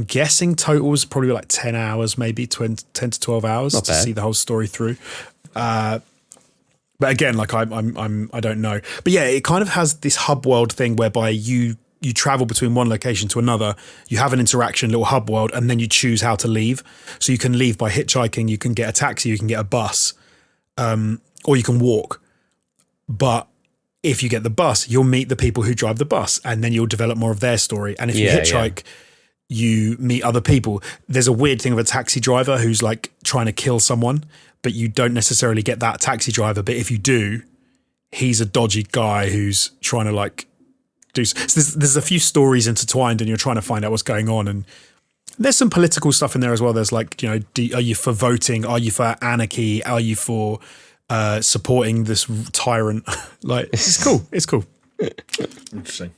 guessing total was probably like 10 hours, maybe 10 to 12 hours to see the whole story through. But again, like I don't know. But yeah, it kind of has this hub world thing whereby you travel between one location to another. You have an interaction, little hub world, and then you choose how to leave. So you can leave by hitchhiking, you can get a taxi, you can get a bus, or you can walk. But if you get the bus, you'll meet the people who drive the bus, and then you'll develop more of their story. And if you hitchhike, you meet other people. There's a weird thing of a taxi driver who's like trying to kill someone, but you don't necessarily get that taxi driver. But if you do, he's a dodgy guy who's trying to like do. So there's a few stories intertwined, and you're trying to find out what's going on. And there's some political stuff in there as well. There's like, are you for voting? Are you for anarchy? Are you for supporting this tyrant? Like, it's cool. It's cool. Interesting.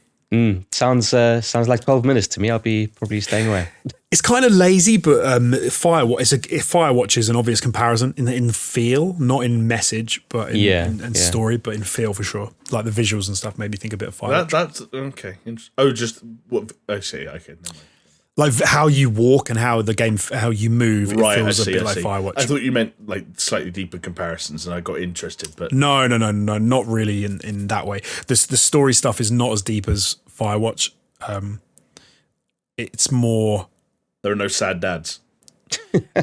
Sounds like 12 minutes to me. I'll be probably staying away. It's kind of lazy, but Firewatch is an obvious comparison in feel, not in message, but in story, but in feel for sure. Like the visuals and stuff made me think a bit of Firewatch. That's okay. Oh, just what I see. Okay, never mind. Like how you walk and how you move, Right, it feels I see, a bit I like see. Firewatch. I thought you meant like slightly deeper comparisons, and I got interested. But No, not really in that way. The story stuff is not as deep as Firewatch. It's more. there are no sad dads.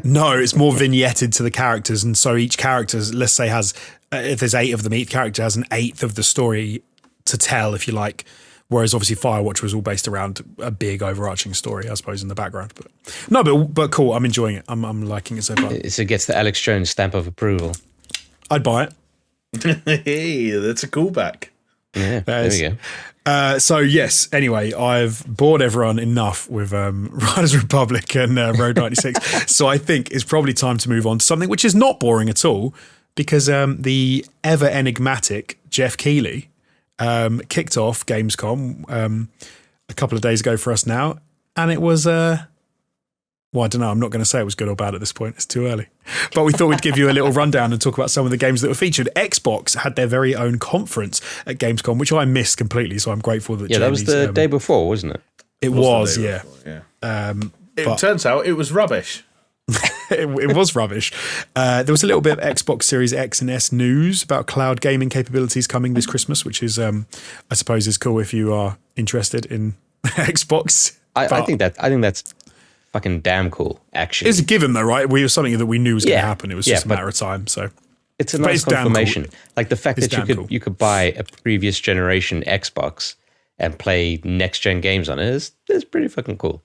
No, it's more vignetted to the characters, and so each character, let's say, has if there's 8 of them, each character has an eighth of the story to tell, if you like. Whereas obviously Firewatch was all based around a big overarching story, I suppose, in the background. But cool. I'm enjoying it. I'm liking it so far. It gets the Alex Jones stamp of approval. I'd buy it. Hey, that's a callback. Yeah, there we go. So yes. Anyway, I've bored everyone enough with Riders Republic and Road 96. So I think it's probably time to move on to something which is not boring at all, because the ever enigmatic Geoff Keighley kicked off Gamescom a couple of days ago for us now, and it was well, I don't know, I'm not going to say it was good or bad at this point, it's too early, but we thought we'd give you a little rundown and talk about some of the games that were featured. Xbox had their very own conference at Gamescom, which I missed completely, so I'm grateful that that was the day before, wasn't it? It was, the day yeah. before, yeah. It turns out it was rubbish. It was rubbish. There was a little bit of Xbox Series X and S news about cloud gaming capabilities coming this Christmas, which is, I suppose, is cool if you are interested in Xbox. I think that's fucking damn cool. Actually, it's a given though, right? We were something that we knew was going to happen. It was just a matter of time. So it's a nice confirmation. Cool. Like the fact that you could buy a previous generation Xbox and play next gen games on it is pretty fucking cool.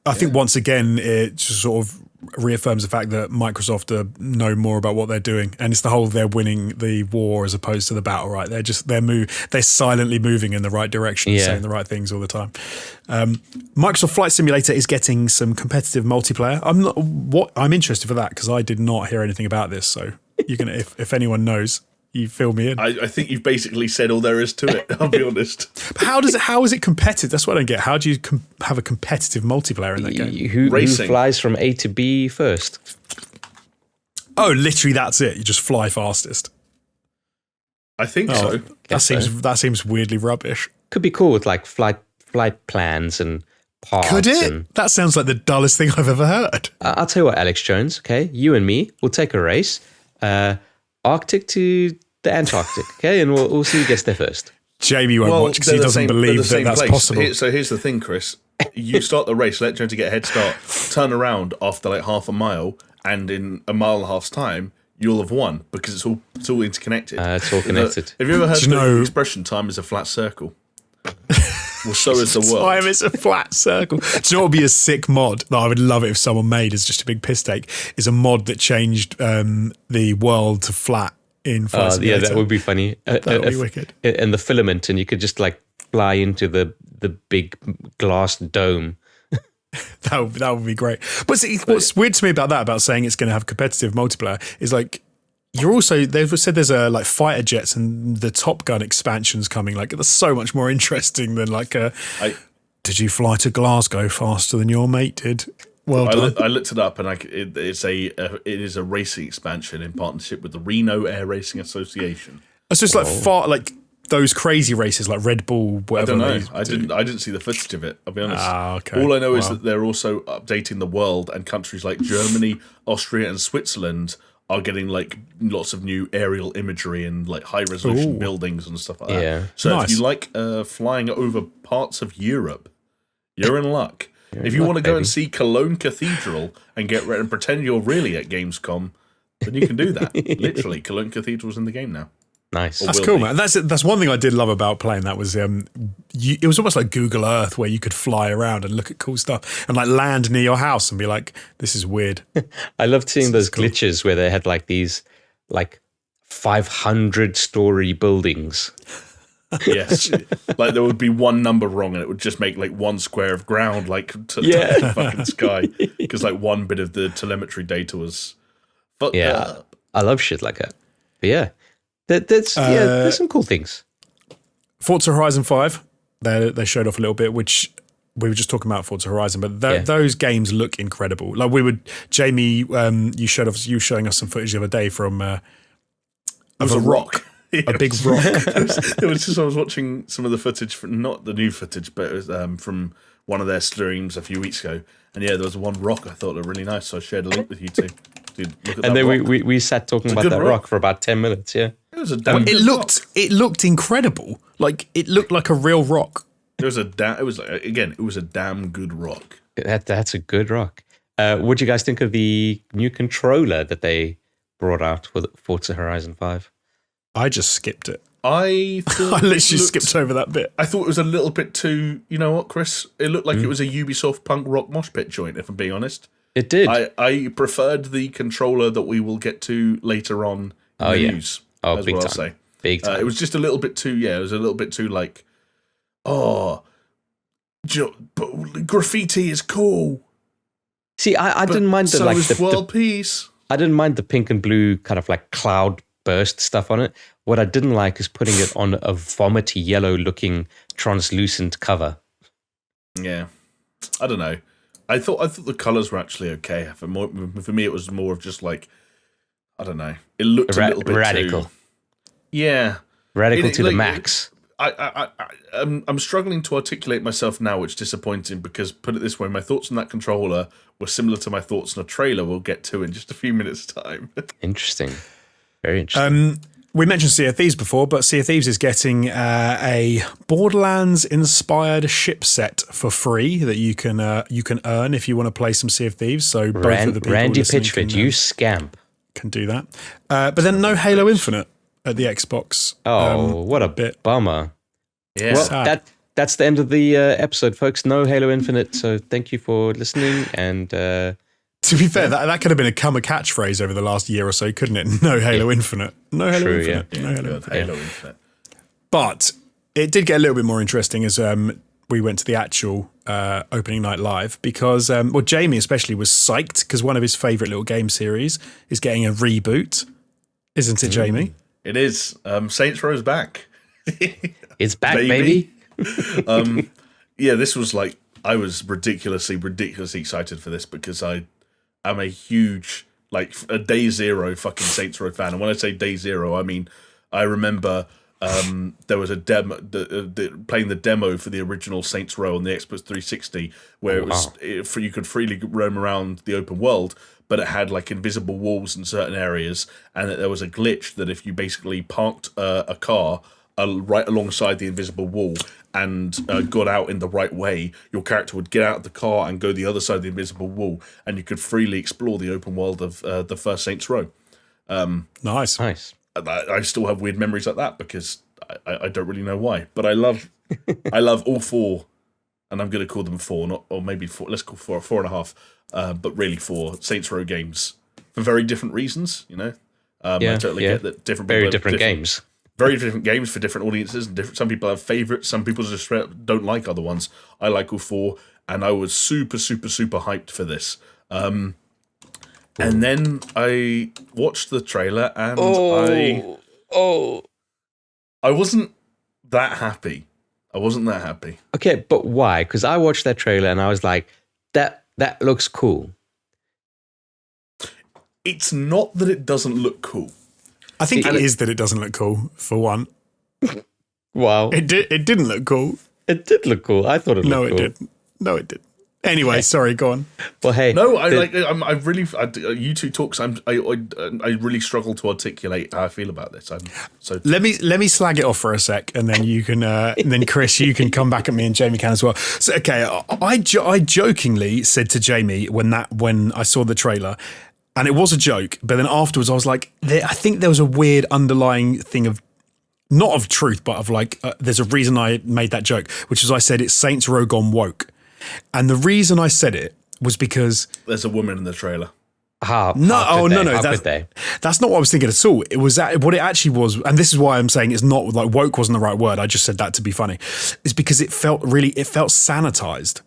I think once again it just sort of reaffirms the fact that Microsoft know more about what they're doing, and it's the whole they're winning the war as opposed to the battle, right? They're silently moving in the right direction, and saying the right things all the time. Microsoft Flight Simulator is getting some competitive multiplayer. I'm interested for that because I did not hear anything about this. So you're gonna, if anyone knows, you fill me in. I think you've basically said all there is to it. I'll be honest. But how is it competitive? That's what I don't get. How do you have a competitive multiplayer in that game? Who flies from A to B first? Oh, literally, that's it. You just fly fastest. I think so. That seems weirdly rubbish. Could be cool with like flight plans and parts. Could it? That sounds like the dullest thing I've ever heard. I'll tell you what, Alex Jones. Okay, you and me, we'll take a race. Arctic to the Antarctic, okay, and we'll see who gets there first. Jamie won't watch because he doesn't believe that that's possible. So here's the thing, Chris. You start the race, let Jonesy get a head start, turn around after like half a mile, and in a mile and a half's time, you'll have won because it's all interconnected. It's all connected. Have you ever heard the expression "time is a flat circle"? Well, so is the world. Time is a flat circle. Do you know what would be a sick mod that I would love it if someone made as just a big piss take? Is a mod that changed the world to flat in Flight Simulator. Yeah, that would be funny. That would be wicked. And the filament, and you could just like fly into the big glass dome. That would be great. But see, what's weird to me about that, about saying it's going to have competitive multiplayer, is like they've said there's a like fighter jets and the Top Gun expansion's coming. Like that's so much more interesting than like did you fly to Glasgow faster than your mate did? Well done. I looked it up, and it is a racing expansion in partnership with the Reno Air Racing Association. It's just like those crazy races like Red Bull, whatever. I don't know. I didn't see the footage of it. I'll be honest. Okay. All I know is that they're also updating the world, and countries like Germany, Austria, and Switzerland are getting like lots of new aerial imagery and like high resolution buildings and stuff like that. So if you like flying over parts of Europe, you're in luck. If you want to go and see Cologne Cathedral and and pretend you're really at Gamescom, then you can do that. Literally, Cologne Cathedral's in the game now. Nice. That's cool, man. That's one thing I did love about playing that was it was almost like Google Earth, where you could fly around and look at cool stuff and like land near your house and be like, this is weird. I loved seeing those glitches where they had like these like 500-story buildings. Yes, like there would be one number wrong and it would just make like one square of ground like to the fucking sky because like one bit of the telemetry data was fucked up. I love shit like that. But yeah, there's some cool things. Forza Horizon 5 they showed off a little bit, which we were just talking about Forza Horizon, but those games look incredible. Like Jamie, you were showing us some footage the other day from of a rock. A big rock. It was just I was watching some of the footage, not the new footage, but it was from one of their streams a few weeks ago. And there was one rock I thought looked really nice, so I shared a link with you two. Dude, look at and that then rock. we sat talking about that rock for about 10 minutes. Yeah, it was a damn good rock. It looked incredible. Like it looked like a real rock. It was a damn good rock. That's a good rock. What do you guys think of the new controller that they brought out with Forza Horizon 5? I just skipped it. I literally skipped over that bit. I thought it was a little bit too, you know what, Chris? It looked like it was a Ubisoft punk rock mosh pit joint, if I'm being honest. It did. I preferred the controller that we will get to later on in the news. Oh, as big what time. I'll say. Big time. It was just a little bit too, it was a little bit too like, but graffiti is cool. See, I didn't mind the so like is the world peace. I didn't mind the pink and blue kind of like cloud burst stuff on it. What I didn't like is putting it on a vomity yellow looking translucent cover. Yeah, I don't know. I thought the colors were actually okay. For me, it was more of just like, I don't know. It looked a little bit radical. Radical to the max. I'm struggling to articulate myself now, which is disappointing because, put it this way, my thoughts on that controller were similar to my thoughts on a trailer we'll get to in just a few minutes' time. Interesting. Very interesting. We mentioned Sea of Thieves before, but Sea of Thieves is getting a Borderlands-inspired ship set for free that you can earn if you want to play some Sea of Thieves. So both of the people Randy uh, Pitchford, you scamp. Can do that. But then no Halo Infinite at the Xbox. Oh, what a bit. bummer. Yeah. Well, that's the end of the episode, folks. No Halo Infinite, so thank you for listening. And to be fair, that could have been a catchphrase over the last year or so, couldn't it? No Halo Infinite. No Halo Infinite. Yeah, no Halo Infinite. But it did get a little bit more interesting as we went to the actual opening night live because, Jamie especially was psyched because one of his favourite little game series is getting a reboot. Isn't it, Jamie? It is. Saints Row's back. It's back, baby. This was like, I was ridiculously excited for this because I'm a huge, like, a day zero fucking Saints Row fan. And when I say day zero, I mean, I remember there was a demo, playing the demo for the original Saints Row on the Xbox 360, where you could freely roam around the open world, but it had like invisible walls in certain areas, and that there was a glitch that if you basically parked a car right alongside the invisible wall and got out in the right way, your character would get out of the car and go the other side of the invisible wall, and you could freely explore the open world of the first Saints Row. Nice. I still have weird memories like that because I don't really know why, but I love all four, and I'm going to call them four, or maybe four. Let's call four and a half, but really four Saints Row games for very different reasons. You know, I totally get that different people very different games. Very different games for different audiences. And some people have favorites. Some people just don't like other ones. I like all four, and I was super, super, super hyped for this. And then I watched the trailer, and I wasn't that happy. Okay, but why? Because I watched that trailer and I was like, that looks cool. It's not that it doesn't look cool. I think it is that it doesn't look cool, for one. Wow. It didn't look cool. It did look cool. I thought it looked cool. No, it didn't. No, it didn't. Anyway, sorry, go on. Well, hey. No, you two talks. I really struggle to articulate how I feel about this. Let me slag it off for a sec, and then you can, and then Chris, you can come back at me, and Jamie can as well. So, okay, I jokingly said to Jamie when I saw the trailer, and it was a joke, but then afterwards I was like, I think there was a weird underlying thing of, not of truth, but of like, there's a reason I made that joke, which is I said it's Saints Row gone woke. And the reason I said it was because there's a woman in the trailer. No. That's not what I was thinking at all. It was what it actually was, and this is why I'm saying it's not like woke wasn't the right word. I just said that to be funny. Is because it felt sanitized.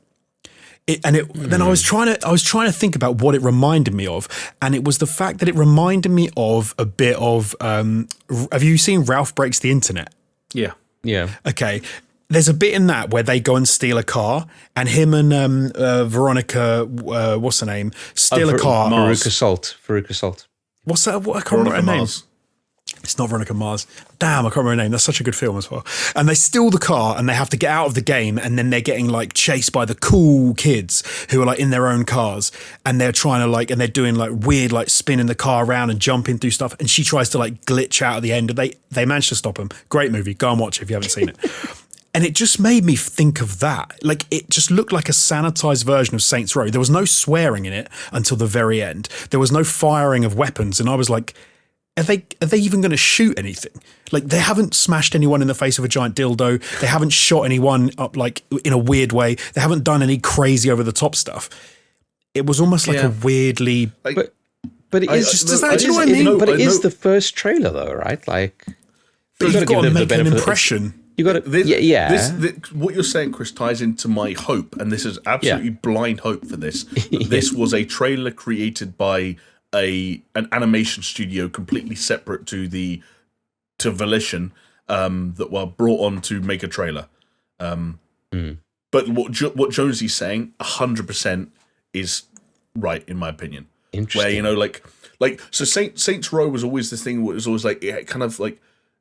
Then I was trying to think about what it reminded me of, and it was the fact that it reminded me of a bit of. Have you seen Ralph Breaks the Internet? Yeah. Yeah. Okay. there's a bit in that where they go and steal a car, and him and Veronica, what's her name, steal a car. Veruca Salt. What's that? I can't remember her name. It's not Veronica Mars. Damn, I can't remember her name. That's such a good film as well. And they steal the car and they have to get out of the game, and then they're getting like chased by the cool kids who are like in their own cars, and they're trying to like, and they're doing like weird like spinning the car around and jumping through stuff, and she tries to like glitch out at the end, and they manage to stop them. Great movie. Go and watch it if you haven't seen it. And it just made me think of that. Like, it just looked like a sanitized version of Saints Row. There was no swearing in it until the very end. There was no firing of weapons. And I was like, are they even going to shoot anything? Like, they haven't smashed anyone in the face with a giant dildo. They haven't shot anyone up, like, in a weird way. They haven't done any crazy over-the-top stuff. It was almost like a weirdly... But it is... do you know what I mean? But it is the first trailer, though, right? Like... But you've got to make an impression. You got to, what you're saying, Chris, ties into my hope, and this is absolutely blind hope for this. This was a trailer created by an animation studio completely separate to Volition that were brought on to make a trailer. But what Jonesy's saying, 100% is right in my opinion. Interesting. Where so Saints Row was always this thing. Where it was always like it kind of like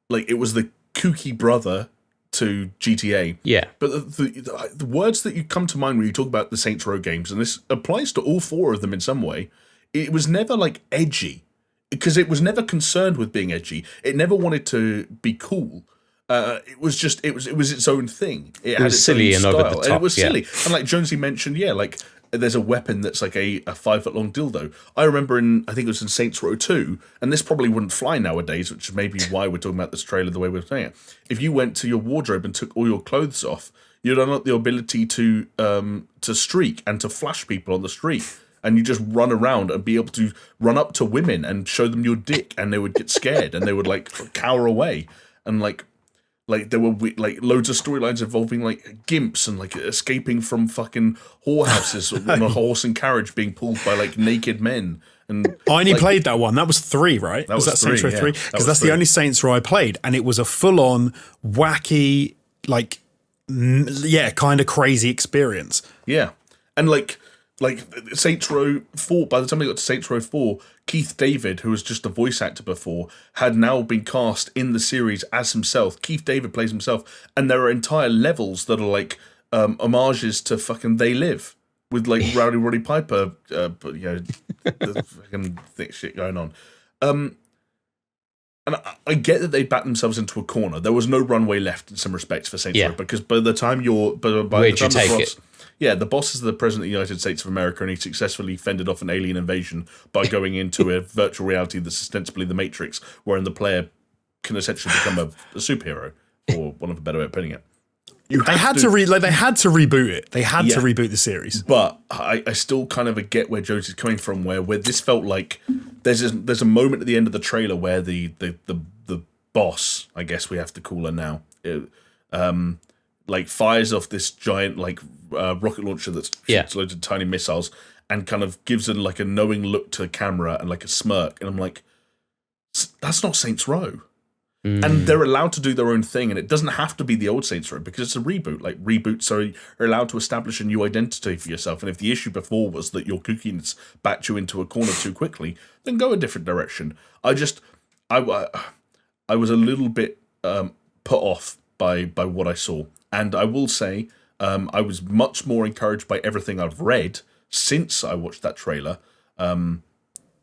it was the kooky brother to GTA. Yeah. But the words that you come to mind when you talk about the Saints Row games, and this applies to all four of them in some way, it was never like edgy, because it was never concerned with being edgy. It never wanted to be cool. It was its own thing. It had its silly own and style, over the top. and it was silly. And like Jonesy mentioned, like there's a weapon that's like a 5-foot-long dildo. I remember I think it was in Saints Row 2, and this probably wouldn't fly nowadays, which is maybe why we're talking about this trailer the way we're saying it. If you went to your wardrobe and took all your clothes off, you'd unlock the ability to streak and to flash people on the street, and you just run around and be able to run up to women and show them your dick, and they would get scared and they would like cower away. And like there were like loads of storylines involving like gimps and like escaping from fucking whorehouses on a horse and carriage being pulled by like naked men. And I only played that one. That was 3, right? That was Saints Row 3? Because that's the only Saints Row I played, and it was a full-on wacky, like, kind of crazy experience. Yeah, and like Saints Row 4, by the time they got to Saints Row 4, Keith David, who was just a voice actor before, had now been cast in the series as himself. Keith David plays himself, and there are entire levels that are like homages to fucking They Live, with like Rowdy Roddy Piper, the fucking thick shit going on. And I get that they backed themselves into a corner. There was no runway left in some respects for Saints Row, because by the time the boss is the president of the United States of America, and he successfully fended off an alien invasion by going into a virtual reality that's ostensibly the Matrix, wherein the player can essentially become a superhero, for want of a better way of putting it. They had to reboot it. They had to reboot the series. But I still kind of get where Jones is coming from, where this felt like there's a moment at the end of the trailer where the boss, I guess we have to call her now, like fires off this giant like rocket launcher that's shoots loads of tiny missiles, and kind of gives it like a knowing look to the camera and like a smirk, and I'm like, that's not Saints Row. And they're allowed to do their own thing, and it doesn't have to be the old Saints Row, because it's a reboot. Like, reboots are allowed to establish a new identity for yourself, and if the issue before was that your kookiness backed you into a corner too quickly, then go a different direction. I was a little bit put off by what I saw, and I will say I was much more encouraged by everything I've read since I watched that trailer,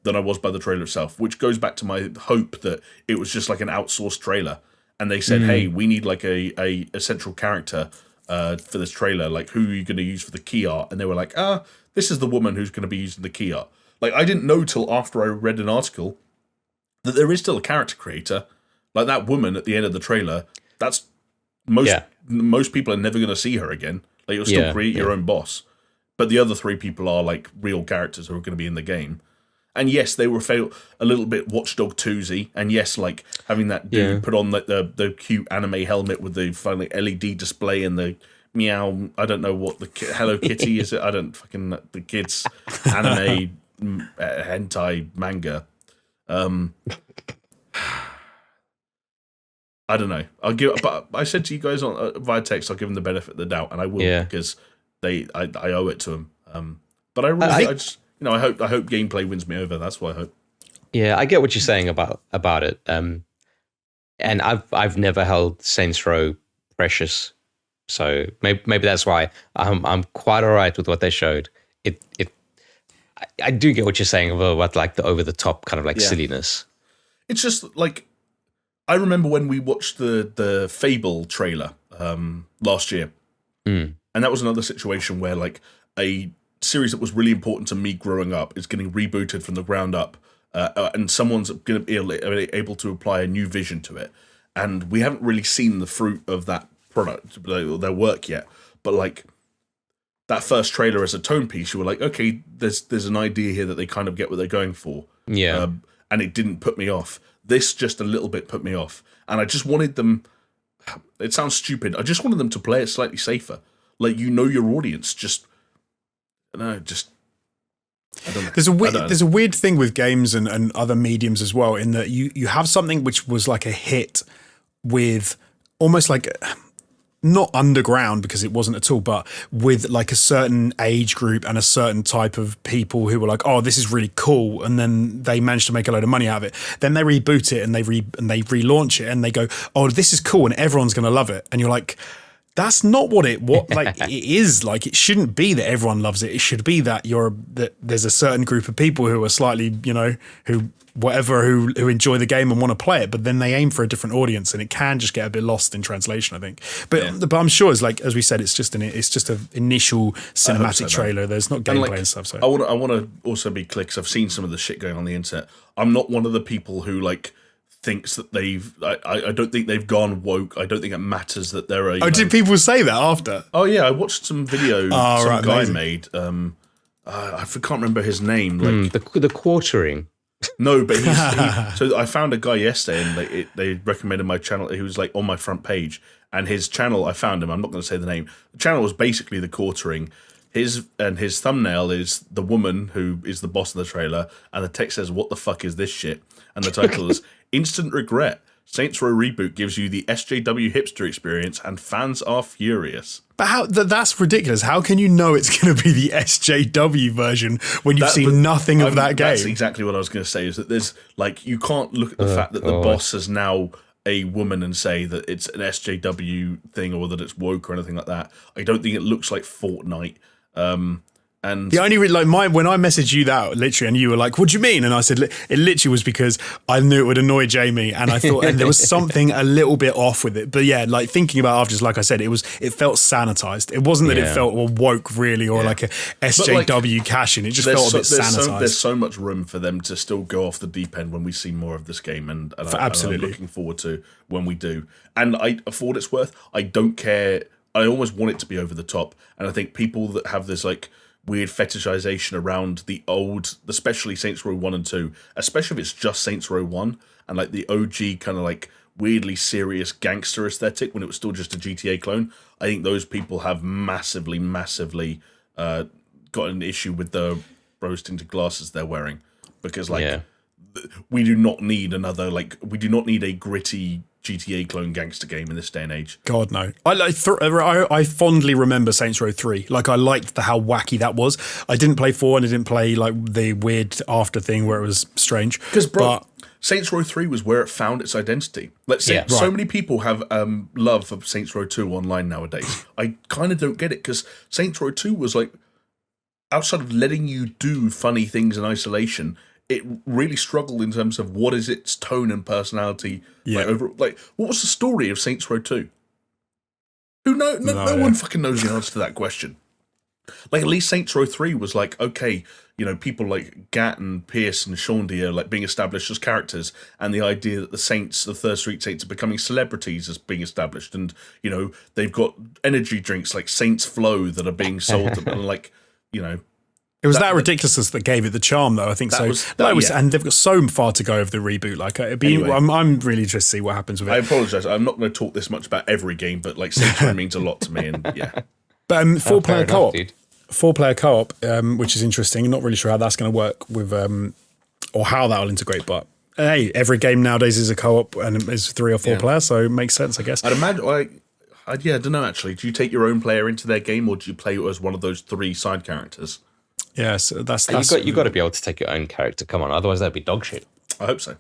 than I was by the trailer itself, which goes back to my hope that it was just like an outsourced trailer, and they said, hey, we need like a central character for this trailer, like who are you going to use for the key art? And they were like, this is the woman who's going to be using the key art. Like, I didn't know till after I read an article that there is still a character creator. Like, that woman at the end of the trailer, that's most people are never going to see her again. Like, you'll still create your own boss, but the other 3 people are like real characters who are going to be in the game. And yes, they were a little bit Watchdog 2-y, and yes, like having that dude put on like the cute anime helmet with the finally LED display and the meow. I don't know what the Hello Kitty is. I don't fucking the kids anime hentai manga. I don't know. But I said to you guys on via text, I'll give them the benefit of the doubt, and I will because I owe it to them. But I just I hope gameplay wins me over. That's what I hope. Yeah, I get what you're saying about it. And I've never held Saints Row precious, so maybe that's why I'm quite all right with what they showed. I do get what you're saying about like the over the top kind of like silliness. It's just like I remember when we watched the Fable trailer last year, and that was another situation where like a series that was really important to me growing up is getting rebooted from the ground up, and someone's going to be able to apply a new vision to it, and we haven't really seen the fruit of that product, their work yet. But like that first trailer as a tone piece, you were like, okay, there's an idea here that they kind of get what they're going for, and it didn't put me off. This just a little bit put me off, and I just wanted them. It sounds stupid. I just wanted them to play it slightly safer, like your audience. Just I don't know. There's a weird thing with games and other mediums as well, in that you have something which was like a hit with almost like not underground, because it wasn't at all, but with like a certain age group and a certain type of people who were like, oh, this is really cool, and then they managed to make a load of money out of it. Then they reboot it and they relaunch it and they go, oh, this is cool and everyone's going to love it. And you're like, that's not what it is. Like, it shouldn't be that everyone loves it. It should be that there's a certain group of people who are slightly, who enjoy the game and want to play it, but then they aim for a different audience, and it can just get a bit lost in translation, I think. But I'm sure, it's like, as we said, it's just an initial cinematic trailer. There's not gameplay and stuff. So I want to also be clear, because I've seen some of the shit going on the internet. I'm not one of the people who like thinks that I don't think they've gone woke. I don't think it matters that they're a... did people say that after? Oh, yeah, I watched some video guy amazing. made. I can't remember his name. Like the quartering. No, but so I found a guy yesterday, and they recommended my channel. He was like on my front page, and his channel, I found him. I'm not going to say the name. The channel was basically the quartering. His thumbnail is the woman who is the boss of the trailer, and the text says, "What the fuck is this shit?" And the title is "Instant Regret. Saints Row Reboot gives you the SJW hipster experience, and fans are furious." But that's ridiculous. How can you know it's going to be the SJW version when you've seen nothing of that game? That's exactly what I was going to say, is that there's like, you can't look at the fact that the boss is now a woman and say that it's an SJW thing or that it's woke or anything like that. I don't think it looks like Fortnite. And the only when I messaged you that literally, and you were like, "What do you mean?" and I said, "It literally was because I knew it would annoy Jamie, and I thought and there was something a little bit off with it." But yeah, like thinking about it after, just like I said, it felt sanitized. It wasn't that it felt woke really, or like a SJW cash-in. It just felt a bit sanitized. There's so much room for them to still go off the deep end when we see more of this game, and absolutely, I'm looking forward to when we do. And for what it's worth, I don't care. I almost want it to be over the top, and I think people that have this like weird fetishization around the old, especially Saints Row 1 and 2, especially if it's just Saints Row 1 and like the OG kind of like weirdly serious gangster aesthetic when it was still just a GTA clone. I think those people have massively got an issue with the rose tinted glasses they're wearing, because we do not need a gritty GTA clone gangster game in this day and age. God, no. I fondly remember Saints Row 3. Like, I liked how wacky that was. I didn't play 4, and I didn't play like the weird after thing where it was strange. Because, Saints Row 3 was where it found its identity. Let's say so many people have love for Saints Row 2 online nowadays. I kind of don't get it, because Saints Row 2 was like, outside of letting you do funny things in isolation, it really struggled in terms of what is its tone and personality. Yeah. What was the story of Saints Row 2? No one fucking knows the answer to that question. Like, at least Saints Row 3 was like, okay, people like Gat and Pierce and Shaundy are like being established as characters, and the idea that the Third Street Saints are becoming celebrities is being established, and they've got energy drinks like Saints Flow that are being sold, and like, It was that ridiculousness that gave it the charm, though. I think so. And they've got so far to go over the reboot. Like, anyway. I'm really interested to see what happens with it. I apologise. I'm not going to talk this much about every game, but like Saints Row means a lot to me, and yeah. But four-player co-op, which is interesting. I'm not really sure how that's going to work with, or how that will integrate. But Hey, every game nowadays is a co-op and is 3 or 4 players, so it makes sense, I guess. I'd imagine, I don't know actually. Do you take your own player into their game, or do you play as one of those 3 side characters? Yeah, so that's you got to be able to take your own character. Come on, otherwise that'd be dog shit. I hope so.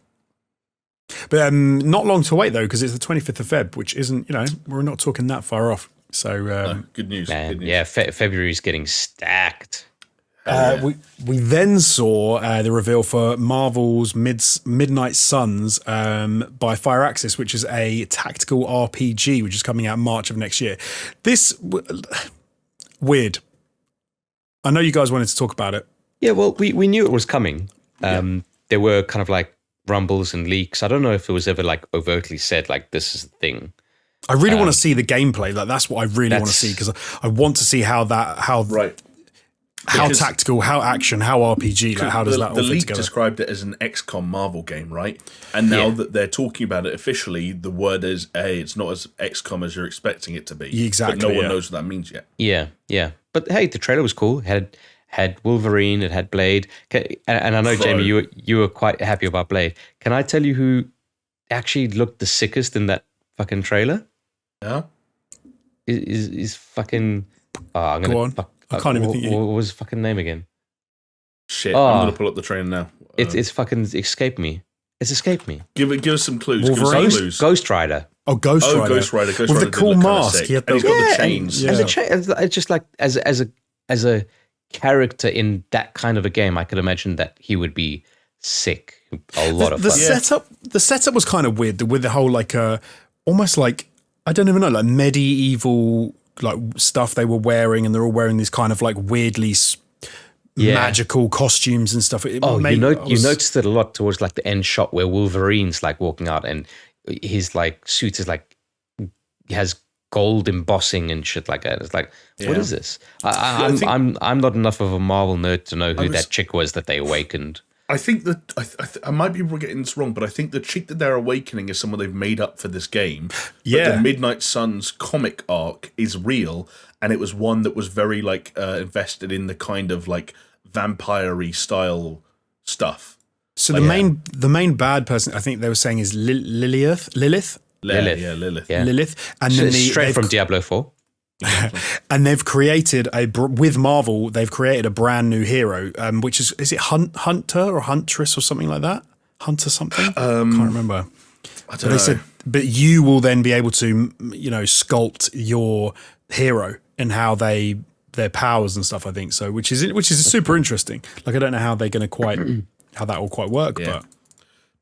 But not long to wait though, because it's the 25th of Feb, which isn't, we're not talking that far off. So No, good news. Man, Good news. yeah, February's getting stacked. we then saw the reveal for Marvel's Midnight Suns by Firaxis, which is a tactical RPG, which is coming out March of next year. This weird. I know you guys wanted to talk about it. Yeah, well, we knew it was coming. There were kind of like rumbles and leaks. I don't know if it was ever like overtly said like this is the thing. I really want to see the gameplay. Like that's what I really want to see, because I want to see how tactical, how action, how RPG, like how does that all the fit leak together? described it as an XCOM Marvel game, right? And now that they're talking about it officially, the word is, hey, it's not as XCOM as you're expecting it to be. Exactly, But no one knows what that means yet. Yeah. But hey, the trailer was cool. It had Wolverine, it had Blade. And I know, Crow. Jamie, you were quite happy about Blade. Can I tell you who actually looked the sickest in that fucking trailer? Yeah? Is fucking... Oh, I'm gonna Go on. I can't even think. What was his fucking name again? Shit, I'm going to pull up the trailer now. It's fucking escaped me. It's escaped me. Give us some clues. Give us Wolverine? some clues. Ghost Rider. Oh, Ghost Rider. Ghost Rider. Ghost With Rider the did cool look kinda mask. sick. He had And he's got the chains. Yeah. It's just like as a character in that kind of a game, I could imagine that he would be sick. A lot of the fun. The setup was kind of weird with the whole like almost like, I don't even know, like medieval like stuff they were wearing, and they're all wearing these kind of like weirdly magical costumes and stuff. You noticed it a lot towards like the end shot where Wolverine's like walking out and his like suit is like has gold embossing and shit like that. It's like, what is this? I'm not enough of a Marvel nerd to know who that chick was that they awakened. I think that I might be getting this wrong, but I think the chick that they're awakening is someone they've made up for this game. Yeah, but the Midnight Suns comic arc is real, and it was one that was very like invested in the kind of like vampire-y style stuff. So the main bad person, I think they were saying, is Lilith. Lilith. Yeah. Lilith, and then straight from Diablo 4. And they've created with Marvel, they've created a brand new hero, which is it Hunter or Huntress or something like that? Hunter something? Can't remember. I don't know. They said, but you will then be able to, sculpt your hero and how their powers and stuff. I think so, which is super interesting. Like I don't know how they're going to how that will quite work,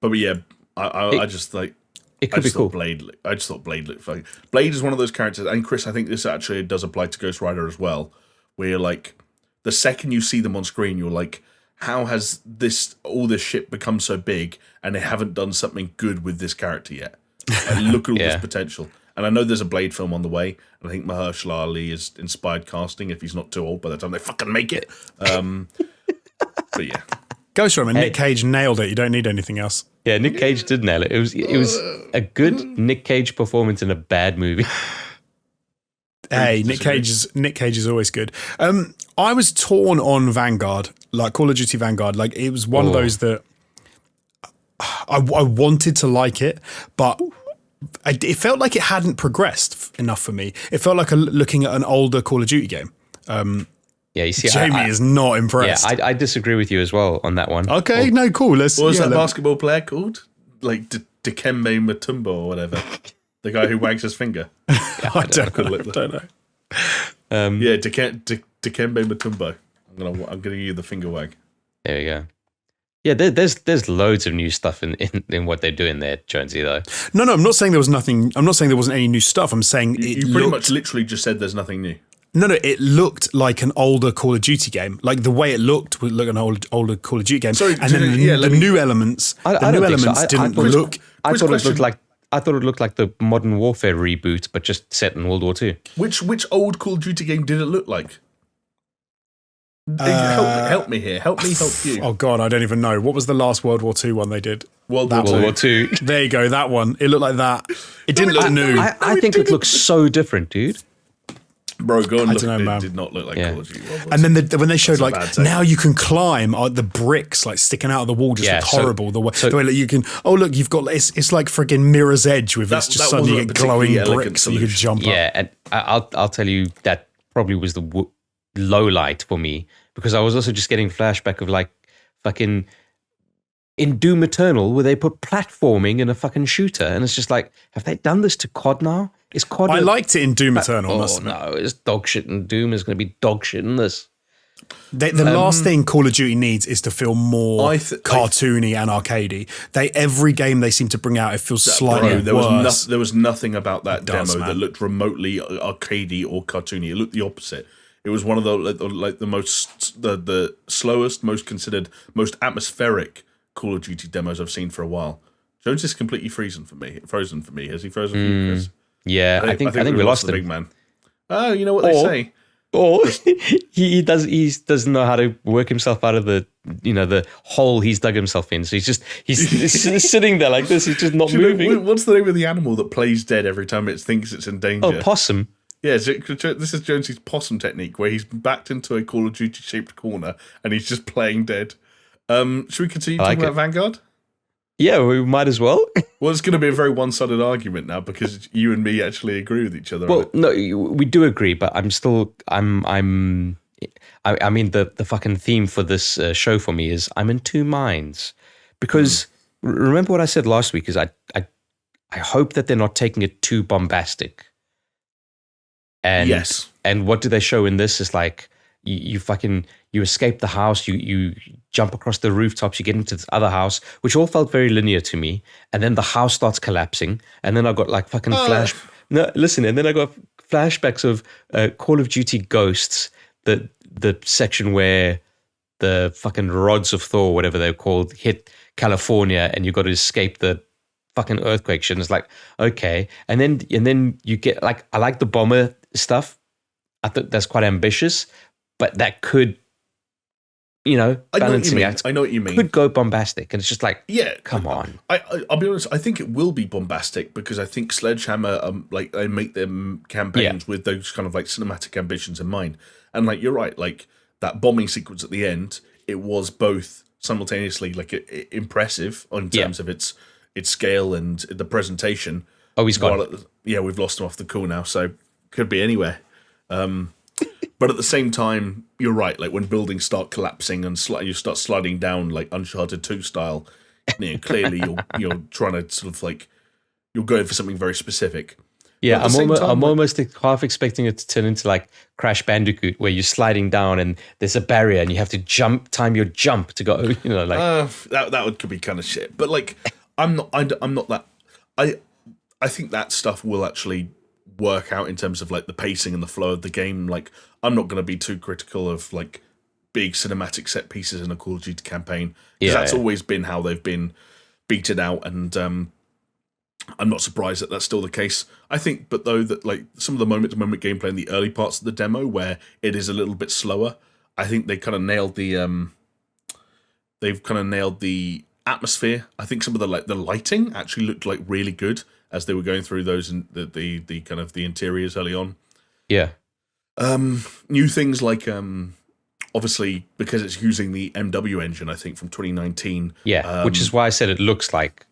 but yeah, I just like. It could be cool. I just thought Blade looked funny. Blade is one of those characters, and Chris, I think this actually does apply to Ghost Rider as well, where you're like, the second you see them on screen, you're like, how has all this shit become so big, and they haven't done something good with this character yet? Like, look at all this potential. And I know there's a Blade film on the way, and I think Mahershala Ali is inspired casting if he's not too old by the time they fucking make it. But yeah. Ghost Rider, Nick Cage nailed it. You don't need anything else. Yeah, Nick Cage did nail it. It was a good Nick Cage performance in a bad movie. Hey, Nick Cage is always good. I was torn on Vanguard, like Call of Duty Vanguard. Like it was one of those that I wanted to like it, but it felt like it hadn't progressed enough for me. It felt like looking at an older Call of Duty game. Yeah, you see, Jamie is not impressed. Yeah, I disagree with you as well on that one. Okay, no, cool. What was that basketball player called? Like Dikembe Mutombo or whatever. The guy who wags his finger. I don't know. Yeah, Dikembe Mutombo. I'm gonna give you the finger wag. There we go. Yeah, there's loads of new stuff in what they're doing there, Jonesy, though. No, I'm not saying there was nothing. I'm not saying there wasn't any new stuff. I'm saying you pretty much literally just said there's nothing new. No, it looked like an older Call of Duty game. Like the way it looked would look an older Call of Duty game. Sorry, and then the new elements, didn't look. I thought it looked like the Modern Warfare reboot, but just set in World War II. Which old Call of Duty game did it look like? Help me here. Help me help you. Oh God, I don't even know. What was the last World War II one they did? World War II. There you go. That one. It looked like that. It didn't look new. I think it looks so different, dude. Bro, go and I look. don't know, man. It did not look like Call of Duty. And then when they showed That's a like bad take. now you can climb the bricks like sticking out of the wall just looked horrible. The way that you can look, you've got it's like friggin' Mirror's Edge with it's just suddenly you get glowing bricks so you can jump up. Yeah, and I'll tell you that probably was the low light for me, because I was also just getting flashback of like fucking in Doom Eternal where they put platforming in a fucking shooter, and it's just like, have they done this to COD now? Is COD? I liked it in Doom Eternal. Oh no, it's dog shit in Doom. Is going to be dog shit in this. The last thing Call of Duty needs is to feel more cartoony and arcadey. Every game they seem to bring out, it feels slightly worse. There was nothing about that demo that looked remotely arcadey or cartoony. It looked the opposite. It was one of the slowest, most considered, most atmospheric Call of Duty demos I've seen for a while. Jones is completely frozen for me. Has he frozen for you, Chris? Yeah, I think we lost the him. big man. Oh, you know what they say. Or he doesn't know how to work himself out of the hole he's dug himself in. So he's sitting there like this. He's just not moving. What's the name of the animal that plays dead every time it thinks it's in danger? Oh, possum. Yeah, this is Jonesy's possum technique, where he's backed into a Call of Duty shaped corner and he's just playing dead. Should we continue talking about Vanguard? Yeah, we might as well. Well, it's going to be a very one-sided argument now because you and me actually agree with each other. Well, no, we do agree, but I mean, the fucking theme for this show for me is I'm in two minds, because remember what I said last week is I hope that they're not taking it too bombastic. And yes. And what do they show in this is like you escape the house, you jump across the rooftops, you get into this other house, which all felt very linear to me. And then the house starts collapsing, and then I got like fucking and then I got flashbacks of Call of Duty Ghosts, the section where the fucking rods of Thor, whatever they're called, hit California, and you got to escape the fucking earthquake shit. And it's like, okay, and then you get like, I like the bomber stuff. I think that's quite ambitious, but that could, balancing act. I know what you mean. Could go bombastic, and it's just like, yeah, come on. I'll be honest. I think it will be bombastic because I think Sledgehammer, they make them campaigns with those kind of like cinematic ambitions in mind. And like you're right, like that bombing sequence at the end, it was both simultaneously like impressive in terms of its scale and the presentation. Oh, he's gone. We've lost him off the call now, so could be anywhere. But at the same time, you're right. Like when buildings start collapsing and you start sliding down like Uncharted 2 style, clearly you're trying to sort of like you're going for something very specific. Yeah, I'm almost half expecting it to turn into like Crash Bandicoot, where you're sliding down and there's a barrier and you have to time your jump to go. That could be kind of shit. But like, I'm not that. I think that stuff will actually work out in terms of like the pacing and the flow of the game. Like, I'm not going to be too critical of like big cinematic set pieces in a Call of Duty campaign, because that's always been how they've been beaten out, and I'm not surprised that that's still the case. I think, but though, that like some of the moment-to-moment gameplay in the early parts of the demo where it is a little bit slower, I think they kind of nailed the atmosphere. I think some of the lighting actually looked like really good as they were going through those and the kind of the interiors early on. Yeah. New things like obviously because it's using the MW engine, I think from 2019. Yeah, which is why I said it looks like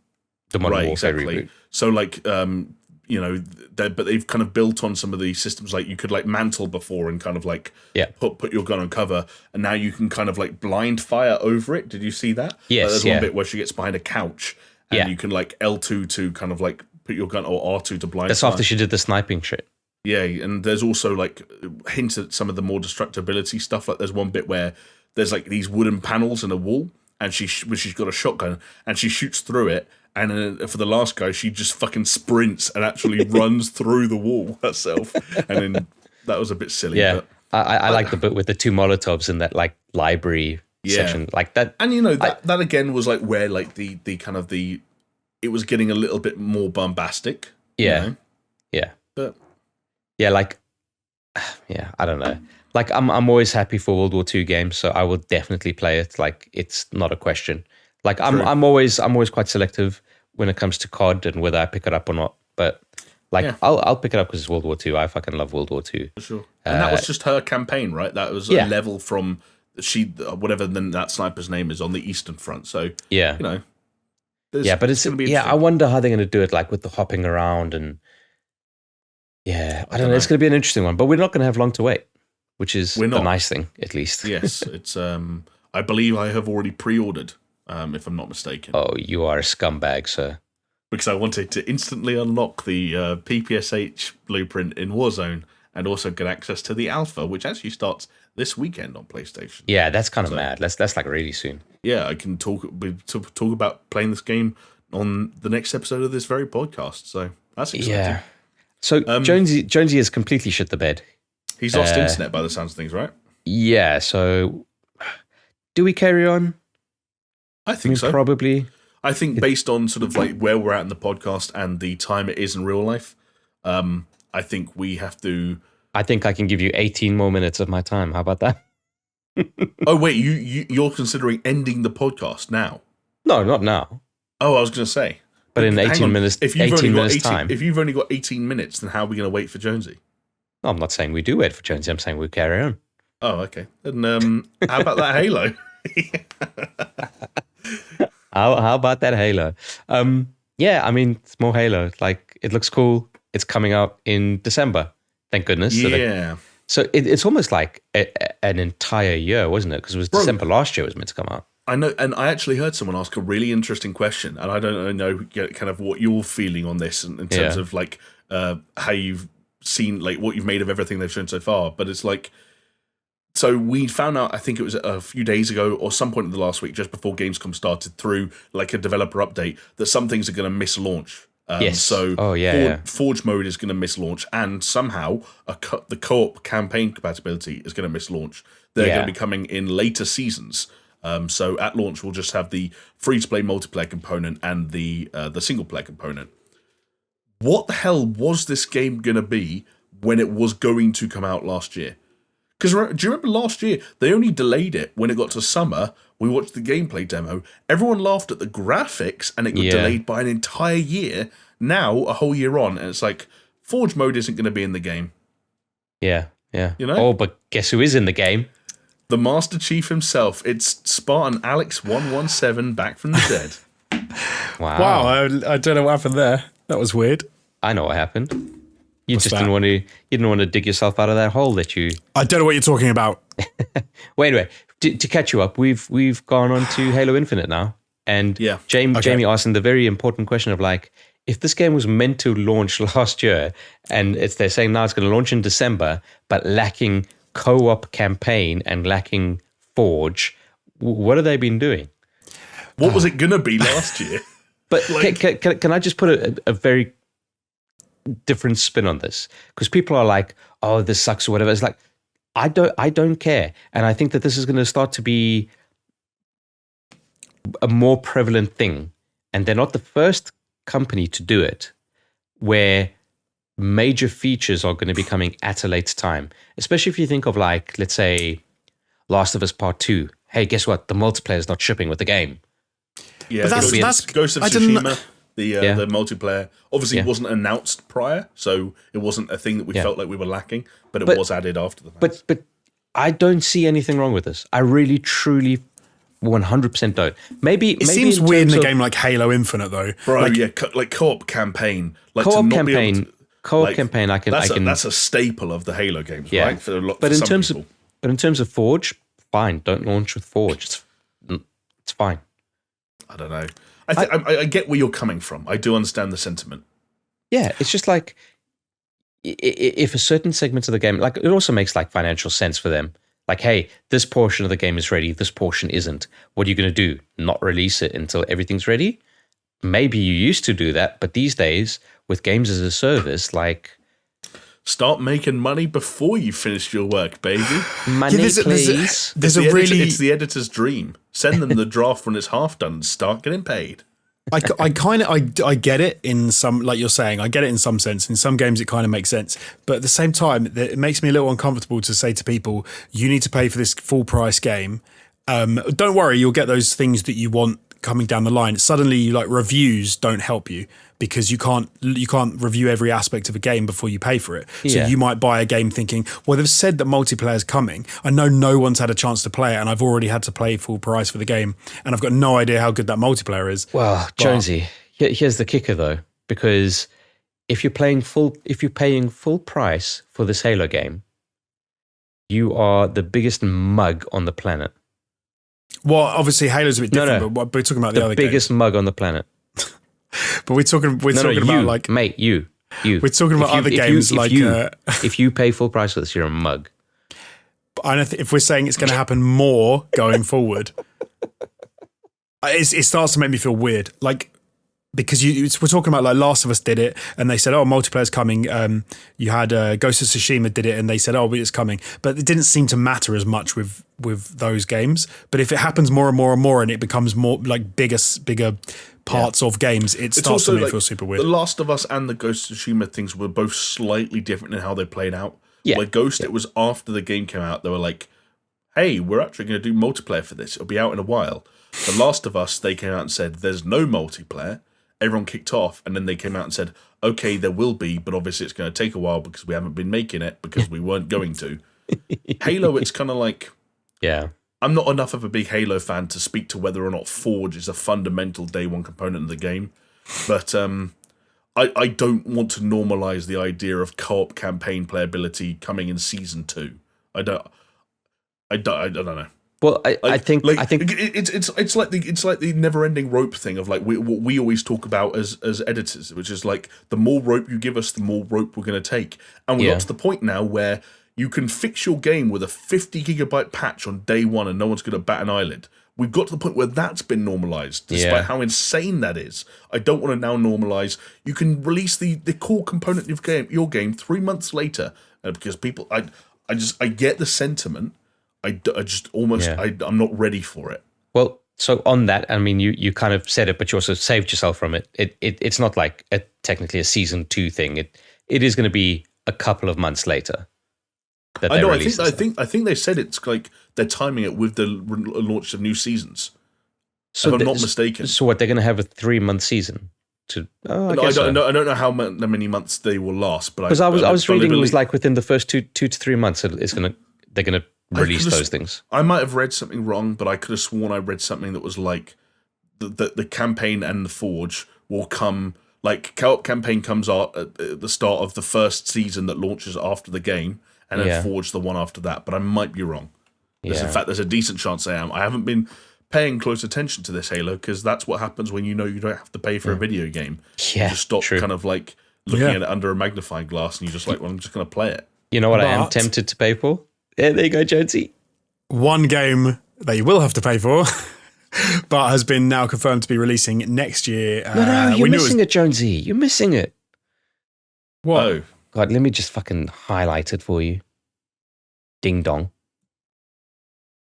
the Modern Warfare reboot. So like but they've kind of built on some of the systems, like you could like mantle before and kind of like put your gun on cover, and now you can kind of like blind fire over it. Did you see that? Yes. There's one bit where she gets behind a couch and you can like L2 to kind of like put your gun, or R2 to blind. That's fire. after she did the sniping shit. Yeah, and there's also like hints at some of the more destructibility stuff. Like there's one bit where there's like these wooden panels in a wall, and she's got a shotgun and she shoots through it. And for the last guy, she just fucking sprints and actually runs through the wall herself. And then that was a bit silly. Yeah, but I like the bit with the two Molotovs in that like library section, like that. And that again was like where like the kind of it was getting a little bit more bombastic. Yeah, but I don't know. Like I'm always happy for World War II games, so I will definitely play it. Like it's not a question. Like I'm always quite selective when it comes to COD and whether I pick it up or not. But Like, Yeah. I'll pick it up because it's World War II. I fucking love World War II. For sure. And that was just her campaign, right? That was Yeah. a level from whatever that sniper's name is on the Eastern Front. So, Yeah. you know. But it's gonna be I wonder how they're going to do it, like with the hopping around and I don't know. It's going to be an interesting one, but we're not going to have long to wait, which is the nice thing, at least. Yes, it's. I believe I have already pre-ordered, if I'm not mistaken. Oh, you are a scumbag, sir. Because I wanted to instantly unlock the PPSH blueprint in Warzone and also get access to the alpha, which actually starts this weekend on PlayStation. Yeah, that's kind of mad. That's like really soon. Yeah, I can talk about playing this game on the next episode of this very podcast. So that's exciting. Yeah. So Jonesy has completely shit the bed. He's lost internet by the sounds of things, right? Yeah. So do we carry on? I think so. Probably. I think based on sort of like where we're at in the podcast and the time it is in real life, I think we have to. I think I can give you 18 more minutes of my time. How about that? Oh wait, you're considering ending the podcast now? No, not now. Oh, I was going to say. But in 18 minutes, if you've 18 minutes time. If you've only got 18 minutes, then how are we going to wait for Jonesy? No, I'm not saying we do wait for Jonesy. I'm saying we carry on. Oh, okay. And how about that Halo? How about that Halo? Yeah, I mean, it's more Halo. Like, it looks cool. It's coming out in December. Thank goodness. Yeah. So it's almost like an entire year, wasn't it? Because it was December last year it was meant to come out. I know, and I actually heard someone ask a really interesting question, and I don't know kind of what you're feeling on this in terms of like how you've seen, like what you've made of everything they've shown so far. But it's like, so we found out, I think it was a few days ago or some point in the last week, just before Gamescom started, through like a developer update, that some things are going to miss launch. Yes. So Forge mode is going to miss launch, and somehow the co-op campaign compatibility is going to miss launch. They're going to be coming in later seasons. So at launch, we'll just have the free-to-play multiplayer component and the single-player component. What the hell was this game going to be when it was going to come out last year? Because do you remember last year, they only delayed it when it got to summer. We watched the gameplay demo. Everyone laughed at the graphics, and it got delayed by an entire year. Now, a whole year on, and it's like, Forge mode isn't going to be in the game. Yeah, yeah. You know? Oh, but guess who is in the game? The Master Chief himself. It's Spartan Alex 117 back from the dead. Wow, I don't know what happened there. That was weird. I know what happened. You didn't want to dig yourself out of that hole that you. I don't know what you're talking about. Wait. To catch you up, we've gone on to Halo Infinite now, and Jamie asked the very important question of like, if this game was meant to launch last year, and they're saying now it's going to launch in December, but lacking co-op campaign and lacking Forge, what have they been doing? What was it going to be last year? But like, can I just put a very different spin on this? Because people are like, oh, this sucks or whatever. It's like, I don't care. And I think that this is going to start to be a more prevalent thing. And they're not the first company to do it, where major features are going to be coming at a later time. Especially if you think of like, let's say, Last of Us Part 2. Hey, guess what? The multiplayer is not shipping with the game. Yeah, but that's Ghost of Tsushima. The multiplayer obviously wasn't announced prior, so it wasn't a thing that we felt like we were lacking, but it was added after the fact. But I don't see anything wrong with this. I really, truly, 100% don't. Maybe it seems weird in a game like Halo Infinite, though. Bro, like co-op campaign, like co-op campaign. That's a staple of the Halo games, right? But in terms of Forge, fine. Don't launch with Forge. It's fine. I don't know. I get where you're coming from. I do understand the sentiment. Yeah, it's just like if a certain segment of the game, like it also makes like financial sense for them. Like, hey, this portion of the game is ready, this portion isn't. What are you going to do? Not release it until everything's ready? Maybe you used to do that, but these days with games as a service, like, start making money before you finished your work, baby. Money, please. It's the editor's dream. Send them the draft when it's half done and start getting paid. I get it in some, like you're saying, I get it in some sense. In some games, it kind of makes sense. But at the same time, it makes me a little uncomfortable to say to people, you need to pay for this full price game. Don't worry, you'll get those things that you want coming down the line, suddenly like reviews don't help you because you can't review every aspect of a game before you pay for it. So you might buy a game thinking, well, they've said that multiplayer is coming. I know no one's had a chance to play it, and I've already had to pay full price for the game, and I've got no idea how good that multiplayer is. Well, Jonesy, here's the kicker though, because if you're paying full price for this Halo game, you are the biggest mug on the planet. Well, obviously Halo's a bit different, but we're talking about the other games. The biggest mug on the planet. But we're talking about like... Mate, you. We're talking about other games like... if you pay full price for this, you're a mug. If we're saying it's going to happen more going forward, it starts to make me feel weird. Like, because we're talking about like Last of Us did it, and they said, "Oh, multiplayer's coming." You had Ghost of Tsushima did it, and they said, "Oh, it's coming." But it didn't seem to matter as much with those games. But if it happens more and more and more, and it becomes more like bigger parts of games, it starts to make me feel super weird. The Last of Us and the Ghost of Tsushima things were both slightly different in how they played out. Yeah. Like Ghost, it was after the game came out. They were like, "Hey, we're actually going to do multiplayer for this. It'll be out in a while." The Last of Us, they came out and said, "There's no multiplayer." Everyone kicked off, and then they came out and said, "Okay, there will be, but obviously it's going to take a while because we haven't been making it because we weren't going to." Halo, it's kind of like, I'm not enough of a big Halo fan to speak to whether or not Forge is a fundamental day one component of the game, but I don't want to normalize the idea of co-op campaign playability coming in season 2. I don't know. Well, I think it's like the never-ending rope thing of like what we always talk about as editors, which is like the more rope you give us, the more rope we're going to take. And we got to the point now where you can fix your game with a 50 gigabyte patch on day one, and no one's going to bat an eyelid. We've got to the point where that's been normalized, despite how insane that is. I don't want to now normalize. You can release the core component of your game 3 months later, because people, I get the sentiment. I'm not ready for it. Well, so on that, I mean, you kind of said it, but you also saved yourself from it. It's not like technically a season 2 thing. It is going to be a couple of months later. I know. I think they said it's like they're timing it with the launch of new seasons. So if I'm not mistaken. So what, they're going to have a 3-month season? I don't know how many months they will last, but because I was reading it was like within the first 2 to 3 months, they're going to release those things. I might have read something wrong, but I could have sworn I read something that was like the campaign and the Forge will come, like co-op campaign comes out at the start of the first season that launches after the game, and then Forge the one after that. But I might be wrong. In fact, there's a decent chance I am. I haven't been paying close attention to this Halo because that's what happens when you know you don't have to pay for a video game. Yeah, you just stop kind of like looking at it under a magnifying glass, and you're just like, well, I'm just going to play it. You know what I am tempted to pay for? Yeah, there you go, Jonesy. One game that you will have to pay for, but has been now confirmed to be releasing next year. No, you're missing it, Jonesy. You're missing it. What? Oh. God, let me just fucking highlight it for you. Ding dong.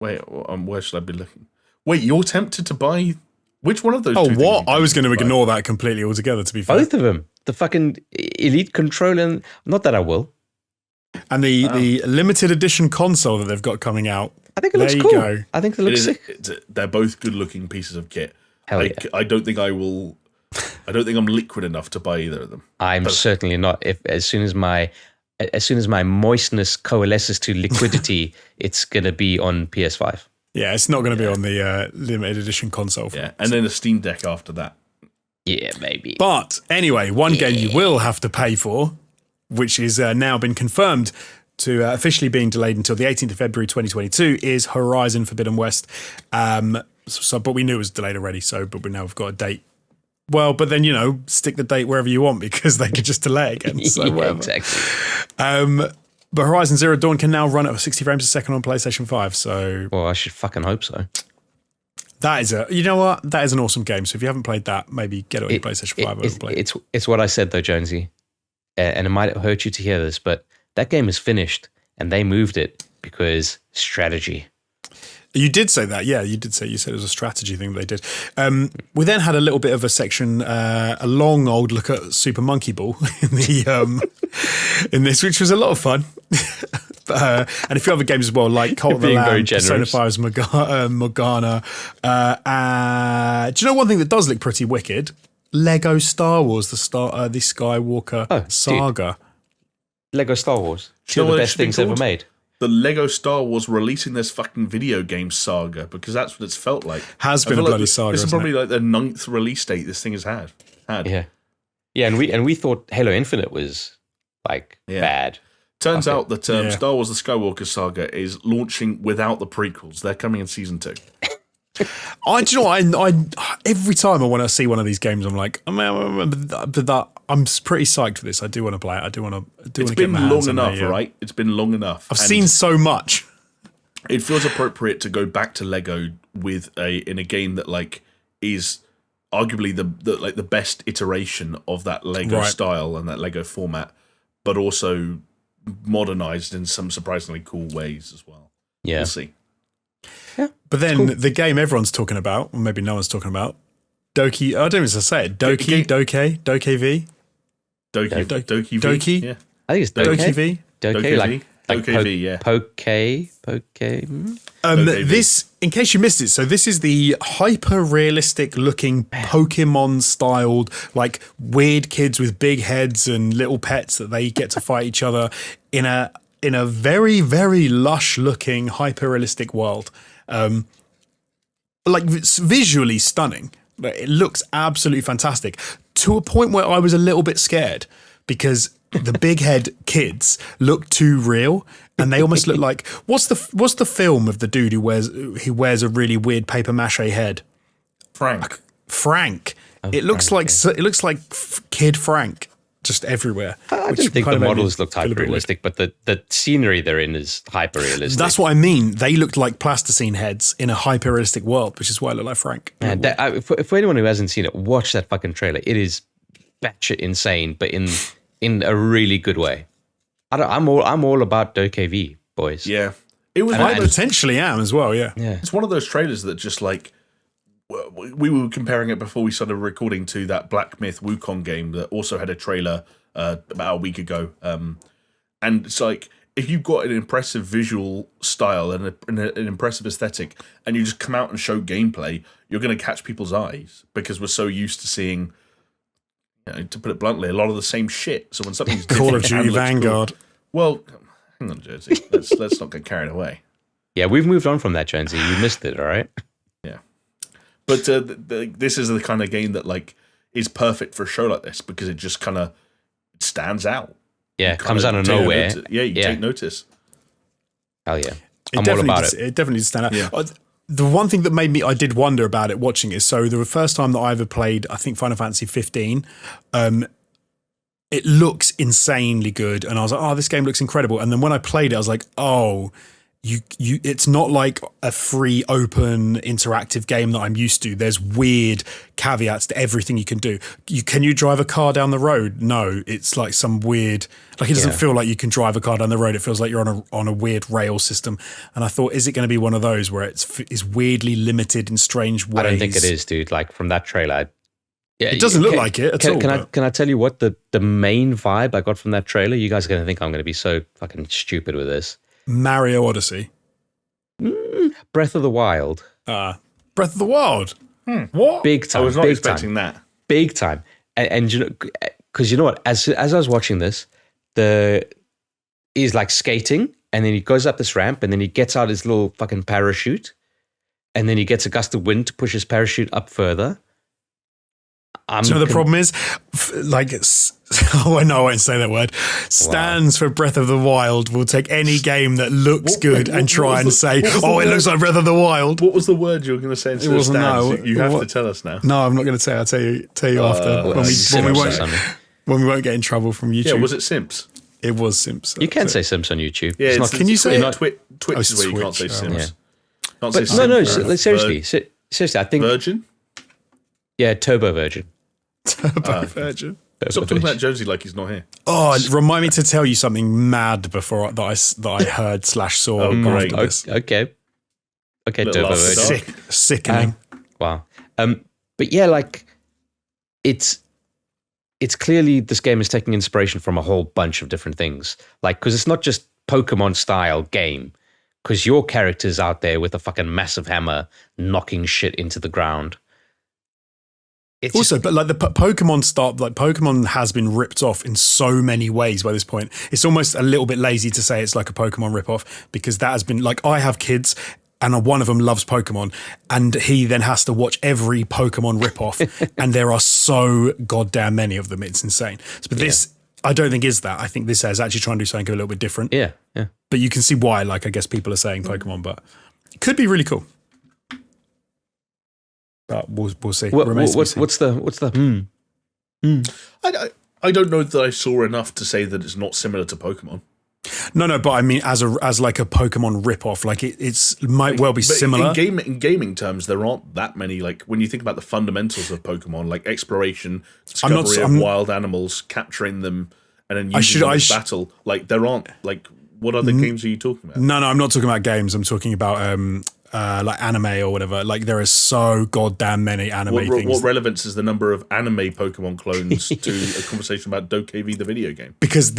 Wait, where should I be looking? Wait, you're tempted to buy... Which one of those two things? What? I was going to ignore that completely altogether, to be fair. Both of them. The fucking Elite Controller... Not that I will. And the limited edition console that they've got coming out. I think it looks cool. Go. I think it looks sick. They're both good-looking pieces of kit. Hell yeah. I don't think I will... I don't think I'm liquid enough to buy either of them. I'm certainly not. As soon as my moistness coalesces to liquidity, it's going to be on PS5. Yeah, it's not going to be on the limited edition console. And then a Steam Deck after that. Yeah, maybe. But anyway, one game you will have to pay for, which is now been confirmed to officially being delayed until the 18th of February 2022, is Horizon Forbidden West. But we knew it was delayed already, but we now have got a date. Well, but then, stick the date wherever you want because they could just delay it again. So yeah, exactly. But Horizon Zero Dawn can now run at 60 frames a second on PlayStation 5. So, well, I should fucking hope so. That is that is an awesome game. So if you haven't played that, maybe get it on your PlayStation 5 and play it. It's what I said though, Jonesy, and it might hurt you to hear this, but that game is finished and they moved it because strategy. You did say that, yeah. You said it was a strategy thing they did. We then had a little bit of a section, a long old look at Super Monkey Ball in this, which was a lot of fun. and a few other games as well, like Cult of the Being very Lamb, Persona generous. 5's Morgana. Do you know one thing that does look pretty wicked? Lego Star Wars, the Skywalker saga. Lego Star Wars. Do you Two know of what the it best should be things ever called? made. The Lego Star Wars releasing this fucking video game saga, because that's what it's felt like. Has I been feel a bloody like saga, This is hasn't probably like the 9th release date this thing has had. Yeah. Yeah, and we thought Halo Infinite was like bad. Turns out that Yeah. Star Wars: The Skywalker Saga is launching without the prequels. They're coming in season 2. Do you know what? I every time I want to see one of these games, I'm like, I'm pretty psyched for this. I do want to play it. I do want to. It's get been my long hands on enough, it, yeah. right? It's been long enough. I've And seen so much. it feels appropriate to go back to Lego in a game that like is arguably the best iteration of that Lego style and that Lego format, but also modernized in some surprisingly cool ways as well. Yeah. We'll see. But then the game everyone's talking about, or maybe no one's talking about, Doki. I don't even know how to say it. DokeV. DokeV. Yeah. I think it's DokeV. DokeV, like DokeV, yeah. DokeV. This, in case you missed it, so this is the hyper realistic looking Pokemon styled, like weird kids with big heads and little pets that they get to fight each other in a very, very lush looking hyper realistic world. Like it's visually stunning. It looks absolutely fantastic to a point where I was a little bit scared because the big head kids look too real and they almost look like what's the film of the dude who wears a really weird paper mache head? Frank. It looks like Kid Frank just everywhere. I didn't think the models looked hyper realistic, but the scenery they're in is hyper realistic. That's what I mean. They looked like plasticine heads in a hyper realistic world, which is why I look like Frank. Man, for anyone who hasn't seen it, watch that fucking trailer. It is batshit insane, but in a really good way. I'm all about DokeV, boys. Yeah. It was. I potentially am as well. Yeah. It's one of those trailers that just like we were comparing it before we started recording to that Black Myth Wukong game that also had a trailer about a week ago. And it's like if you've got an impressive visual style and an impressive aesthetic, and you just come out and show gameplay, you're going to catch people's eyes because we're so used to seeing, to put it bluntly, a lot of the same shit. So when something's Call of different Duty and looks Vanguard. cool, well, hang on, Jersey. Let's not get carried away. Yeah, we've moved on from that, Jonesy. You missed it, all right? Yeah. But this is the kind of game that like is perfect for a show like this because it just kind of stands out. Yeah, it comes out of nowhere. You take notice. Hell yeah. It definitely did stand out. Yeah. The one thing that made me, I did wonder about it watching it. So the first time that I ever played, I think Final Fantasy 15, it looks insanely good. And I was like, oh, this game looks incredible. And then when I played it, I was like, oh, it's not like a free, open, interactive game that I'm used to. There's weird caveats to everything you can do. Can you drive a car down the road? No, it's like some weird, like it doesn't feel like you can drive a car down the road. It feels like you're on a weird rail system. And I thought, is it going to be one of those where it's weirdly limited in strange ways? I don't think it is, dude. Like from that trailer, it doesn't look like it at all. Can I tell you what the main vibe I got from that trailer? You guys are going to think I'm going to be so fucking stupid with this. Mario Odyssey. Breath of the Wild. Breath of the Wild. What? Big time. I was not big expecting time, that. Big time. And you know, because you know what? As I was watching this, he's like skating, and then he goes up this ramp, and then he gets out his little fucking parachute, and then he gets a gust of wind to push his parachute up further. Do you know the problem is? I won't say that word. Stands for Breath of the Wild will take any game that looks good and try and say, it looks like Breath of the Wild. What was the word you were going to say instead of stands? You have to tell us now. No, I'm not going to say. I'll tell you after when we won't get in trouble from YouTube. Yeah, was it Simps? It was Simps. You can say Simps on YouTube. Yeah, can you say it? Twitch is where you can't say Sims. But seriously, I think Virgin. Yeah, Turbo Virgin. Turbo Virgin. Stop talking about Jonesy like he's not here. Oh, remind me to tell you something mad before that I heard / saw. Great. Okay, Turbo Virgin. Sickening. Wow. But yeah, like it's clearly this game is taking inspiration from a whole bunch of different things. Like, because it's not just Pokemon style game, because your character's out there with a fucking massive hammer knocking shit into the ground. It's also, but like the Pokemon has been ripped off in so many ways by this point. It's almost a little bit lazy to say it's like a Pokemon ripoff, because that has been like, I have kids and one of them loves Pokemon, and he then has to watch every Pokemon ripoff, and there are so goddamn many of them. It's insane. But this, I don't think is that. I think this is actually trying to do something a little bit different. Yeah. But you can see why, like, I guess people are saying Pokemon, but it could be really cool. But we'll see. What's the I don't know that I saw enough to say that it's not similar to Pokemon. No, but I mean, as like a Pokemon ripoff, like it's might well be similar. In gaming terms, there aren't that many. Like when you think about the fundamentals of Pokemon, like exploration, discovery of wild animals, capturing them, and then using them in battle. Like there aren't like what other games are you talking about? No, I'm not talking about games. I'm talking about like anime or whatever. Like there is so goddamn many anime things. What relevance is the number of anime Pokemon clones to a conversation about DokeV, the video game? Because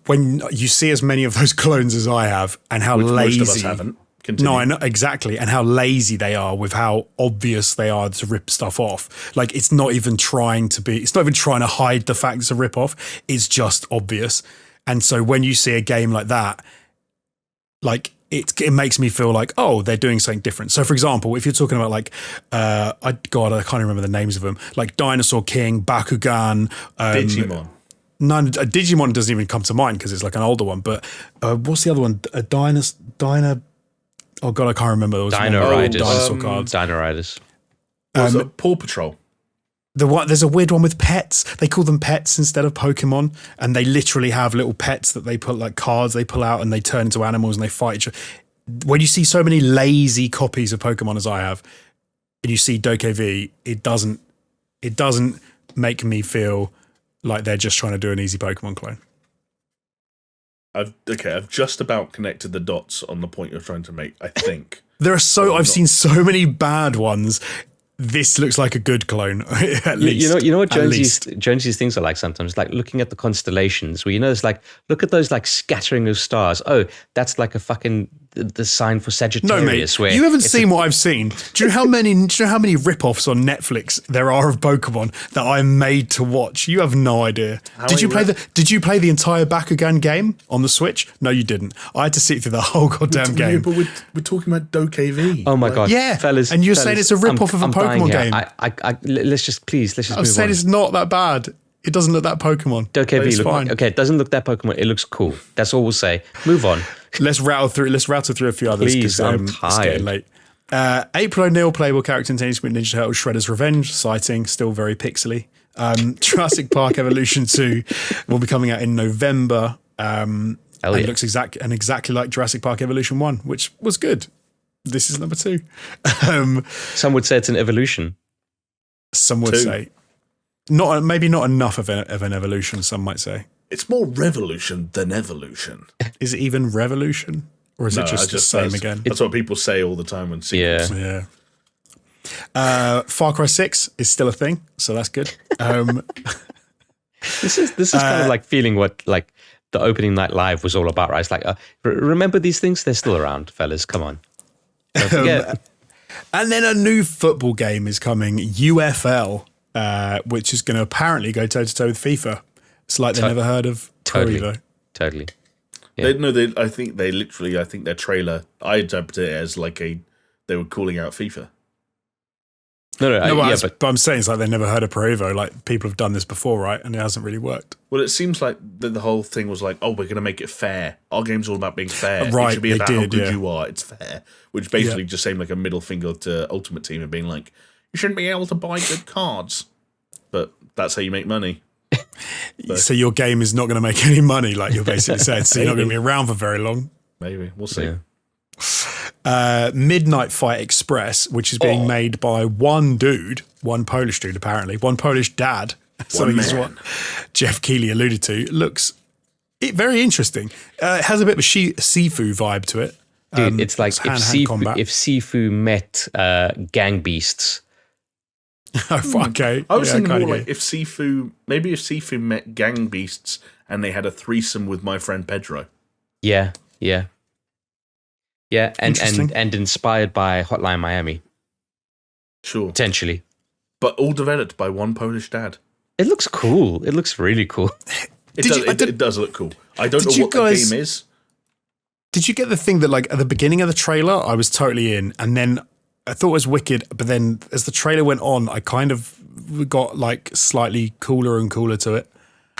when you see as many of those clones as I have, and how lazy most of us haven't. Continue. No, I know exactly, and how lazy they are with how obvious they are to rip stuff off. Like it's not even trying to hide the fact it's a rip off. It's just obvious. And so when you see a game like that, like it makes me feel like, oh, they're doing something different. So for example, if you're talking about like, I can't remember the names of them, like Dinosaur King, Bakugan, Digimon. No, Digimon doesn't even come to mind because it's like an older one. But what's the other one? Oh god, I can't remember. There was Dino Riders. Dinosaur cards. Dino Riders. Paw Patrol. There's a weird one with pets. They call them pets instead of Pokemon, and they literally have little pets that they put like cards they pull out and they turn into animals and they fight each other. When you see so many lazy copies of Pokemon as I have, and you see DokeV, it doesn't make me feel like they're just trying to do an easy Pokemon clone. I've just about connected the dots on the point you're trying to make, I think. I've seen so many bad ones. This looks like a good clone, at least. You know what Jonesy's things are like sometimes? Like looking at the constellations where, it's like, look at those like scattering of stars. Oh, that's like a fucking the sign for Sagittarius. No, mate, you haven't seen what I've seen. Do you know how many rip-offs on Netflix there are of Pokemon that I'm made to watch? You have no idea. Did you play the entire Bakugan game on the Switch? No, you didn't. I had to sit through the whole goddamn game. But we're talking about DokeV. Oh my god, yeah, fellas! And you're saying it's a rip-off of a Pokemon game. Let's just move on. I've said it's not that bad. It doesn't look that Pokemon. DokeV look fine. Okay, it doesn't look that Pokemon. It looks cool. That's all we'll say. Move on. Let's rattle through a few others. Please, I'm tired. It's getting late. April O'Neil, playable character in Teenage Mutant Ninja Turtles: Shredder's Revenge, sighting, still very pixely. Jurassic Park Evolution 2 will be coming out in November. It looks exactly like Jurassic Park Evolution 1, which was good. This is number 2. Some would say it's an evolution. Some would say. Maybe not enough of an evolution, some might say. It's more revolution than evolution. Is it even revolution? Or is it just the same again? That's what people say all the time when sequels. Yeah. Far Cry 6 is still a thing, so that's good. This is kind of like feeling what like the opening night live was all about, right? It's like, remember these things? They're still around, fellas. Come on. Don't forget. And then a new football game is coming, UFL, which is going to apparently go toe-to-toe with FIFA. It's like they never heard of Pro Evo. Totally. Yeah. I think their trailer, I interpret it as like they were calling out FIFA. But I'm saying it's like they never heard of Pro Evo. Like people have done this before, right? And it hasn't really worked. Well, it seems like the whole thing was like, oh, we're going to make it fair. Our game's all about being fair. Right, it should be about how good you are. It's fair. Which basically just seemed like a middle finger to Ultimate Team and being like, you shouldn't be able to buy good cards. But that's how you make money. So your game is not going to make any money, like you're basically saying. So you're not going to be around for very long. Maybe. We'll see. Yeah. Midnight Fight Express, which is being made by one Polish dude apparently, one Polish dad. Something is what Geoff Keighley alluded to. Looks very interesting. It has a bit of a Sifu vibe to it. Dude, it's like if Sifu met gang beasts. Okay. I was thinking more like if Sifu met gang beasts and they had a threesome with my friend Pedro. Yeah, yeah, yeah, Interesting. and inspired by Hotline Miami, Sure. potentially. But all developed by one Polish dad. It looks cool. It looks really cool. It does look cool. I don't know what the game is. Did you get the thing that, like, at the beginning of the trailer, I was totally in, and then I thought it was wicked, but then as the trailer went on, I kind of got, like, slightly cooler and cooler to it.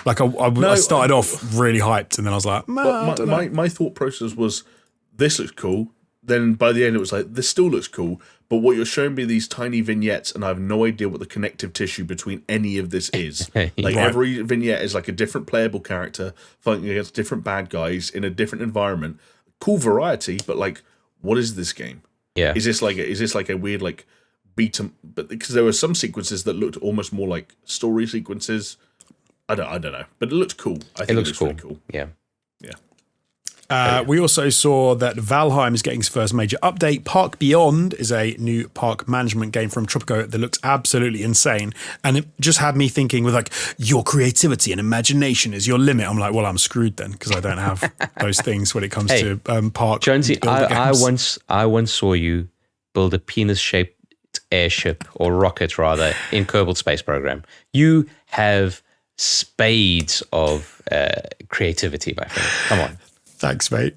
Like, I started off really hyped, and then I was like, my thought process was, this looks cool. Then by the end, it was like, this still looks cool. But what you're showing me these tiny vignettes, and I have no idea what the connective tissue between any of this is. Like every vignette is like a different playable character fighting against different bad guys in a different environment. Cool variety, but like, what is this game? Yeah. Is this like a weird like beat 'em? But because there were some sequences that looked almost more like story sequences. I don't know, but it looked cool. I think it looks cool. Really cool. Yeah. We also saw that Valheim is getting its first major update. Park Beyond is a new park management game from Tropico that looks absolutely insane. And it just had me thinking with like, your creativity and imagination is your limit. I'm like, well, I'm screwed then because I don't have those things when it comes to park. Jonesy, I once saw you build a penis-shaped airship or rocket rather in Kerbal Space Program. You have spades of creativity, my friend. Come on. Thanks, mate.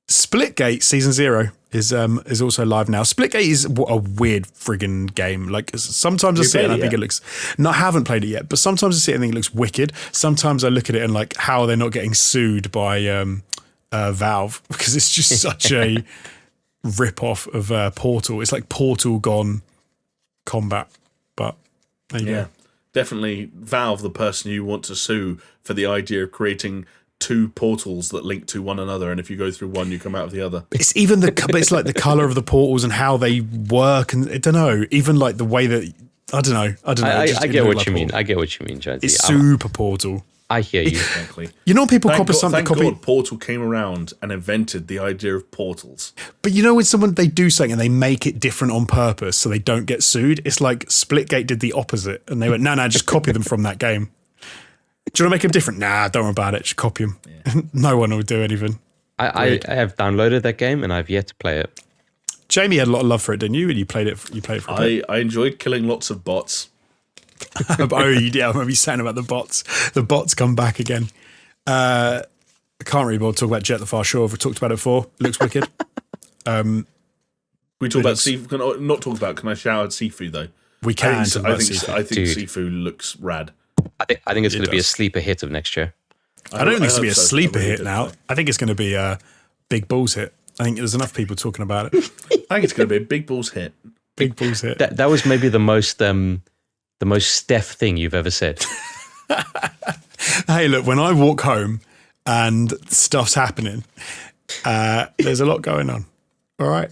Splitgate Season 0 is also live now. Splitgate is a weird friggin' game. Like, sometimes I see it and I think it looks... No, I haven't played it yet, but sometimes I see it and think it looks wicked. Sometimes I look at it and like, how are they not getting sued by Valve? Because it's just such a rip-off of Portal. It's like Portal gone combat, but there you go. Definitely Valve, the person you want to sue for the idea of creating two portals that link to one another, and if you go through one, you come out of the other. It's even but it's like the color of the portals and how they work, and I don't know, even like the way that I don't know. I get what you mean. I get what you mean, Jonesy. It's super Portal. I hear you. Exactly. You know, people Thank copy. God Portal came around and invented the idea of portals. But you know, when they do something and they make it different on purpose so they don't get sued, it's like Splitgate did the opposite, and they went, no, just copy them from that game. Do you want to make them different? Nah, don't worry about it. Just copy them. Yeah. No one will do anything. I have downloaded that game and I've yet to play it. Jamie had a lot of love for it, didn't you? And you played it for a bit. I enjoyed killing lots of bots. Oh, yeah, I remember you saying about the bots. The bots come back again. I can't really talk about Jet the Far Shore. We've talked about it before. It looks wicked. We talk about Sifu. Not talk about. Can I shout out Sifu though? We can. I think Sifu looks rad. I think it's going to be a sleeper hit of next year. I don't think it's going to be a sleeper hit now. I think it's going to be a big balls hit. I think there's enough people talking about it. I think it's going to be a big balls hit. Big balls hit. That was maybe the most Steph thing you've ever said. Hey, look, when I walk home and stuff's happening, there's a lot going on. All right.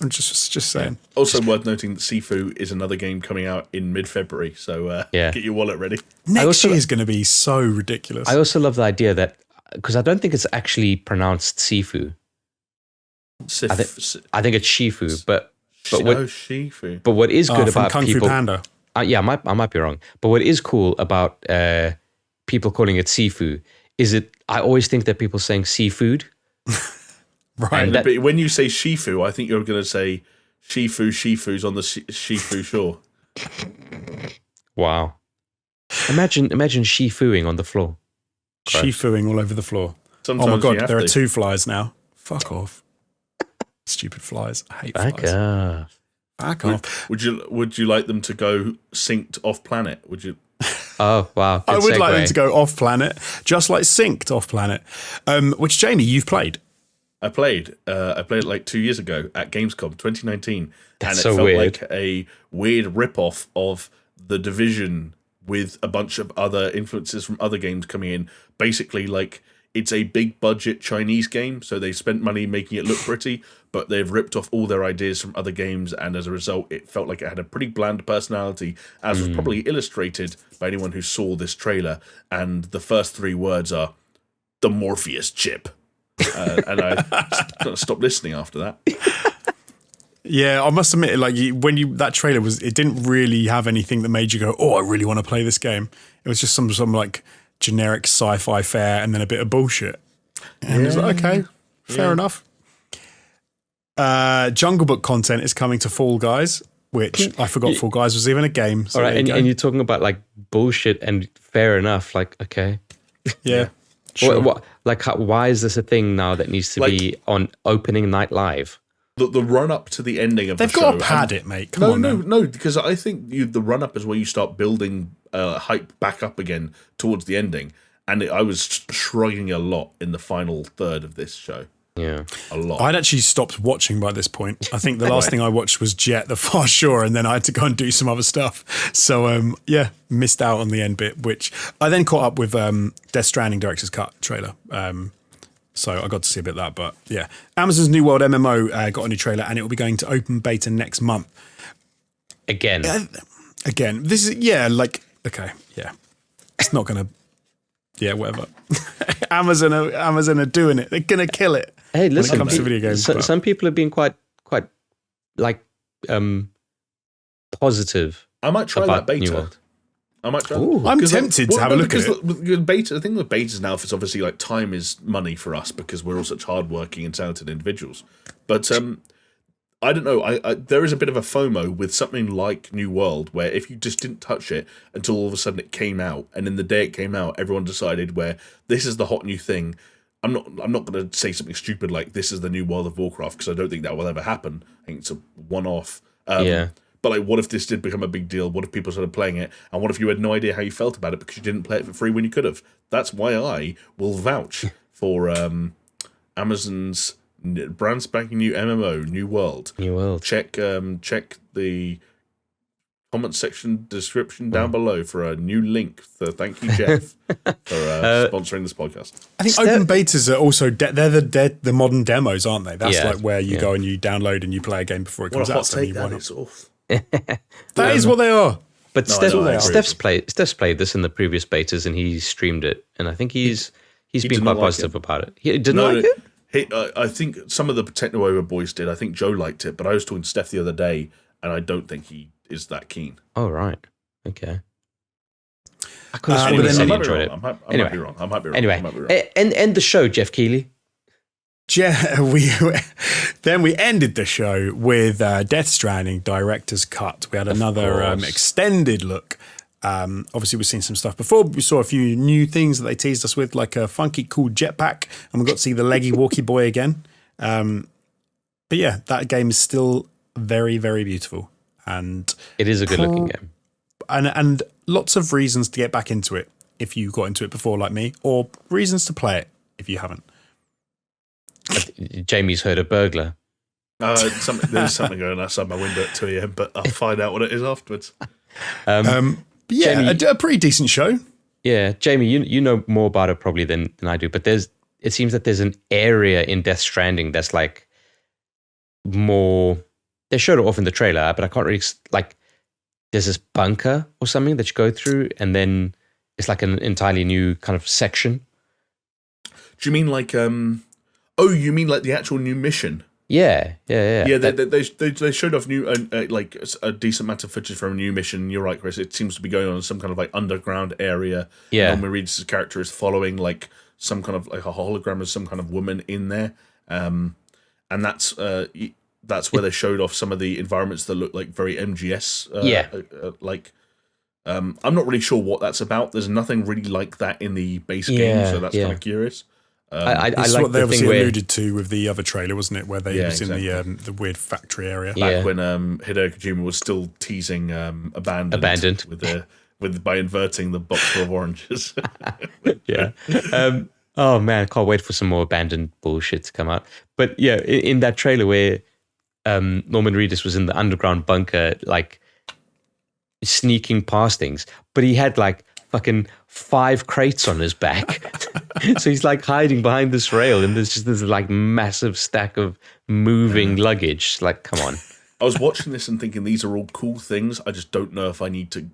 I'm just saying. Also worth noting that Sifu is another game coming out in mid-February, so get your wallet ready. Next year is going to be so ridiculous. I also love the idea that, because I don't think it's actually pronounced Sifu. I think it's Shifu, but Shifu. But what is good about Kung people? Fu Panda. I might be wrong. But what is cool about people calling it Sifu is I always think that people saying seafood. Right. But when you say Shifu, I think you're going to say Shifu's on the Shifu shore. Wow. Imagine Shifuing on the floor. Shifuing all over the floor. Sometimes oh my God, there are 2 flies now. Fuck off. Stupid flies. I hate flies. Back off. Would you like them to go synced off planet? Would you? Oh wow! I would like them to go off planet, just like synced off planet. Which Jamie, you've played? I played it like 2 years ago at Gamescom 2019, That's and it so felt weird. like a weird rip-off of The Division with a bunch of other influences from other games coming in. Basically, like, it's a big budget Chinese game, so they spent money making it look pretty, but they've ripped off all their ideas from other games, and as a result, it felt like it had a pretty bland personality, as was probably illustrated by anyone who saw this trailer. And the first 3 words are the Morpheus chip. And I kind of stopped listening after that. Yeah, I must admit, like that trailer it didn't really have anything that made you go, "Oh, I really want to play this game." It was just some like generic sci-fi fare and then a bit of bullshit. And it's like, okay, fair enough. Jungle Book content is coming to Fall Guys, which I forgot Fall Guys was even a game. So all right, and you're talking about like bullshit and fair enough. Like, okay. Yeah. Sure. Why is this a thing now that needs to be on opening night live? The run up to the ending of They've the show. got to pad it, mate. Come on, no, because I think the run up is where you start building hype back up again towards the ending. And I was shrugging a lot in the final third of this show. Yeah, a lot. I'd actually stopped watching by this point. I think the last thing I watched was Jet, the Far Shore, and then I had to go and do some other stuff. So, missed out on the end bit, which I then caught up with Death Stranding Director's Cut trailer. So I got to see a bit of that. But yeah, Amazon's New World MMO got a new trailer, and it will be going to open beta next month. Again, this is, okay, yeah. It's not going to, whatever. Amazon are doing it. They're going to kill it. Hey, listen, when it comes to video games. Some people have been quite like positive. I might try that beta. New World. I might try. I'm tempted to have a look at it. The beta, I think the betas now, it's obviously like time is money for us because we're all such hardworking and talented individuals. But I don't know. I there is a bit of a FOMO with something like New World, where if you just didn't touch it until all of a sudden it came out, and in the day it came out, everyone decided where this is the hot new thing. I'm not going to say something stupid like this is the new World of Warcraft, because I don't think that will ever happen. I think it's a one-off. But like, what if this did become a big deal? What if people started playing it? And what if you had no idea how you felt about it because you didn't play it for free when you could have? That's why I will vouch for Amazon's brand spanking new MMO, New World. New World. Check the comment section description down below for a new link. So thank you, Geoff, for sponsoring this podcast. I think open betas are also they're the modern demos, aren't they? That's like where you go and you download and you play a game before it comes out. So that is off. That is what they are. But Steph's played this in the previous betas and he streamed it, and I think he's been quite positive about it. He didn't like it. I think some of the Techno Over boys did. I think Joe liked it, but I was talking to Steph the other day, and I don't think he is that keen. Oh, right. Okay. I could have sworn he said he enjoyed it. I might be wrong. Anyway, end the show, Geoff Keighley. Then we ended the show with Death Stranding Director's Cut. We had another extended look. Obviously, we've seen some stuff before, but we saw a few new things that they teased us with, like a funky, cool jetpack, and we got to see the leggy walkie boy again. But yeah, that game is still very, very beautiful. And it is a good looking game. And lots of reasons to get back into it if you got into it before, like me, or reasons to play it if you haven't. Jamie's heard a burglar. There's something going outside my window at 2 a.m, but I'll find out what it is afterwards. Jamie, a pretty decent show. Yeah, Jamie, you know more about it probably than I do, but it seems that there's an area in Death Stranding that's like more. They showed it off in the trailer, but I can't really there's this bunker or something that you go through, and then it's like an entirely new kind of section. Do you mean like you mean like the actual new mission? Yeah. Yeah, they showed off new like a decent amount of footage from a new mission. You're right, Chris. It seems to be going on in some kind of like underground area. Yeah, Norman Reedus' character is following like some kind of like a hologram of some kind of woman in there, and that's where they showed off some of the environments that look like very MGS. I'm not really sure what that's about. There's nothing really like that in the base game, so that's kind of curious. I like what they obviously alluded to with the other trailer, wasn't it? Where they was in the weird factory area. Back when Hideo Kojima was still teasing Abandoned by inverting the box full of oranges. Yeah. Oh man, I can't wait for some more Abandoned bullshit to come out. But yeah, in that trailer where Norman Reedus was in the underground bunker, like sneaking past things, but he had like fucking 5 crates on his back. So he's like hiding behind this rail, and there's just this like massive stack of moving luggage. Like, come on. I was watching this and thinking these are all cool things. I just don't know if I need to.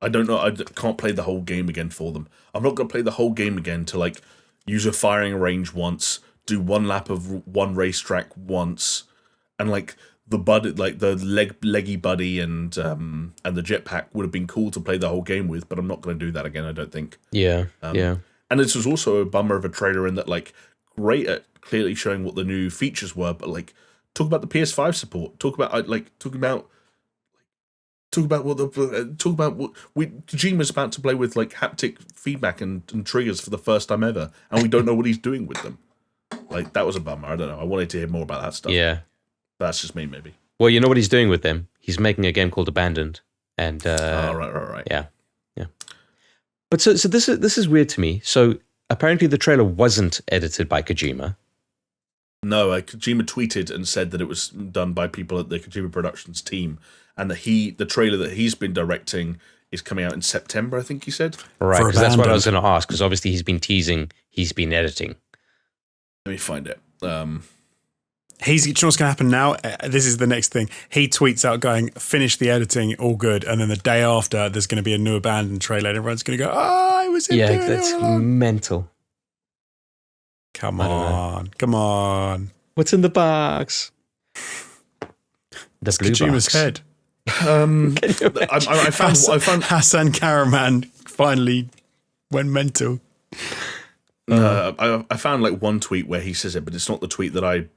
I don't know. I can't play the whole game again for them. I'm not going to play the whole game again to like use a firing range once, do one lap of one racetrack once, and like the buddy, like the leggy buddy and the jetpack would have been cool to play the whole game with, but I'm not going to do that again. I don't think. Yeah. And this was also a bummer of a trailer in that like great at clearly showing what the new features were, but like talk about the PS5 support. Talk about what Kojima's about to play with, like haptic feedback and triggers for the first time ever, and we don't know what he's doing with them. Like, that was a bummer. I don't know. I wanted to hear more about that stuff. Yeah. That's just me, maybe. Well, you know what he's doing with them? He's making a game called Abandoned. And right. Yeah. But so this is weird to me. So apparently the trailer wasn't edited by Kojima. No, Kojima tweeted and said that it was done by people at the Kojima Productions team, and that the trailer that he's been directing is coming out in September, I think he said. Right, because that's what I was going to ask, because obviously he's been teasing, he's been editing. Let me find it. Do you know what's going to happen now? This is the next thing. He tweets out going, finish the editing, all good. And then the day after, there's going to be a new Abandoned trailer, and everyone's going to go, I was in Yeah, that's mental. Come on. What's in the box? The blue Kojima's box. head. I found Hassan Karaman finally went mental. I found like one tweet where he says it, but it's not the tweet that I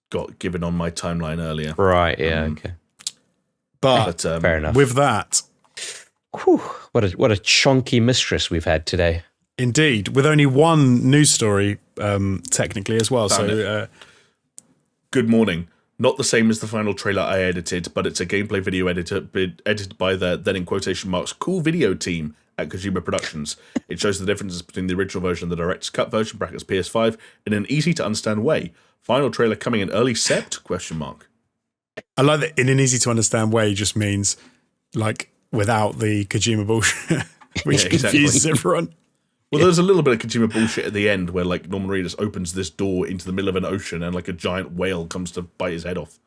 got given on my timeline earlier. Right, yeah, okay. But fair enough. With that, whew, what a chunky mistress we've had today. Indeed, with only one news story, technically as well. Good morning. Not the same as the final trailer I edited, but it's a gameplay video edited by the, then in quotation marks, cool video team at Kojima Productions. It shows the differences between the original version and the director's cut version, brackets PS5, in an easy to understand way. Final trailer coming in early Sept? Question mark. I like that in an easy to understand way just means like without the Kojima bullshit, which confuses everyone. Well, there's a little bit of Kojima bullshit at the end where like Norman Reedus opens this door into the middle of an ocean and like a giant whale comes to bite his head off.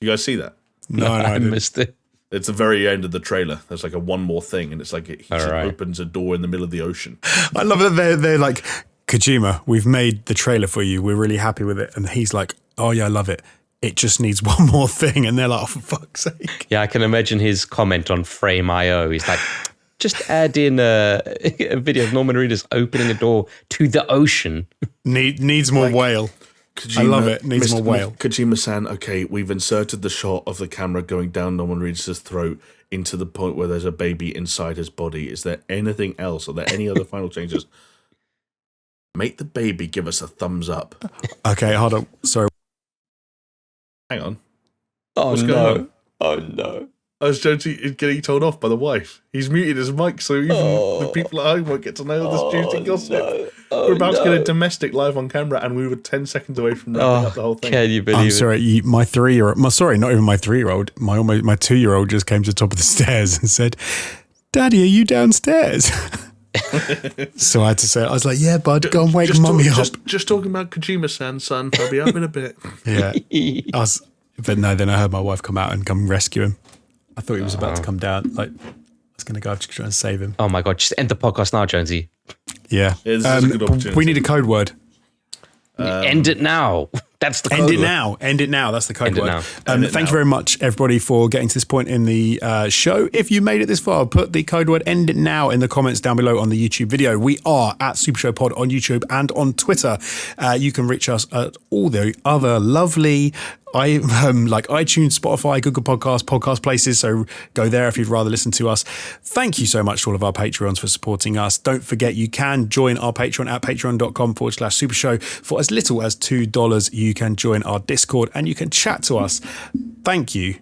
You guys see that? No, I missed it. It's the very end of the trailer. There's like a one more thing, and it's like he right. opens a door in the middle of the ocean. I love that they're like, Kojima, we've made the trailer for you. We're really happy with it. And he's like, oh yeah, I love it. It just needs one more thing. And they're like, oh, for fuck's sake. Yeah, I can imagine his comment on Frame.io. He's like, just add in a video of Norman Reedus opening a door to the ocean. Needs more whale. Kojima, I love it. Needs more whale. Kojima-san, okay, we've inserted the shot of the camera going down Norman Reedus' throat into the point where there's a baby inside his body. Is there anything else? Are there any other final changes? Make the baby give us a thumbs up. Okay, hold on. Sorry. Hang on. Oh, What's no. going on? Oh, no. I was getting told off by the wife. He's muted his mic, so even the people at home won't get to know this juicy gossip. No. We're about to get a domestic live on camera, and we were 10 seconds away from wrapping up the whole thing. Can you believe I'm it? sorry, my 3-year-old, sorry, not even my 3-year-old, my 2-year-old just came to the top of the stairs and said, Daddy, are you downstairs? So I had to say, I was like, yeah, bud, go and wake mummy up. Just talking about Kojima-san, son. I'll be up in a bit. Yeah. But no, then I heard my wife come out and come rescue him. I thought he was about to come down. Like, I was going to go to try and save him. Oh my God, just end the podcast now, Jonesy. Yeah. This is a good opportunity. We need a code word. End it now. That's the code End it word. now. End it now. That's the code End it word. now. Thank you very much, everybody, for getting to this point in the show. If you made it this far, put the code word "end it now" in the comments down below on the YouTube video. We are at SuperShow Pod on YouTube and on Twitter. You can reach us at all the other lovely like iTunes, Spotify, Google podcast places. So go there if you'd rather listen to us. Thank you so much to all of our Patreons for supporting us. Don't forget, you can join our Patreon at patreon.com/SuperShow. For as little as $2, you can join our Discord and you can chat to us. Thank you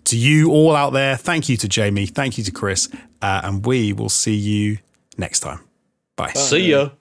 to you all out there. Thank you to Jamie. Thank you to Chris. And we will see you next time. Bye. See ya.